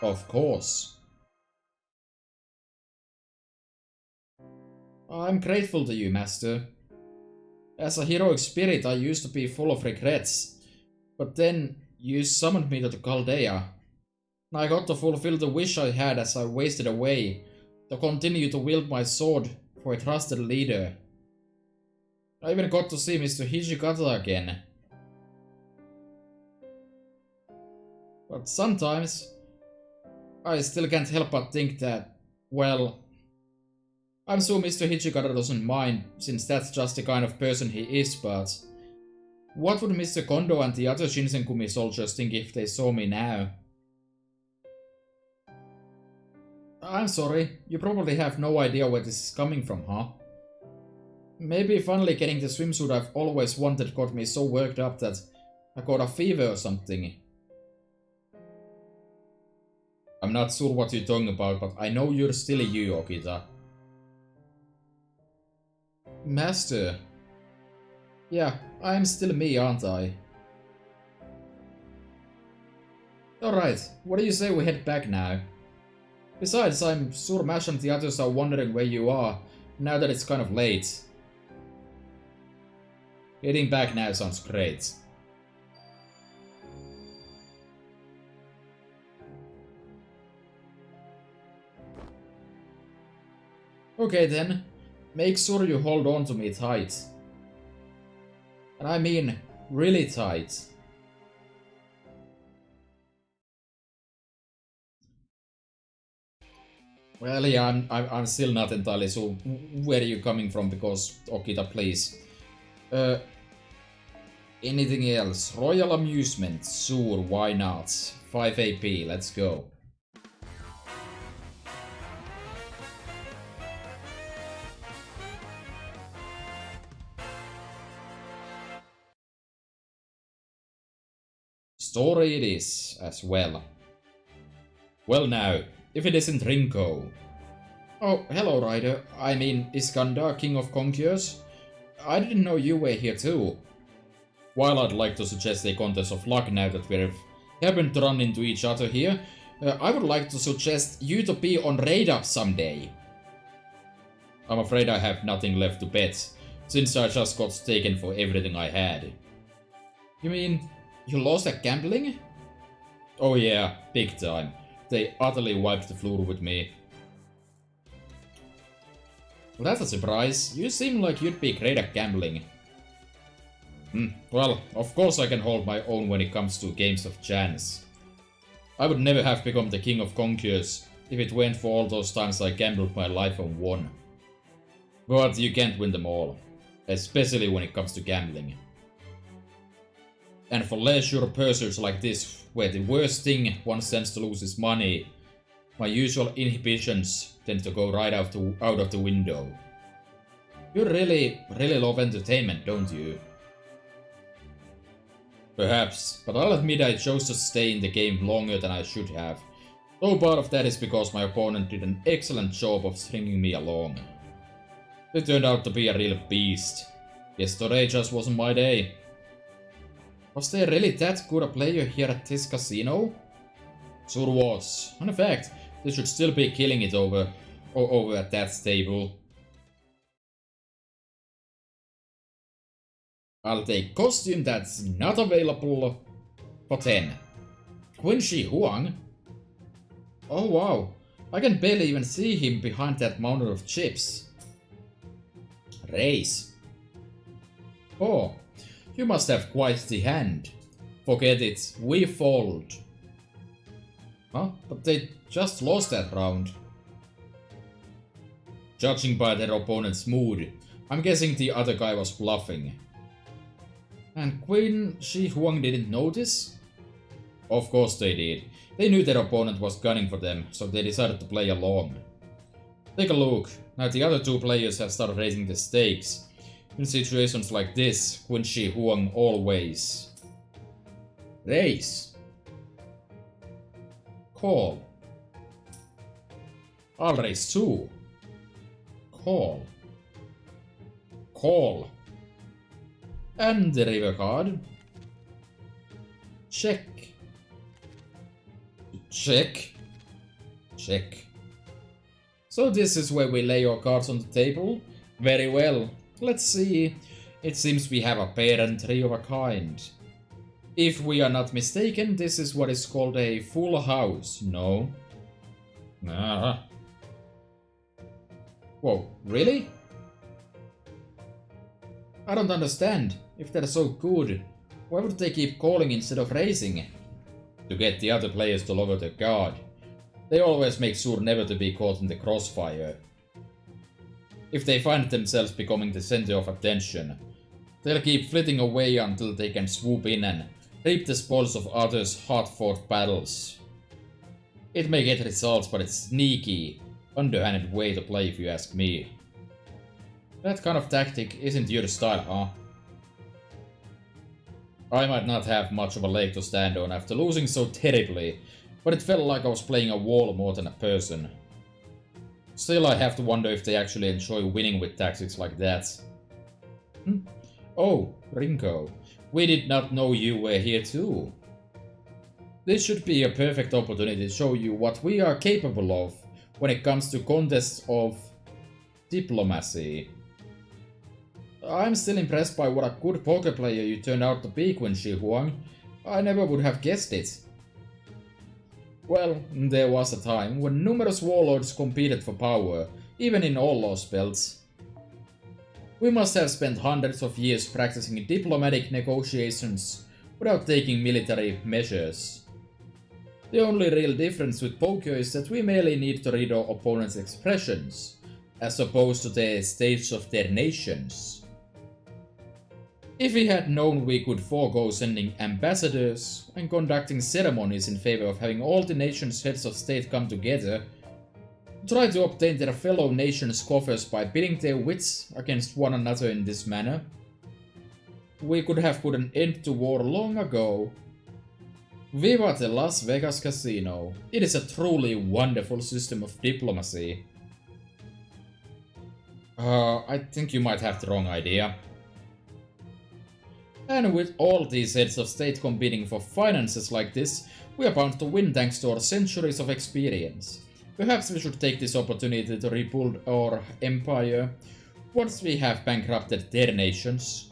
Of course. I'm grateful to you, Master. As a heroic spirit, I used to be full of regrets. But then, you summoned me to the Chaldea. I got to fulfill the wish I had as I wasted away, to continue to wield my sword for a trusted leader. I even got to see Mr. Hijikata again. But sometimes, I still can't help but think that, well, I'm sure Mr. Hijikata doesn't mind, since that's just the kind of person he is, but what would Mr. Kondo and the other Shinsengumi soldiers think if they saw me now? I'm sorry, you probably have no idea where this is coming from, huh? Maybe finally getting the swimsuit I've always wanted got me so worked up that I got a fever or something. I'm not sure what you're talking about, but I know you're still you, Okita. Master. Yeah, I'm still me, aren't I? Alright, what do you say we head back now? Besides, I'm sure Mash and the others are wondering where you are, now that it's kind of late. Heading back now sounds great. Okay then, make sure you hold on to me tight. And I mean, really tight. Well, yeah, I'm still not entirely sure where you're coming from, because Okita, please. Anything else? Royal Amusement? Sure, why not? 5 AP, let's go. Story it is, as well. Well now, if it isn't Rinko. Oh, hello Ryder. I mean, Iskandar, King of Conquerors. I didn't know you were here too. While I'd like to suggest a contest of luck now that we've happened to run into each other here, I would like to suggest you to be on radar someday. I'm afraid I have nothing left to bet, since I just got taken for everything I had. You mean, you lost at gambling? Oh yeah, big time. They utterly wiped the floor with me. Well, that's a surprise. You seem like you'd be great at gambling. Well, of course I can hold my own when it comes to games of chance. I would never have become the King of Conquerors if it weren't for all those times I gambled my life and won. But you can't win them all, especially when it comes to gambling. And for leisure pursuits like this, where the worst thing one stands to lose is money, my usual inhibitions tend to go right out of the window. You really love entertainment, don't you? Perhaps, but I'll admit I chose to stay in the game longer than I should have. Though part of that is because my opponent did an excellent job of stringing me along. They turned out to be a real beast. Yesterday just wasn't my day. Was there really that good a player here at this casino? Sure was. And in fact, they should still be killing it over at that stable. I'll take costume that's not available for 10. Qin Shi Huang? Oh wow, I can barely even see him behind that mountain of chips. Race. Oh, you must have quite the hand. Forget it, we fold. Huh? But they just lost that round. Judging by their opponent's mood, I'm guessing the other guy was bluffing. And Qin Shi Huang didn't notice? Of course they did. They knew their opponent was gunning for them, so they decided to play along. Take a look. Now the other two players have started raising the stakes. In situations like this, Qin Shi Huang always raise. Call. I'll raise too. Call. Call. And the river card. Check. Check. Check. So this is where we lay our cards on the table. Very well. Let's see. It seems we have a pair and three of a kind. If we are not mistaken, this is what is called a full house, no? Ah. Whoa, really? I don't understand. If they're so good, why would they keep calling instead of raising? To get the other players to lower their guard. They always make sure never to be caught in the crossfire. If they find themselves becoming the center of attention, they'll keep flitting away until they can swoop in and reap the spoils of others' hard-fought battles. It may get results, but it's sneaky, underhanded way to play if you ask me. That kind of tactic isn't your style, huh? I might not have much of a leg to stand on after losing so terribly, but it felt like I was playing a wall more than a person. Still, I have to wonder if they actually enjoy winning with tactics like that. Oh, Rinko. We did not know you were here too. This should be a perfect opportunity to show you what we are capable of when it comes to contests of diplomacy. I'm still impressed by what a good poker player you turned out to be, Qin Shi Huang. I never would have guessed it. Well, there was a time when numerous warlords competed for power, even in all lost belts. We must have spent hundreds of years practicing diplomatic negotiations without taking military measures. The only real difference with poker is that we merely need to read our opponent's expressions, as opposed to the states of their nations. If we had known we could forego sending ambassadors and conducting ceremonies in favor of having all the nation's heads of state come together, try to obtain their fellow nations' coffers by pitting their wits against one another in this manner, we could have put an end to war long ago. Viva the Las Vegas Casino! It is a truly wonderful system of diplomacy. I think you might have the wrong idea. And with all these heads of state competing for finances like this, we are bound to win thanks to our centuries of experience. Perhaps we should take this opportunity to rebuild our empire once we have bankrupted their nations.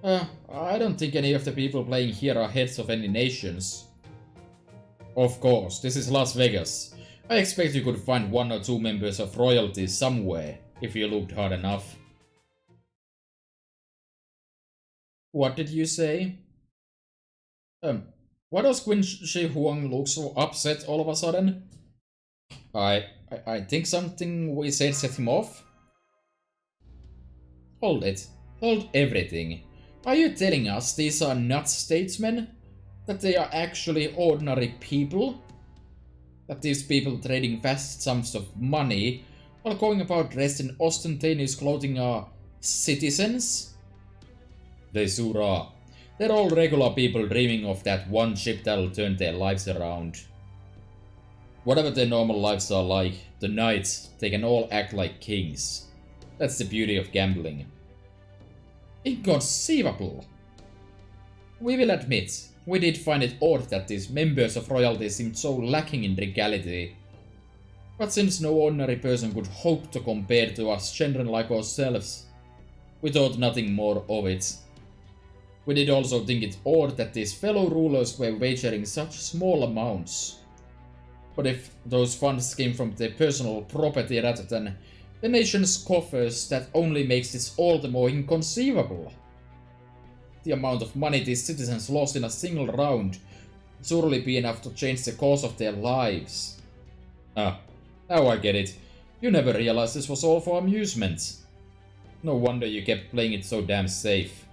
I don't think any of the people playing here are heads of any nations. Of course, this is Las Vegas. I expect you could find one or two members of royalty somewhere, if you looked hard enough. What did you say? Why does Qin Shi Huang look so upset all of a sudden? I think something we said set him off? Hold it. Hold everything. Are you telling us these are not statesmen? That they are actually ordinary people? That these people trading vast sums of money while going about dressed in ostentatious clothing are citizens? They sure are. They're all regular people dreaming of that one ship that'll turn their lives around. Whatever their normal lives are like, the knights, they can all act like kings. That's the beauty of gambling. Inconceivable! We will admit, we did find it odd that these members of royalty seemed so lacking in regality. But since no ordinary person could hope to compare to us children like ourselves, we thought nothing more of it. We did also think it odd that these fellow rulers were wagering such small amounts. But if those funds came from their personal property rather than the nation's coffers, that only makes this all the more inconceivable. The amount of money these citizens lost in a single round would surely be enough to change the course of their lives. Ah, now I get it. You never realized this was all for amusement. No wonder you kept playing it so damn safe.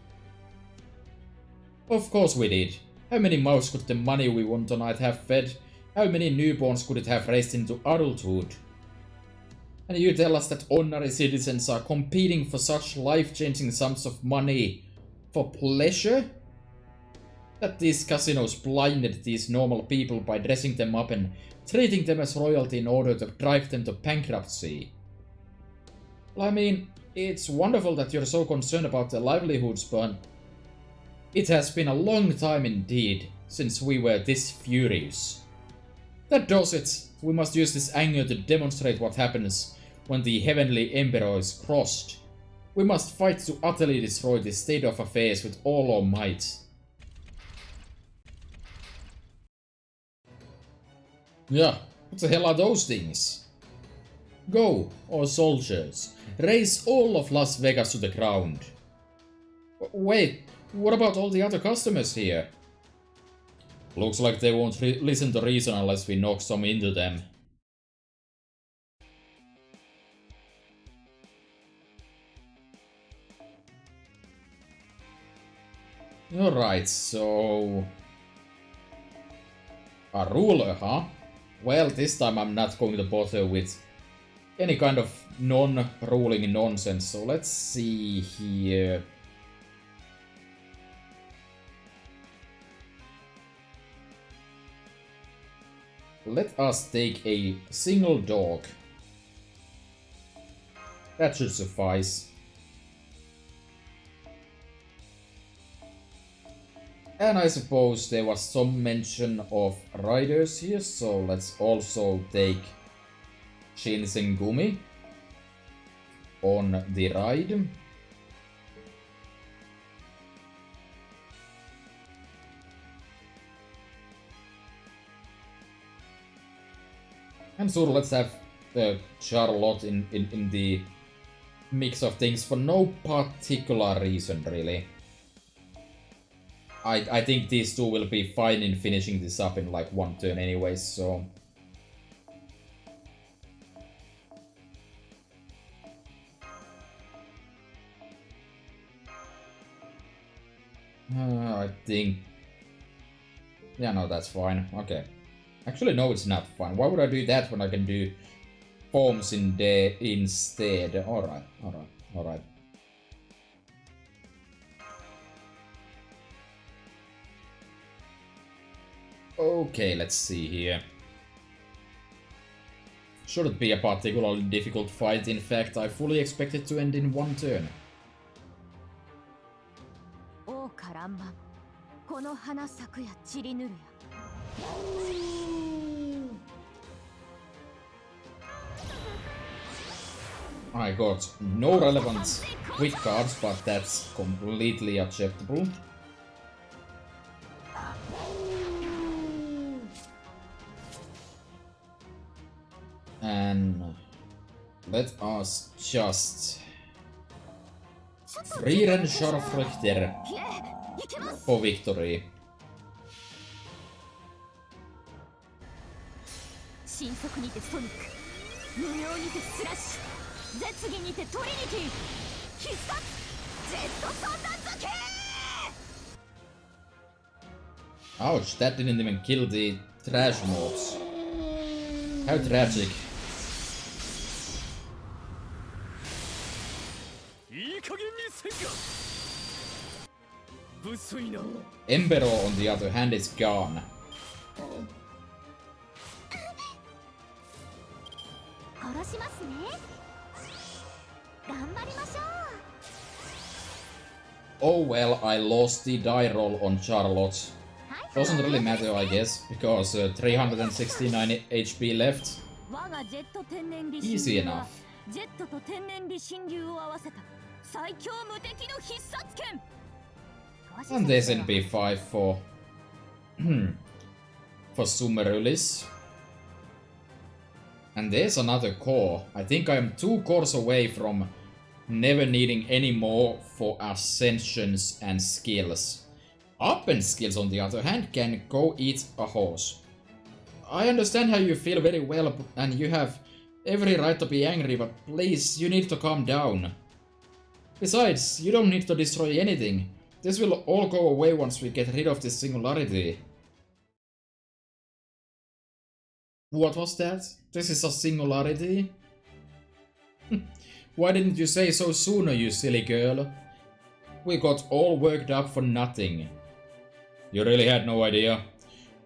Of course we did. How many mouths could the money we won tonight have fed? How many newborns could it have raised into adulthood? And you tell us that ordinary citizens are competing for such life-changing sums of money for pleasure? That these casinos blinded these normal people by dressing them up and treating them as royalty in order to drive them to bankruptcy. Well, I mean, it's wonderful that you're so concerned about their livelihoods, but it has been a long time indeed since we were this furious. That does it. We must use this anger to demonstrate what happens when the Heavenly Emperor is crossed. We must fight to utterly destroy this state of affairs with all our might. Yeah, what the hell are those things? Go, all soldiers, raise all of Las Vegas to the ground. Wait, what about all the other customers here? Looks like they won't listen to reason unless we knock some into them. Alright, so... a ruler, huh? Well, this time I'm not going to bother with any kind of non-ruling nonsense, so let's see here... Let us take a single dog. That should suffice. And I suppose there was some mention of riders here, so let's also take Shinsengumi on the ride. And so let's have Charlotte in the mix of things for no particular reason, really. I think these two will be fine in finishing this up in like one turn anyways, so... I think... Yeah, no, that's fine. Okay. Actually, no, it's not fine. Why would I do that when I can do forms in there instead? Alright, alright, alright. Okay, let's see here. Shouldn't be a particularly difficult fight. In fact, I fully expect it to end in one turn. Oh, caramba. この花咲くや散りぬるや I got no relevant quick cards, but that's completely acceptable. And let us just Frieren Scharfrichter for victory. 神速にてソニック、無名にてスラッシュ、絶技にてトリニティ、必殺ジェット三段付け。 Ouch, that didn't even kill the trash mobs. How tragic. いい加減にせんか。物 Emperor, on the other hand, is gone. 殺しますね。頑張りましょう。 Oh well, I lost the die roll on Charlotte. Doesn't really matter, I guess, because 369 HP left. 我がジェット天然理 Easy enough. ジェットと天然理心流を合わせた最強無敵の必殺剣。 And there's NP5 for for Sumerulis. And there's another core. I think I'm 2 cores away from never needing any more for ascensions and skills. Up and skills, on the other hand, can go eat a horse. I understand how you feel very well, and you have every right to be angry, but please, you need to calm down. Besides, you don't need to destroy anything. This will all go away once we get rid of this singularity. What was that? This is a singularity? Why didn't you say so sooner, you silly girl? We got all worked up for nothing. You really had no idea?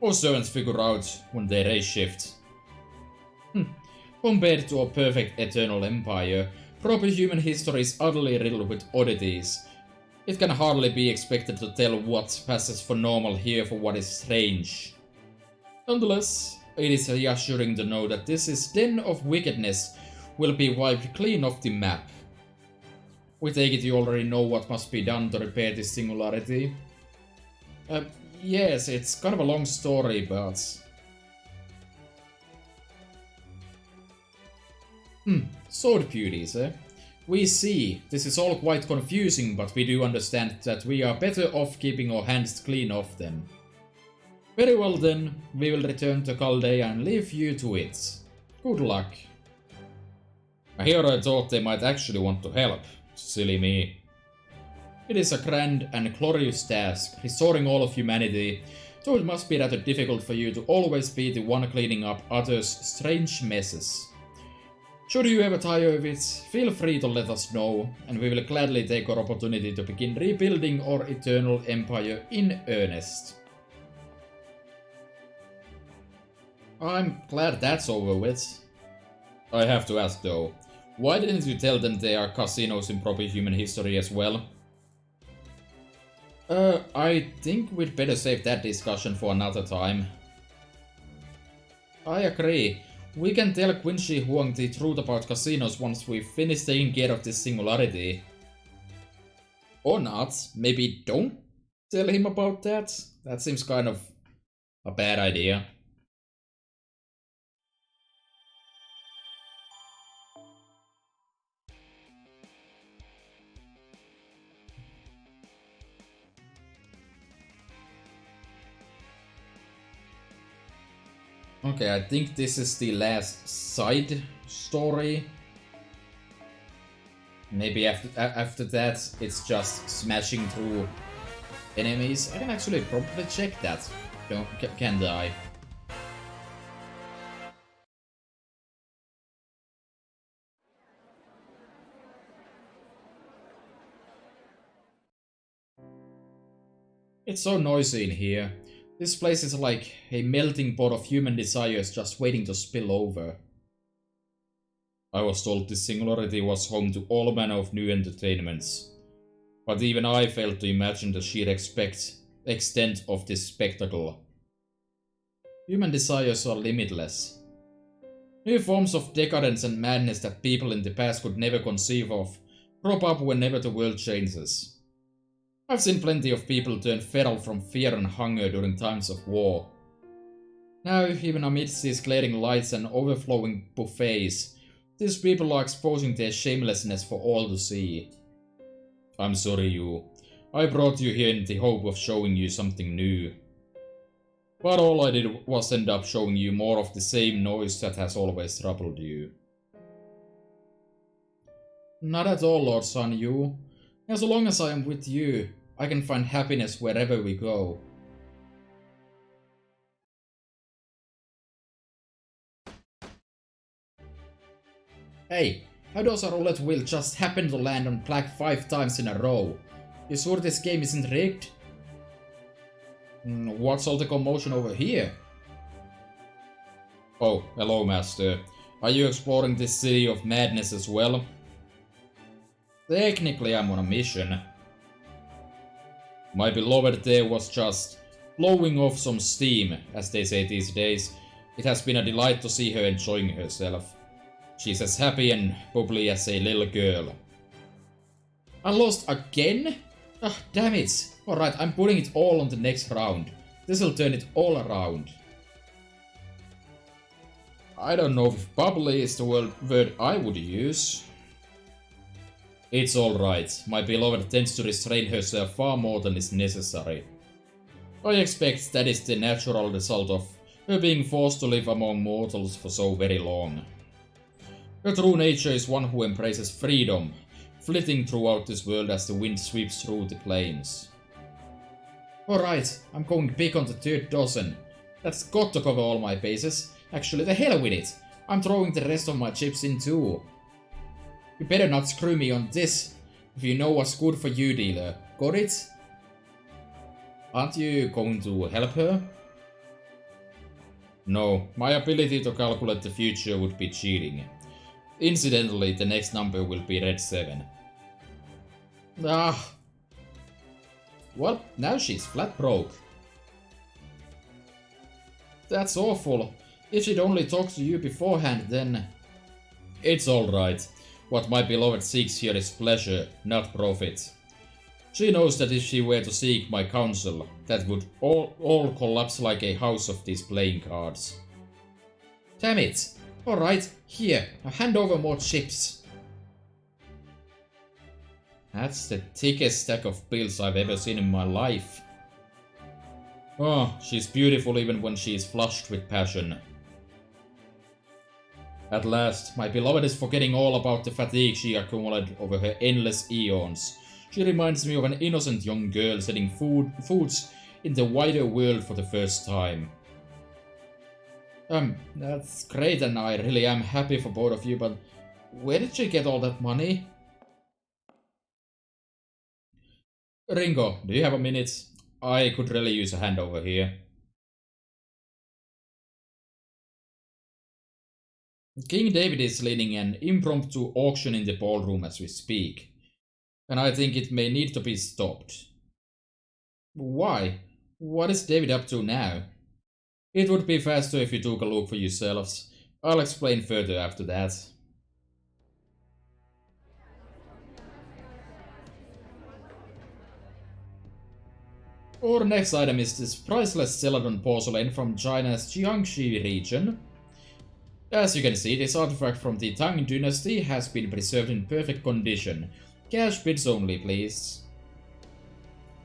Most servants figure out when they raise shift. Compared to a perfect eternal empire, proper human history is utterly riddled with oddities. It can hardly be expected to tell what passes for normal here for what is strange. Nonetheless, it is reassuring to know that this den of wickedness will be wiped clean off the map. We take it you already know what must be done to repair this singularity. Yes, it's kind of a long story, but... sword beauties, eh? We see, this is all quite confusing, but we do understand that we are better off keeping our hands clean of them. Very well then, we will return to Chaldea and leave you to it. Good luck. Here I thought they might actually want to help. Silly me. It is a grand and glorious task, restoring all of humanity, so it must be rather difficult for you to always be the one cleaning up others' strange messes. Should you ever tire of it, feel free to let us know, and we will gladly take our opportunity to begin rebuilding our eternal empire in earnest. I'm glad that's over with. I have to ask though, why didn't you tell them there are casinos in proper human history as well? I think we'd better save that discussion for another time. I agree. We can tell Qin Shi Huang the truth about casinos once we've finished taking care of this singularity. Or not. Maybe don't tell him about that? That seems kind of a bad idea. Okay, I think this is the last side story. Maybe after that, it's just smashing through enemies. I can actually probably check that, can't I? It's so noisy in here. This place is like a melting pot of human desires just waiting to spill over. I was told this singularity was home to all manner of new entertainments. But even I failed to imagine the sheer extent of this spectacle. Human desires are limitless. New forms of decadence and madness that people in the past could never conceive of crop up whenever the world changes. I've seen plenty of people turn feral from fear and hunger during times of war. Now, even amidst these glaring lights and overflowing buffets, these people are exposing their shamelessness for all to see. I'm sorry, you. I brought you here in the hope of showing you something new. But all I did was end up showing you more of the same noise that has always troubled you. Not at all, Lord Sun Yu. As long as I am with you, I can find happiness wherever we go. Hey, how does a roulette wheel just happen to land on black 5 times in a row? You sure this game isn't rigged? What's all the commotion over here? Oh, hello, Master. Are you exploring this city of madness as well? Technically, I'm on a mission. My beloved there was just blowing off some steam, as they say these days. It has been a delight to see her enjoying herself. She's as happy and bubbly as a little girl. I lost again? Ah, damn it. Alright, I'm putting it all on the next round. This'll turn it all around. I don't know if bubbly is the word I would use. It's alright. My beloved tends to restrain herself far more than is necessary. I expect that is the natural result of her being forced to live among mortals for so very long. Her true nature is one who embraces freedom, flitting throughout this world as the wind sweeps through the plains. Alright, I'm going big on the third dozen. That's got to cover all my bases. Actually, the hell with it. I'm throwing the rest of my chips in too. You better not screw me on this, if you know what's good for you, dealer. Got it? Aren't you going to help her? No, my ability to calculate the future would be cheating. Incidentally, the next number will be red 7. Ah. Well, now she's flat broke. That's awful. If she'd only talked to you beforehand, then... It's alright. What my beloved seeks here is pleasure, not profit. She knows that if she were to seek my counsel, that would all collapse like a house of these playing cards. Damn it! Alright, here, I'll hand over more chips. That's the thickest stack of bills I've ever seen in my life. Oh, she's beautiful even when she is flushed with passion. At last, my beloved is forgetting all about the fatigue she accumulated over her endless eons. She reminds me of an innocent young girl setting foods in the wider world for the first time. That's great and I really am happy for both of you, but where did she get all that money? Ringo, do you have a minute? I could really use a hand over here. King David is leading an impromptu auction in the ballroom as we speak, and I think it may need to be stopped. Why? What is David up to now? It would be faster if you took a look for yourselves. I'll explain further after that. Our next item is this priceless Celadon porcelain from China's Jiangxi region. As you can see, this artifact from the Tang dynasty has been preserved in perfect condition. Cash bids only, please.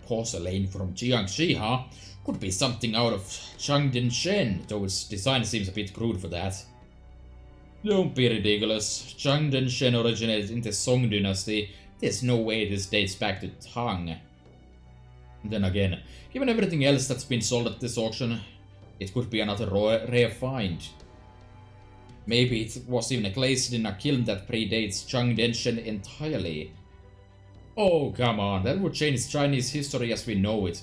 Porcelain from Jiangxi, huh? Could be something out of Changden Shen, though its design seems a bit crude for that. Don't be ridiculous. Changden Shen originated in the Song dynasty. There's no way this dates back to Tang. Then again, given everything else that's been sold at this auction, it could be another rare find. Maybe it was even glazed in a kiln that predates Changden Shen entirely. Oh, come on, that would change Chinese history as we know it.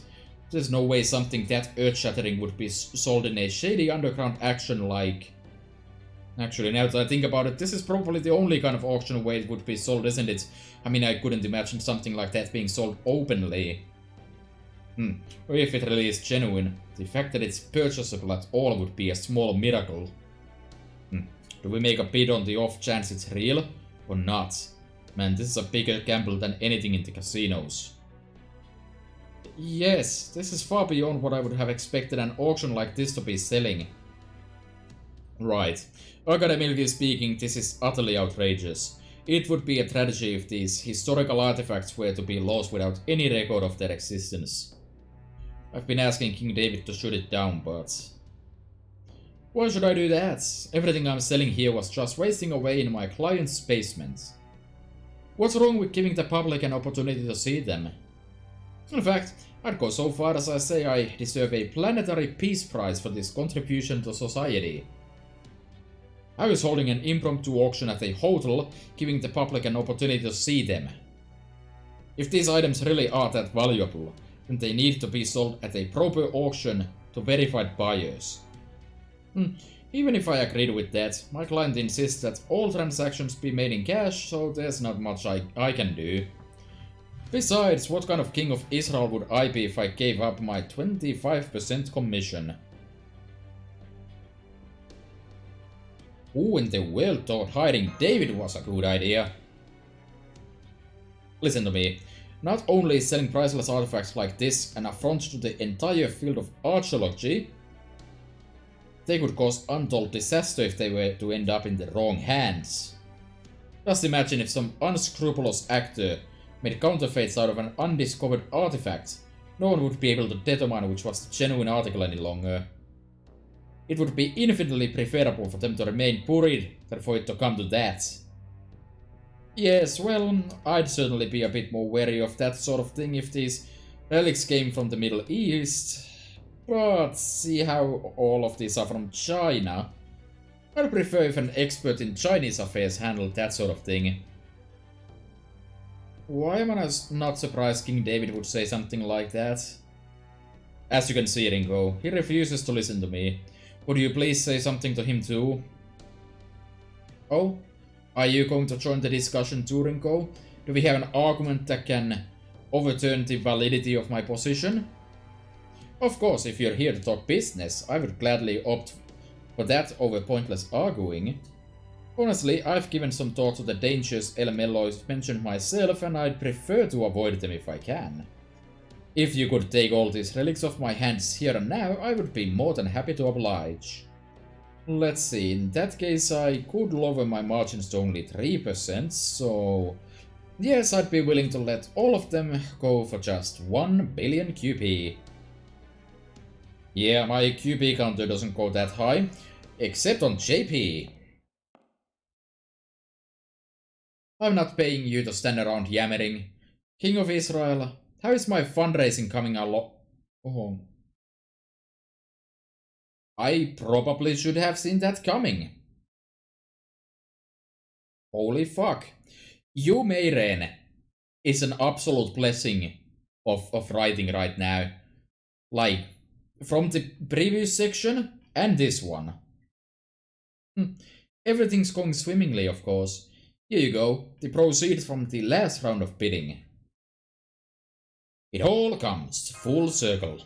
There's no way something that earth-shattering would be sold in a shady underground action like... Actually, now that I think about it, this is probably the only kind of auction where it would be sold, isn't it? I mean, I couldn't imagine something like that being sold openly. Or if it really is genuine, the fact that it's purchasable at all would be a small miracle. Do we make a bid on the off chance it's real? Or not? Man, this is a bigger gamble than anything in the casinos. Yes, this is far beyond what I would have expected an auction like this to be selling. Right. Academically speaking, this is utterly outrageous. It would be a tragedy if these historical artifacts were to be lost without any record of their existence. I've been asking King David to shoot it down, but... Why should I do that? Everything I'm selling here was just wasting away in my client's basement. What's wrong with giving the public an opportunity to see them? In fact, I'd go so far as I say I deserve a planetary peace prize for this contribution to society. I was holding an impromptu auction at a hotel, giving the public an opportunity to see them. If these items really are that valuable, then they need to be sold at a proper auction to verified buyers. Even if I agreed with that, my client insists that all transactions be made in cash, so there's not much I can do. Besides, what kind of king of Israel would I be if I gave up my 25% commission? Who in the world thought hiring David was a good idea? Listen to me. Not only is selling priceless artifacts like this an affront to the entire field of archaeology, they could cause untold disaster if they were to end up in the wrong hands. Just imagine if some unscrupulous actor made counterfeits out of an undiscovered artifact. No one would be able to determine which was the genuine article any longer. It would be infinitely preferable for them to remain buried than for it to come to that. Yes, well, I'd certainly be a bit more wary of that sort of thing if these relics came from the Middle East. But see how all of these are from China. I'd prefer if an expert in Chinese affairs handled that sort of thing. Why am I not surprised King David would say something like that? As you can see, Ringo, he refuses to listen to me. Would you please say something to him too? Oh? Are you going to join the discussion too, Ringo? Do we have an argument that can overturn the validity of my position? Of course, if you're here to talk business, I would gladly opt for that over pointless arguing. Honestly, I've given some thought to the dangers LMLOs mentioned myself, and I'd prefer to avoid them if I can. If you could take all these relics off my hands here and now, I would be more than happy to oblige. Let's see, in that case I could lower my margins to only 3%, so... yes, I'd be willing to let all of them go for just 1 billion QP. Yeah, my QP counter doesn't go that high, except on JP. I'm not paying you to stand around yammering. King of Israel, how is my fundraising coming along? Oh. I probably should have seen that coming. Holy fuck. You Meiren is an absolute blessing of writing right now. Like, from the previous section and this one. Everything's going swimmingly, of course. Here you go, the proceeds from the last round of bidding. It all comes full circle.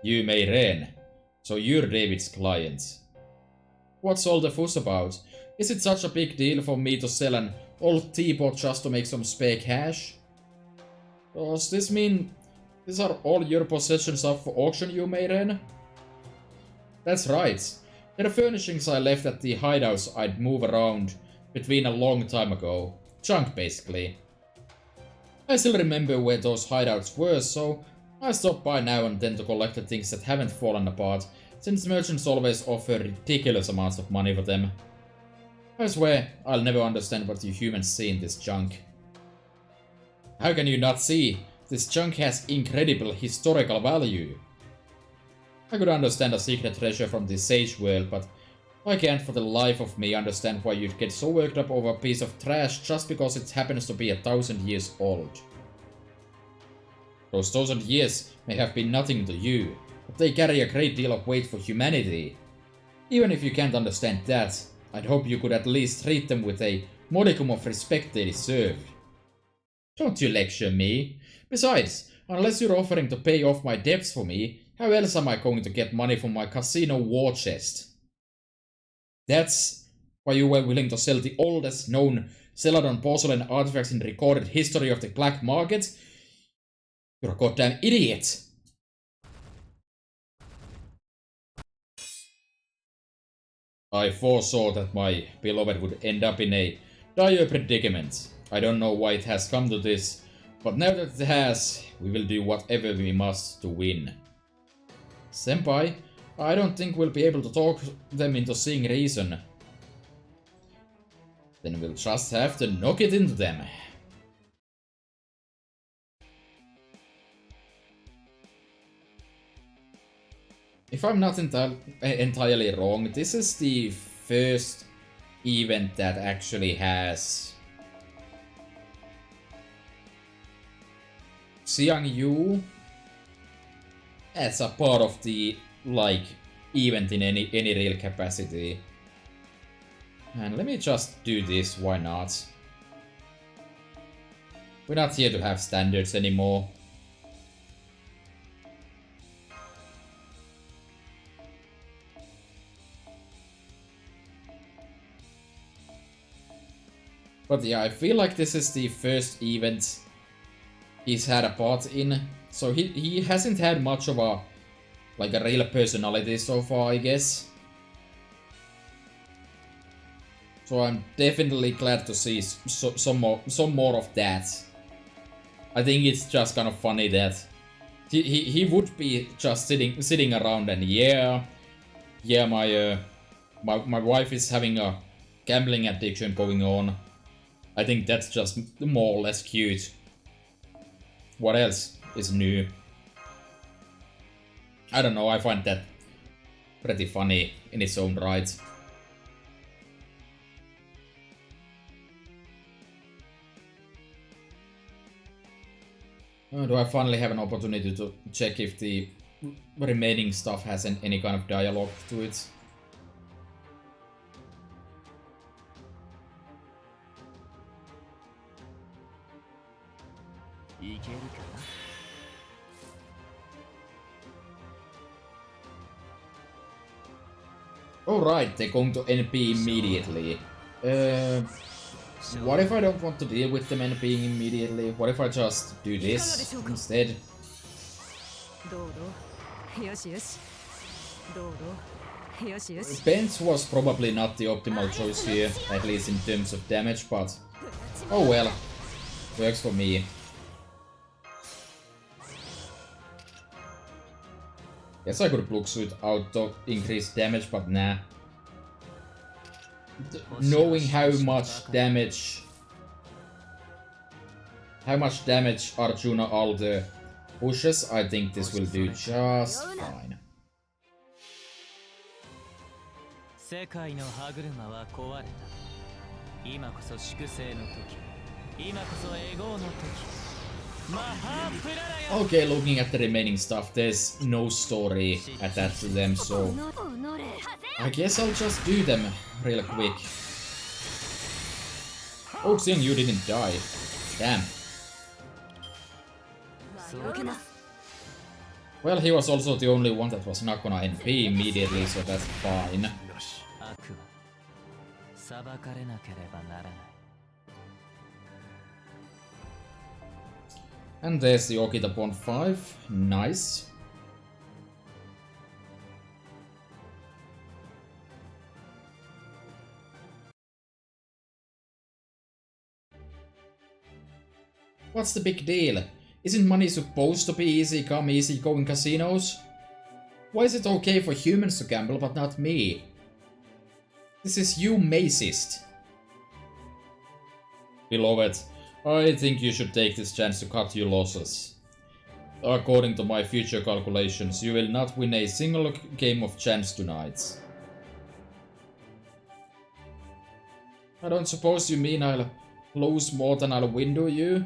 You Meiren, so you're David's client. What's all the fuss about? Is it such a big deal for me to sell an old teapot just to make some spare cash? Does this mean these are all your possessions up for auction, you Meiren? That's right. They're furnishings I left at the hideouts I'd move around between a long time ago. Junk, basically. I still remember where those hideouts were, so I stop by now and then to collect the things that haven't fallen apart, since merchants always offer ridiculous amounts of money for them. I swear, I'll never understand what you humans see in this junk. How can you not see? This junk has incredible historical value. I could understand a secret treasure from the Sage world, but I can't for the life of me understand why you'd get so worked up over a piece of trash just because it happens to be 1,000 years old. Those 1,000 years may have been nothing to you, but they carry a great deal of weight for humanity. Even if you can't understand that, I'd hope you could at least treat them with a modicum of respect they deserve. Don't you lecture me. Besides, unless you're offering to pay off my debts for me, how else am I going to get money from my casino war chest? That's why you were willing to sell the oldest known Celadon porcelain artifacts in recorded history of the black market? You're a goddamn idiot! I foresaw that my beloved would end up in a dire predicament. I don't know why it has come to this, but now that it has, we will do whatever we must to win. Senpai, I don't think we'll be able to talk them into seeing reason. Then we'll just have to knock it into them. If I'm not entirely wrong, this is the first event that actually has Xiang Yu as a part of the, like, event in any real capacity. And let me just do this, why not? We're not here to have standards anymore. But yeah, I feel like this is the first event he's had a part in. So he hasn't had much of a, like, a real personality so far, I guess. So I'm definitely glad to see some more of that. I think it's just kind of funny that he would be just sitting around and yeah, my wife is having a gambling addiction going on. I think that's just more or less cute. What else is new? I don't know, I find that pretty funny in its own right. Do I finally have an opportunity to check if the remaining stuff has any kind of dialogue to it? Alright, they're going to NP immediately. What if I don't want to deal with them NPing immediately? What if I just do this instead? Bench was probably not the optimal choice here, at least in terms of damage, but oh well, works for me. Guess I could Bluxuit auto increase damage, but nah. Knowing how much damage Arjuna Alder pushes, I think this will do just fine. 世界の歯車は壊れた。今こそ粛清の時。今こそエゴの時。マハプララヤ。 Okay, looking at the remaining stuff, there's no story attached to them, so I guess I'll just do them real quick. Oh, Xiang Yu didn't die. Damn. Well, he was also the only one that was not gonna NP immediately, so that's fine. And there's the Okita Bond 5. Nice. What's the big deal? Isn't money supposed to be easy come, easy go in casinos? Why is it okay for humans to gamble but not me? This is you macist. Beloved, I think you should take this chance to cut your losses. According to my future calculations, you will not win a single game of chance tonight. I don't suppose you mean I'll lose more than I'll win, do you?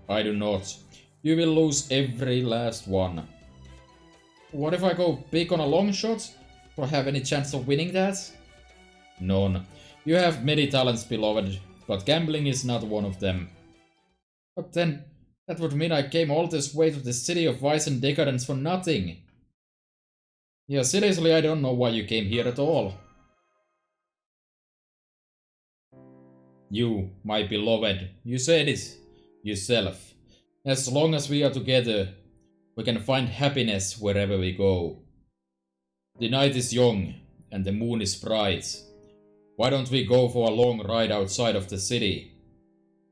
I do not. You will lose every last one. What if I go big on a long shot? Do I have any chance of winning that? None. You have many talents, beloved, but gambling is not one of them. But then, that would mean I came all this way to the city of vice and decadence for nothing. Yeah, seriously, I don't know why you came here at all. You, my beloved, you said it yourself. As long as we are together, we can find happiness wherever we go. The night is young, and the moon is bright. Why don't we go for a long ride outside of the city?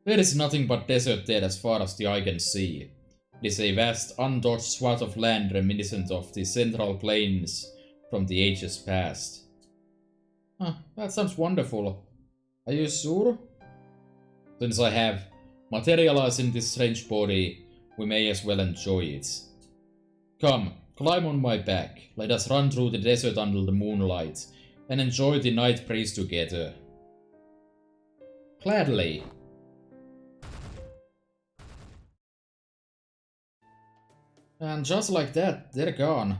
There is nothing but desert there as far as the eye can see. It is a vast, untouched swath of land reminiscent of the central plains from the ages past. Huh, that sounds wonderful. Are you sure? Since I have materialized in this strange body, we may as well enjoy it. Come, climb on my back. Let us run through the desert under the moonlight and enjoy the night breeze together. Gladly. And just like that, they're gone.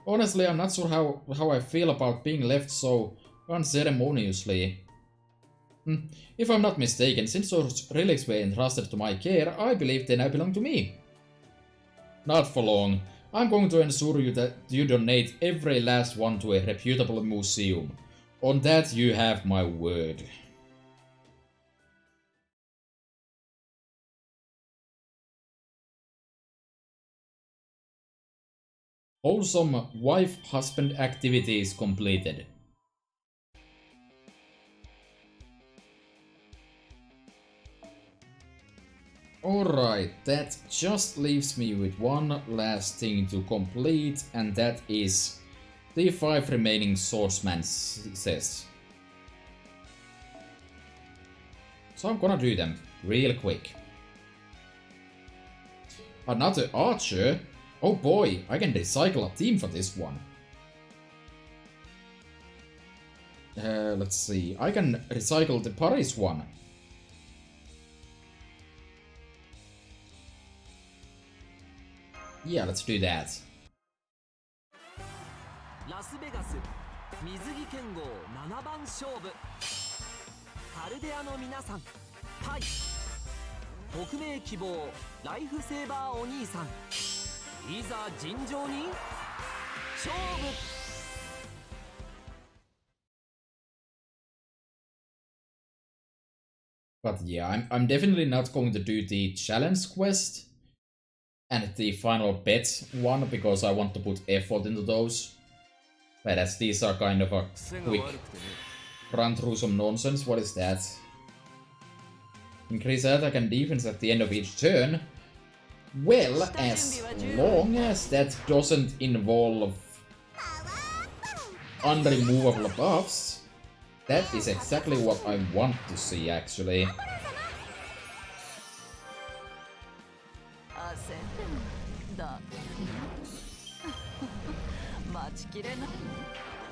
Honestly, I'm not sure how I feel about being left so unceremoniously. If I'm not mistaken, since those relics were entrusted to my care, I believe they now belong to me. Not for long. I'm going to ensure you that you donate every last one to a reputable museum. On that you have my word. Wholesome wife-husband activities completed. Alright, that just leaves me with one last thing to complete, and that is the 5 remaining swordsman says. So I'm gonna do them real quick. Another archer? Oh boy, I can recycle a team for this one. Let's see, I can recycle the Paris one. Yeah, let's do that. ラスベガス水着剣豪7番勝負カルデアの皆さんパイ匿名希望ライフセーバーお兄さんいざ尋常に勝負 But yeah, I'm definitely not going to do the challenge quest and the final bet one because I want to put effort into those. Whereas these are kind of a quick run through some nonsense. What is that? Increase attack and defense at the end of each turn. Well, as long as that doesn't involve unremovable buffs, that is exactly what I want to see, actually.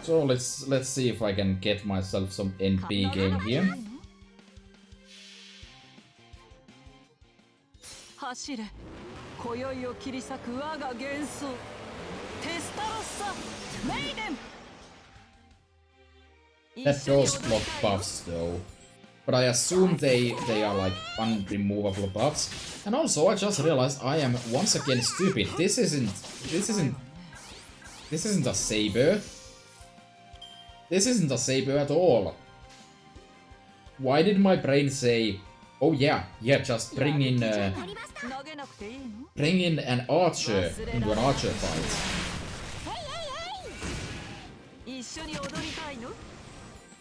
So let's see if I can get myself some NP game here. 走れ今宵を切り裂く我が幻想テスタロッサメイデン That does block buffs though. But I assume they are like unremovable buffs. And also I just realized I am once again stupid. This isn't a saber. This isn't a saber at all. Why did my brain say, oh yeah, just bring in an archer into an archer fight?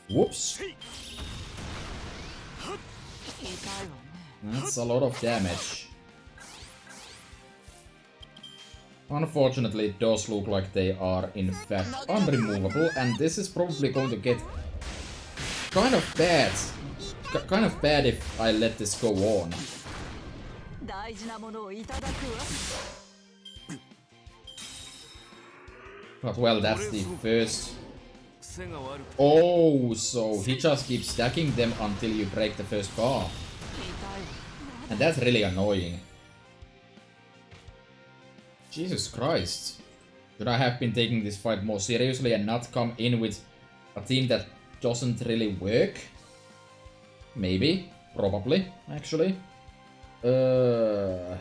Whoops. That's a lot of damage. Unfortunately, it does look like they are in fact unremovable, and this is probably going to get kind of bad. Kind of bad if I let this go on. But well, that's the first. Oh, so he just keeps stacking them until you break the first bar. And that's really annoying. Jesus Christ. Should I have been taking this fight more seriously and not come in with a team that doesn't really work? Maybe. Probably, actually. Yeah,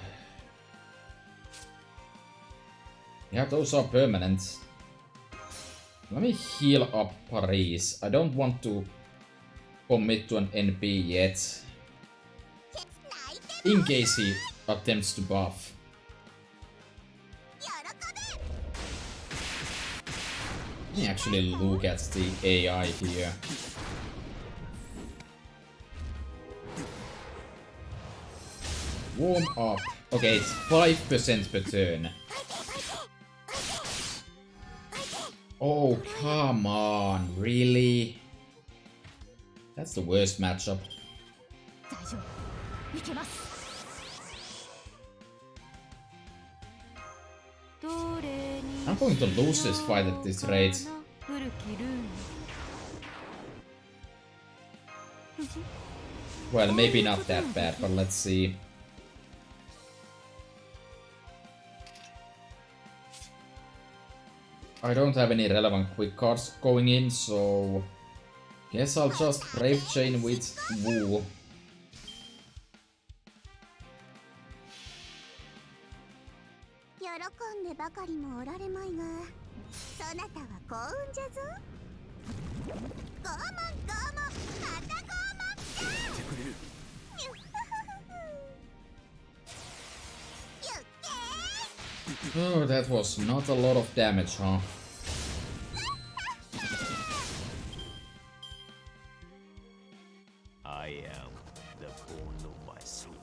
those are permanent. Let me heal up Paris. I don't want to commit to an NP yet. In case he attempts to buff. Let me actually look at the AI here. Warm up. Okay, it's 5% per turn. Oh, come on, really? That's the worst matchup. I'm going to lose this fight at this rate. Well, maybe not that bad, but let's see. I don't have any relevant quick cards going in, so guess I'll just Brave Chain with Wu. 喜んでばかりもおられまいが、そなたは幸運じゃぞ。拷問拷問、また拷問か。てくれる。Oh, that was not a lot of damage, huh? I am the bone of my soul.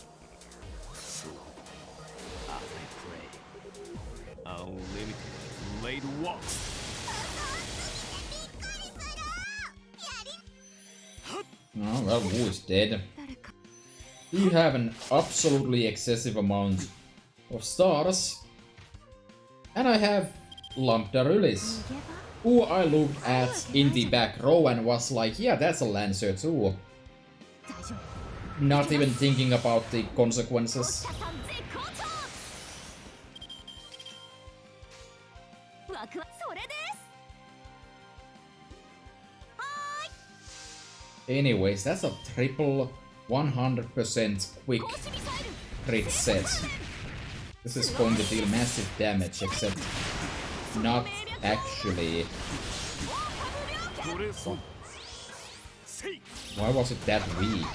So, as I pray, unlimited blade walks. Oh, well, Wu is dead. You have an absolutely excessive amount of stars. And I have Lampdarulis, who I looked at in the back row and was like, yeah, that's a Lancer too. Not even thinking about the consequences. Anyways, that's a triple 100% quick crit set. This is going to deal massive damage, except not actually. Why was it that weak?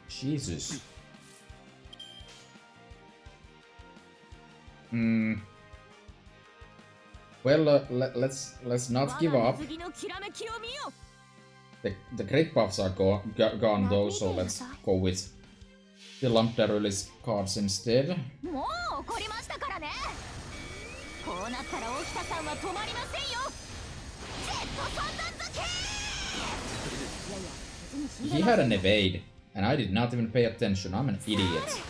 Jesus. Well, let's not give up. The crit buffs are gone though, so let's go with the Lampdarulis cards instead. He had an evade, and I did not even pay attention. I'm an idiot.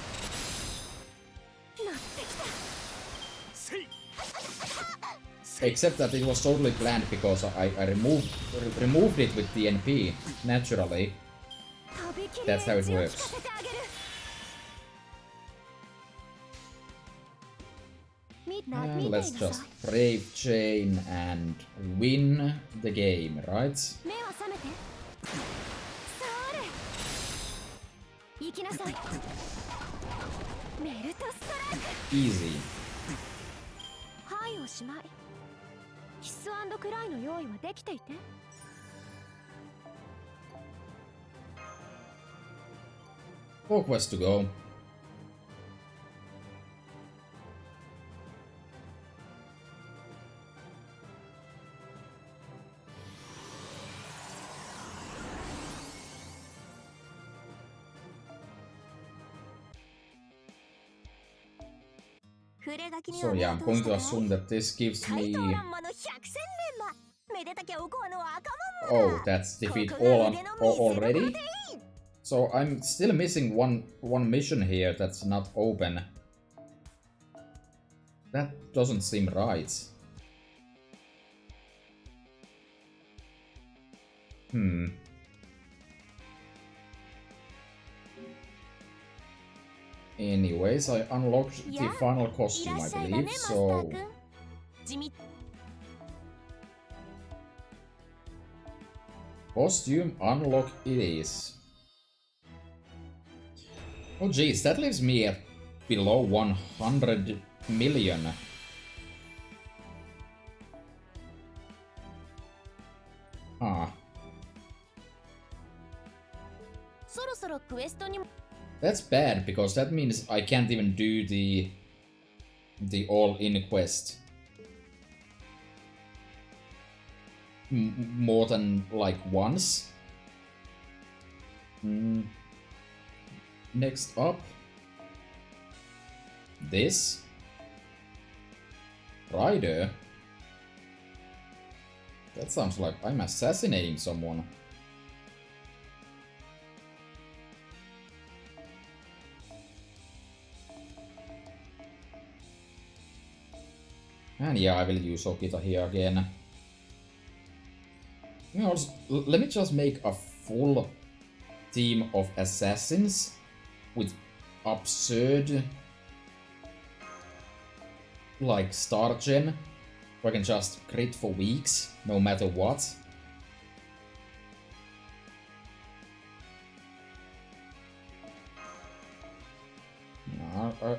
Except that it was totally planned because I removed it with DNP naturally. That's how it works. Let's just Brave Chain and win the game, right? Easy. キス&クライの用意はできていて。4 quests to go. So yeah, I'm going to assume that this gives me... Oh, that's defeat all already? So I'm still missing one mission here that's not open. That doesn't seem right. Anyways, I unlocked the final costume, I believe, so... Costume unlock it is. Oh jeez, that leaves me at below 100 million. Huh. That's bad, because that means I can't even do the all-in quest. More than, like, once. Next up. This. Rider. That sounds like I'm assassinating someone. And yeah, I will use Okita here again. Let me just make a full team of assassins with absurd, like, star gen I can just crit for weeks, no matter what.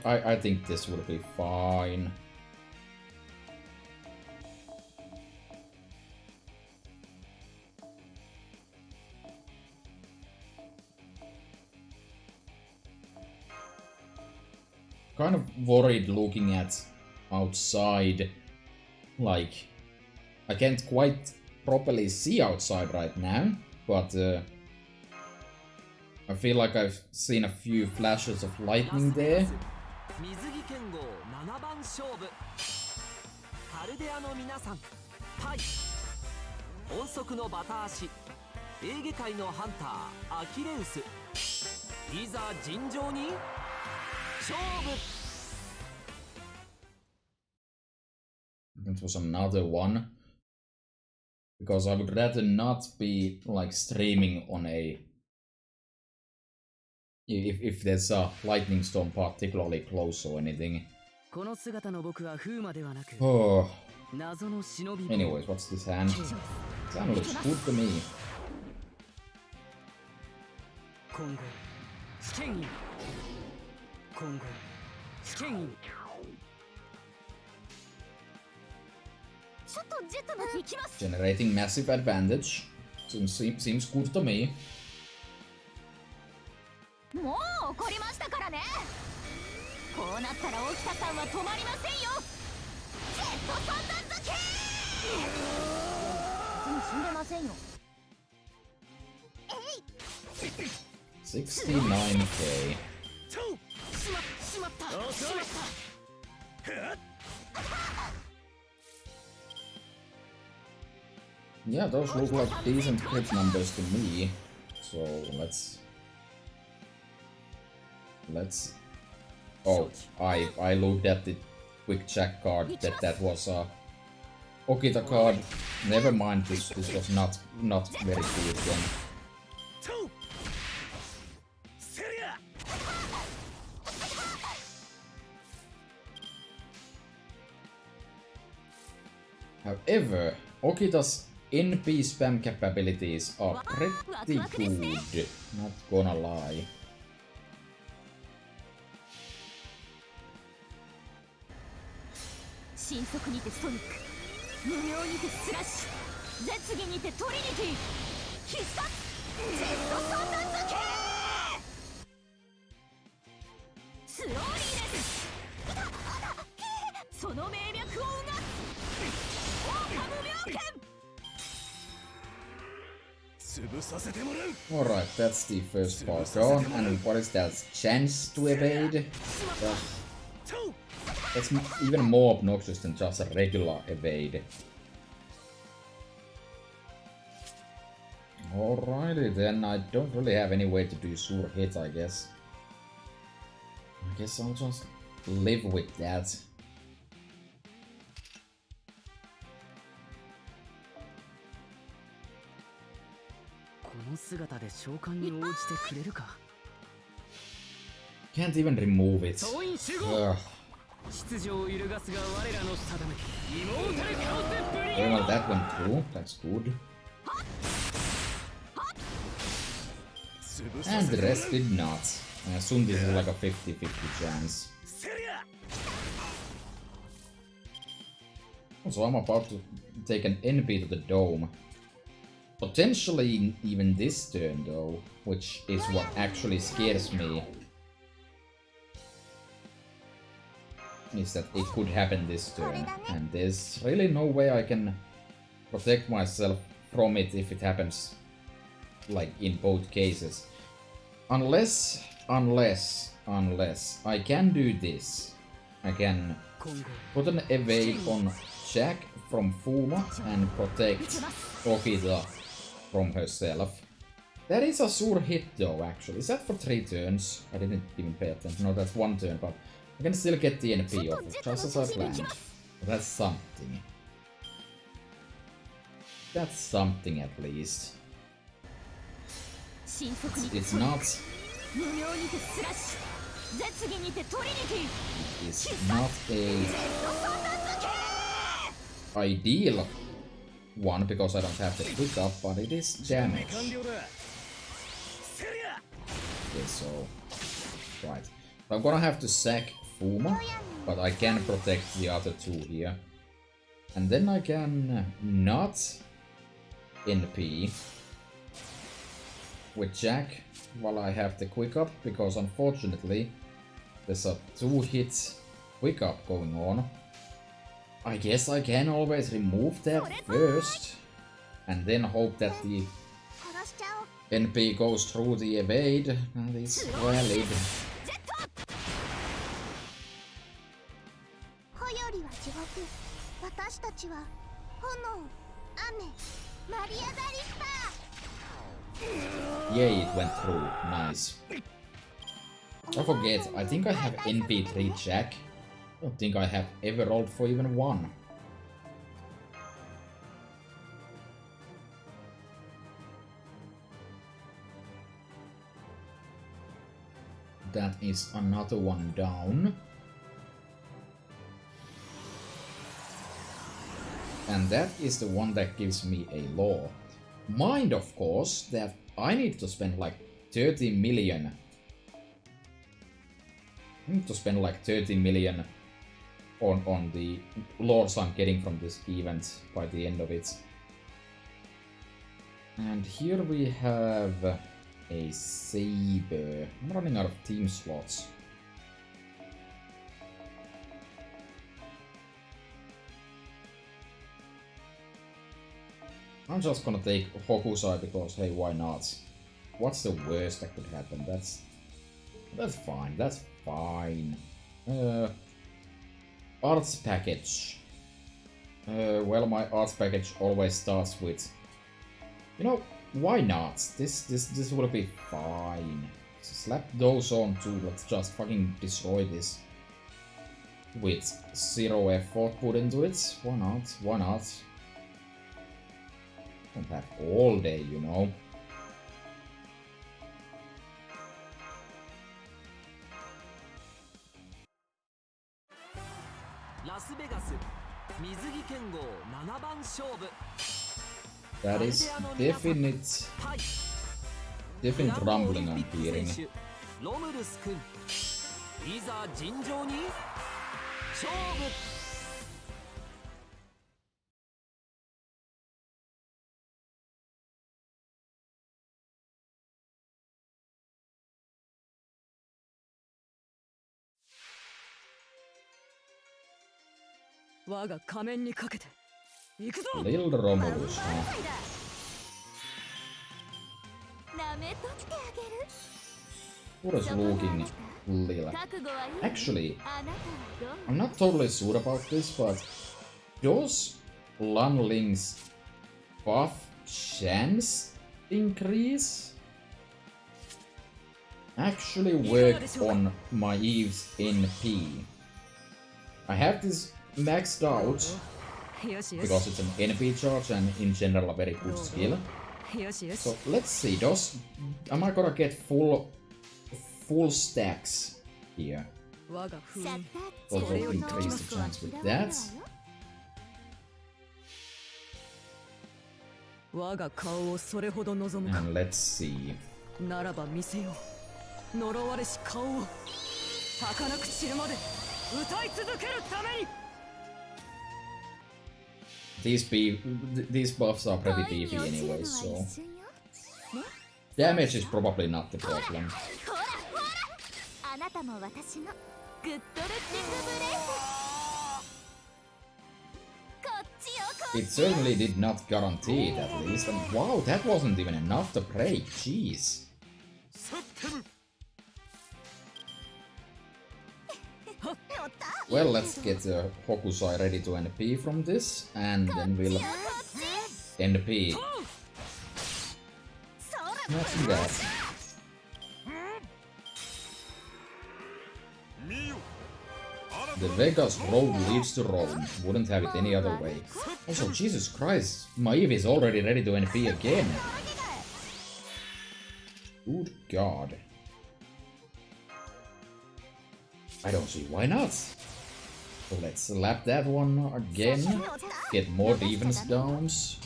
I think this will be fine. Kind of worried looking at outside. Like, I can't quite properly see outside right now, but I feel like I've seen a few flashes of lightning there. 水着剣豪7番勝負カルデアの皆さんパイ音速のバタ足エーゲ海のハンターアキレウスいざ尋常に勝負 It was another one. Because I would rather not be like streaming on a... If there's a lightning storm particularly close or anything. この姿の僕は風魔ではなく Oh. 謎の忍び Anyways, what's this hand? This hand looks good to me. 今後試験員今後試験員ちょっとジェットの行きます Generating massive advantage. Seems good to me. もう怒りましたからねこうなったら沖田さんは止まりませんよジェット三段付け別に死んでませんよ 69k. しまった Yeah, those look like decent crit numbers to me. So let's. Oh, I looked at the quick check card that was a Okita card. Never mind, this was not very good then. However, Okita's NP spam capabilities are pretty good, not gonna lie. Alright, that's the first part gone, and what is that? Chance to evade? That's even more obnoxious than just a regular evade. Alrighty then, I don't really have any way to do Sur hit, I guess. I guess I'll just live with that. Can't even remove it. Ugh. Well, that went through. That's good. And the rest did not. I assume this is like a 50-50 chance. So I'm about to take an NP to the dome. Potentially even this turn though, which is what actually scares me. Is that it could happen this turn, and there's really no way I can protect myself from it if it happens, like, in both cases. Unless I can do this. I can put an evade on Jack from Fuma and protect Okita from herself. That is a Sur hit though, actually. Is that for 3 turns? I didn't even pay attention. No, that's 1 turn, but I can still get the NP off it, just as I planned. That's something. That's something at least. It's not... It's not a... I deal 1 because I don't have the quick up, but it is damage. Okay, so... Right. So I'm gonna have to sack Fuma, but I can protect the other 2 here. And then I can not NP with Jack while I have the quick up, because unfortunately there's a 2-hit quick up going on. I guess I can always remove that first and then hope that the NP goes through the evade. That is valid. 火よりは地獄、私たちは炎、雨、マリアダリスター。 Yay, it went through. Nice. I forget, I think I have NP3 Jack. I don't think I have ever rolled for even 1. That is another one down. And that is the one that gives me a law. Mind, of course, that I need to spend like 30 million. I need to spend like 30 million on the laws I'm getting from this event by the end of it. And here we have a saber. I'm running out of team slots. I'm just gonna take Hokusai because hey, why not? What's the worst that could happen? That's fine. That's fine. Arts package. Well, my arts package always starts with, you know, why not? This will be fine. Slap those on too. Let's just fucking destroy this with 0 effort put into it. Why not? Why not? Don't have all day, you know. That is definite rumbling I'm hearing. 我が仮面にかけて行くぞ。 Little Romulus, huh? なめとってあげる。 What is looking Lila? Actually, I'm not totally sure about this, but does Lunling's buff chance increase actually work on my Eve's NP? I have this maxed out because it's an NP charge and in general a very good skill. So let's see, am I gonna get full stacks here? Also increase the chance with that. And let's see. ならば見せよう。呪われし顔を儚く散るまで歌い続けるために。 These buffs are pretty beefy anyway, so damage is probably not the problem. It certainly did not guarantee it at least, and wow, that wasn't even enough to break, jeez. Well, let's get Hokusai ready to NP from this, and then we'll NP. Imagine that. The Vegas road leads to Rome. Wouldn't have it any other way. Also, Jesus Christ, my Eve is already ready to NP again. Good God. I don't see why not. So let's slap that one again. Get more defense downs.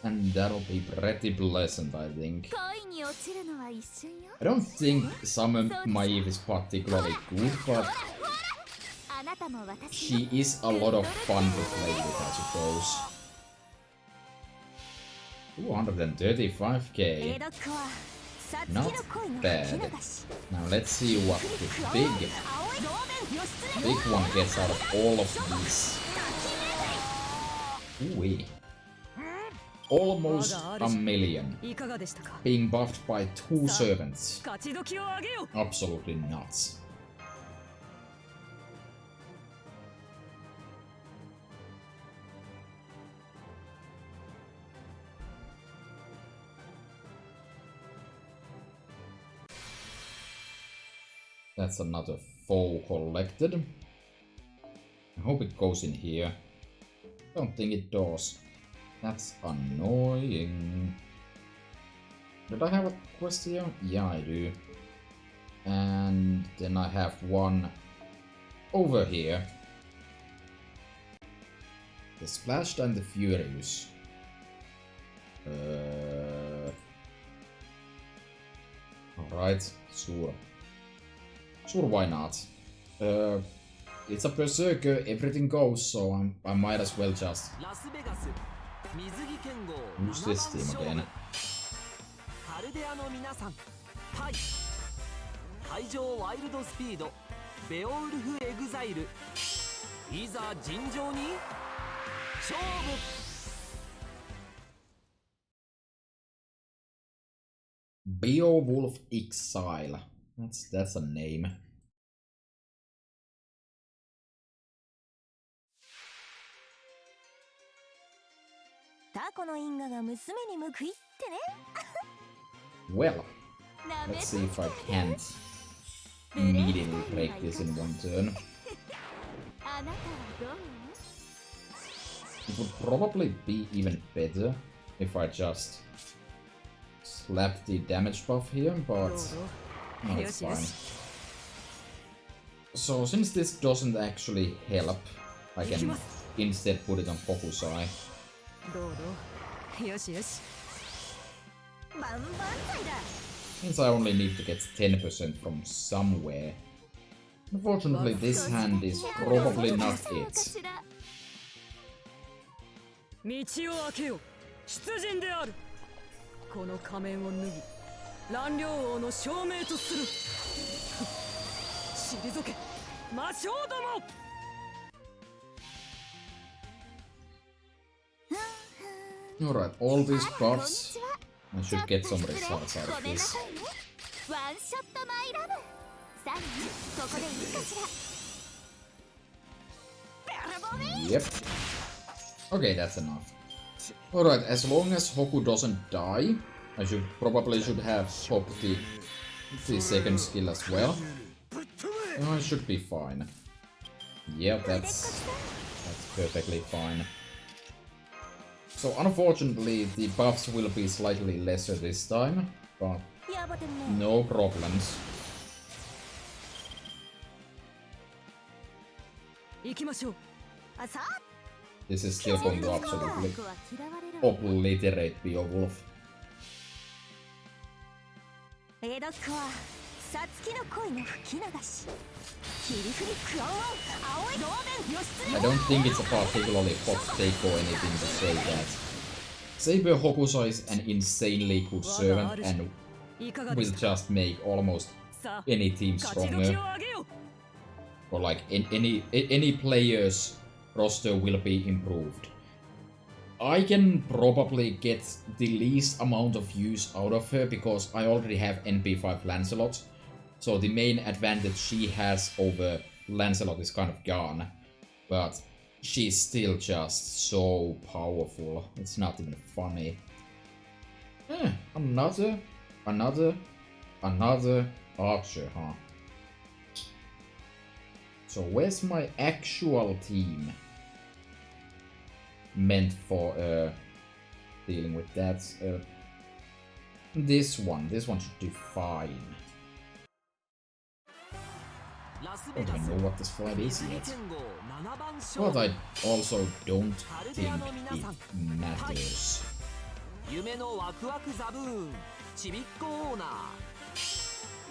And that'll be pretty pleasant, I think. 恋に落ちるのは一瞬よ I don't think Summer Maeve is particularly good, but あなたも私も she is a lot of fun to play with, I suppose. 235k. エドックはさつきの Not 恋の bad. 吹き流し Now let's see what the big 青い同弁義経 big one gets out of all of these. Ooh-wee. Almost a million. いかがでしたか Being buffed by 2 servants. 勝ち時をあげよ Absolutely nuts. That's another foe collected. I hope it goes in here. Don't think it does. That's annoying. Did I have a quest here? Yeah, I do. And then I have one over here. The Splashed and the Furious. Alright, sure. Sure, why not? It's a berserker, everything goes, so I might as well just ラスベガス水着剣豪 use this team 7番 again. カルデアの皆さんはい海上ワイルドスピードベオウルフエグザイルいざ尋常に勝負 Beowulf Exile. That's a name. タコの因果が娘に報いってね Well, なめ let's see if I can't immediately break this in one turn. あなたはどう It would probably be even better if I just slap the damage buff here, う but どうぞ no, よ it's しよ fine. し So since this doesn't actually help, I can instead put it on Hokusai. どうどうよしよし万々歳だ Since I only need to get 10% from somewhere. Unfortunately, this hand is probably not そうか it. しら道を開けよ出陣であるこの仮面を脱ぎ乱領王の証明とする退け魔性ども Alright, all these あらこんに buffs. ちは I should get some results out ご of めんな this. さいねワンショットマイラブさあここでいいかしらベルボミ Yep. Okay, that's enough. Alright, as long as Hoku doesn't die, I probably should have swapped the second skill as well. I should be fine. Yeah, that's perfectly fine. So unfortunately, the buffs will be slightly lesser this time, but やばてんね no problems. 行きましょうあさあ This is still going to absolutely 子は嫌われるわ obliterate Beowulf. エドックはさつきの恋の吹き流し切り振りクローン青い同弁義経 I don't think it's a particularly hot take or anything to say that. Saber Hokusai is an insanely good servant and いかがで will した just make almost さあ any team 勝ち時 stronger. をあげよ Or like any player's roster will be improved. I can probably get the least amount of use out of her because I already have NP5 Lancelot. So the main advantage she has over Lancelot is kind of gone. But she's still just so powerful. It's not even funny. Another archer, huh? So where's my actual team? Meant for dealing with that. This one should do fine. don't even know what this fight is 水着 yet. 剣豪7番 But 勝 I 負 also don't think it matters. 夢のワクワクザブーンちびっこオーナ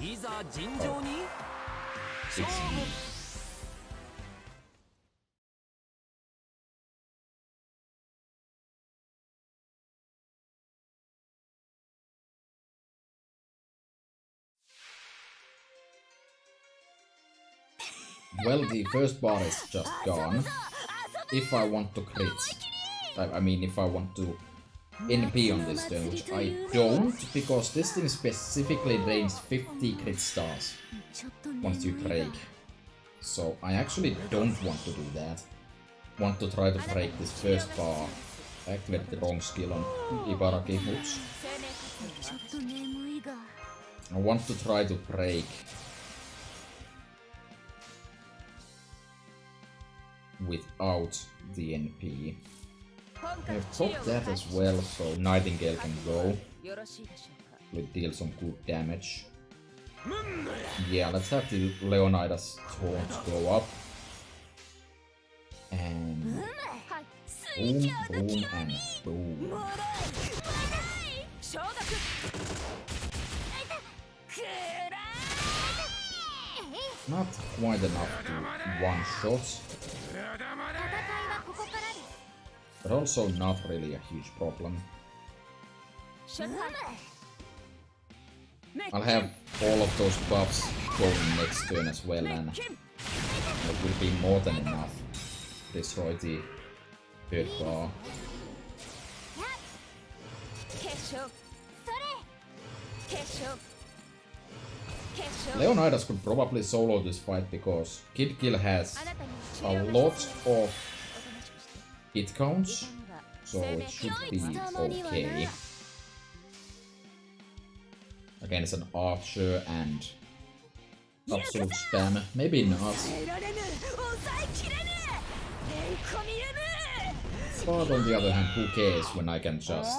ーいざ尋常に It's 勝負 me. Well, the first bar is just gone. If I want to crit, I mean if I want to NP on this turn, which I don't, because this thing specifically drains 50 crit stars once you break. So I actually don't want to do that. Want to try to break this first bar. I activated the wrong skill on Ibaraki, oops. I want to try to break without the NP. I pop that as well, so Nightingale can go. Will deal some good damage. Yeah, let's have the Leonidas taunts go up. And boom, boom, and boom. Not quite enough to one shot. But also not really a huge problem. I'll have all of those buffs going next turn as well, and it will be more than enough to destroy the third bar. Leonidas could probably solo this fight because Kid Kill has a lot of hit counts, so it should be okay. Against an archer and absolute spam, maybe not. But on the other hand, who cares when I can just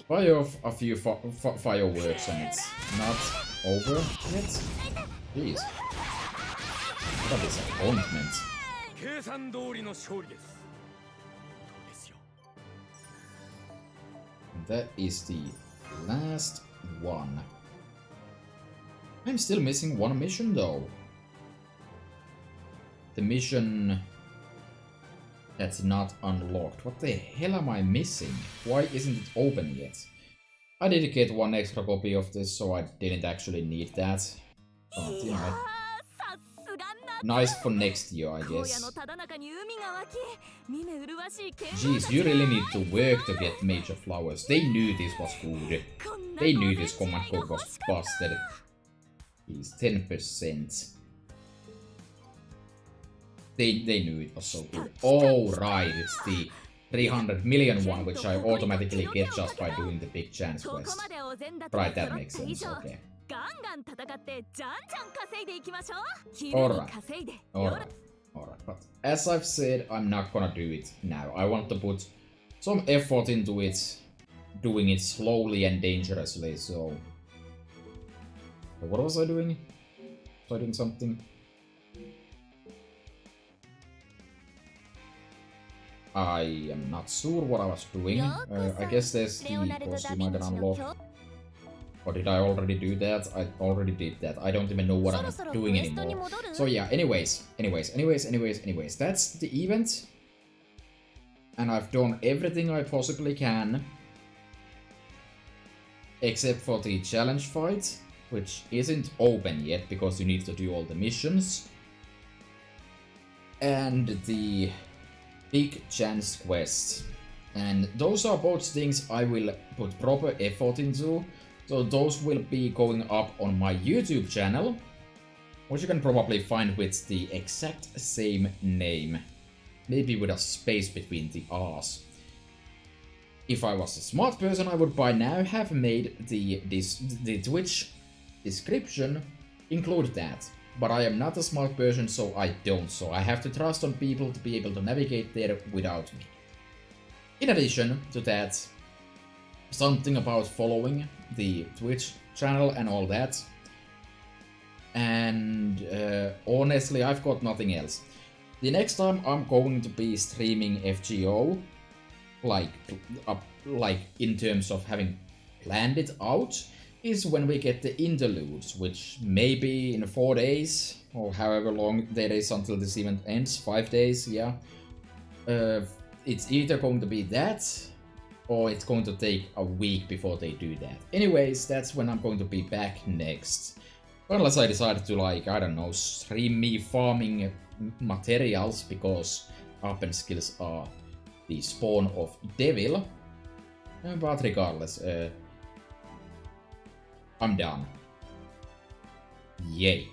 fire off a few fireworks and it's not over yet? Jeez. What a disappointment. 計算通りの勝利です。 That is the last one. I'm still missing one mission though. The mission that's not unlocked. What the hell am I missing? Why isn't it open yet? I did get one extra copy of this, so I didn't actually need that. But, you know, nice for next year, I guess. Jeez, you really need to work to get Major Flowers. They knew this was good. They knew this command code was busted. He's 10%. They knew it was so good. Oh, right, it's the 300 million one, which I automatically get just by doing the big chance quest. Right, that makes sense, okay. Alright, but as I've said, I'm not gonna do it now. I want to put some effort into it, doing it slowly and dangerously, so... What was I doing? Was I doing something? I am not sure what I was doing. I guess there's the costume I can unlock. Or did I already do that? I already did that. I don't even know what I'm doing anymore. So yeah, anyways, that's the event. And I've done everything I possibly can. Except for the challenge fight, which isn't open yet because you need to do all the missions. And the big chance quest. And those are both things I will put proper effort into. So those will be going up on my YouTube channel, which you can probably find with the exact same name. Maybe with a space between the R's. If I was a smart person, I would by now have made the Twitch description include that. But I am not a smart person, so I don't. So I have to trust on people to be able to navigate there without me. In addition to that, something about following the Twitch channel and all that. And honestly, I've got nothing else. The next time I'm going to be streaming FGO, like in terms of having planned it out, is when we get the interludes, which may be in 4 days, or however long there is until this event ends, 5 days, yeah. It's either going to be that, or it's going to take a week before they do that. Anyways, that's when I'm going to be back next. Unless I decide to, like, I don't know, stream me farming materials, because weapon skills are the spawn of devil. But regardless, I'm done. Yay.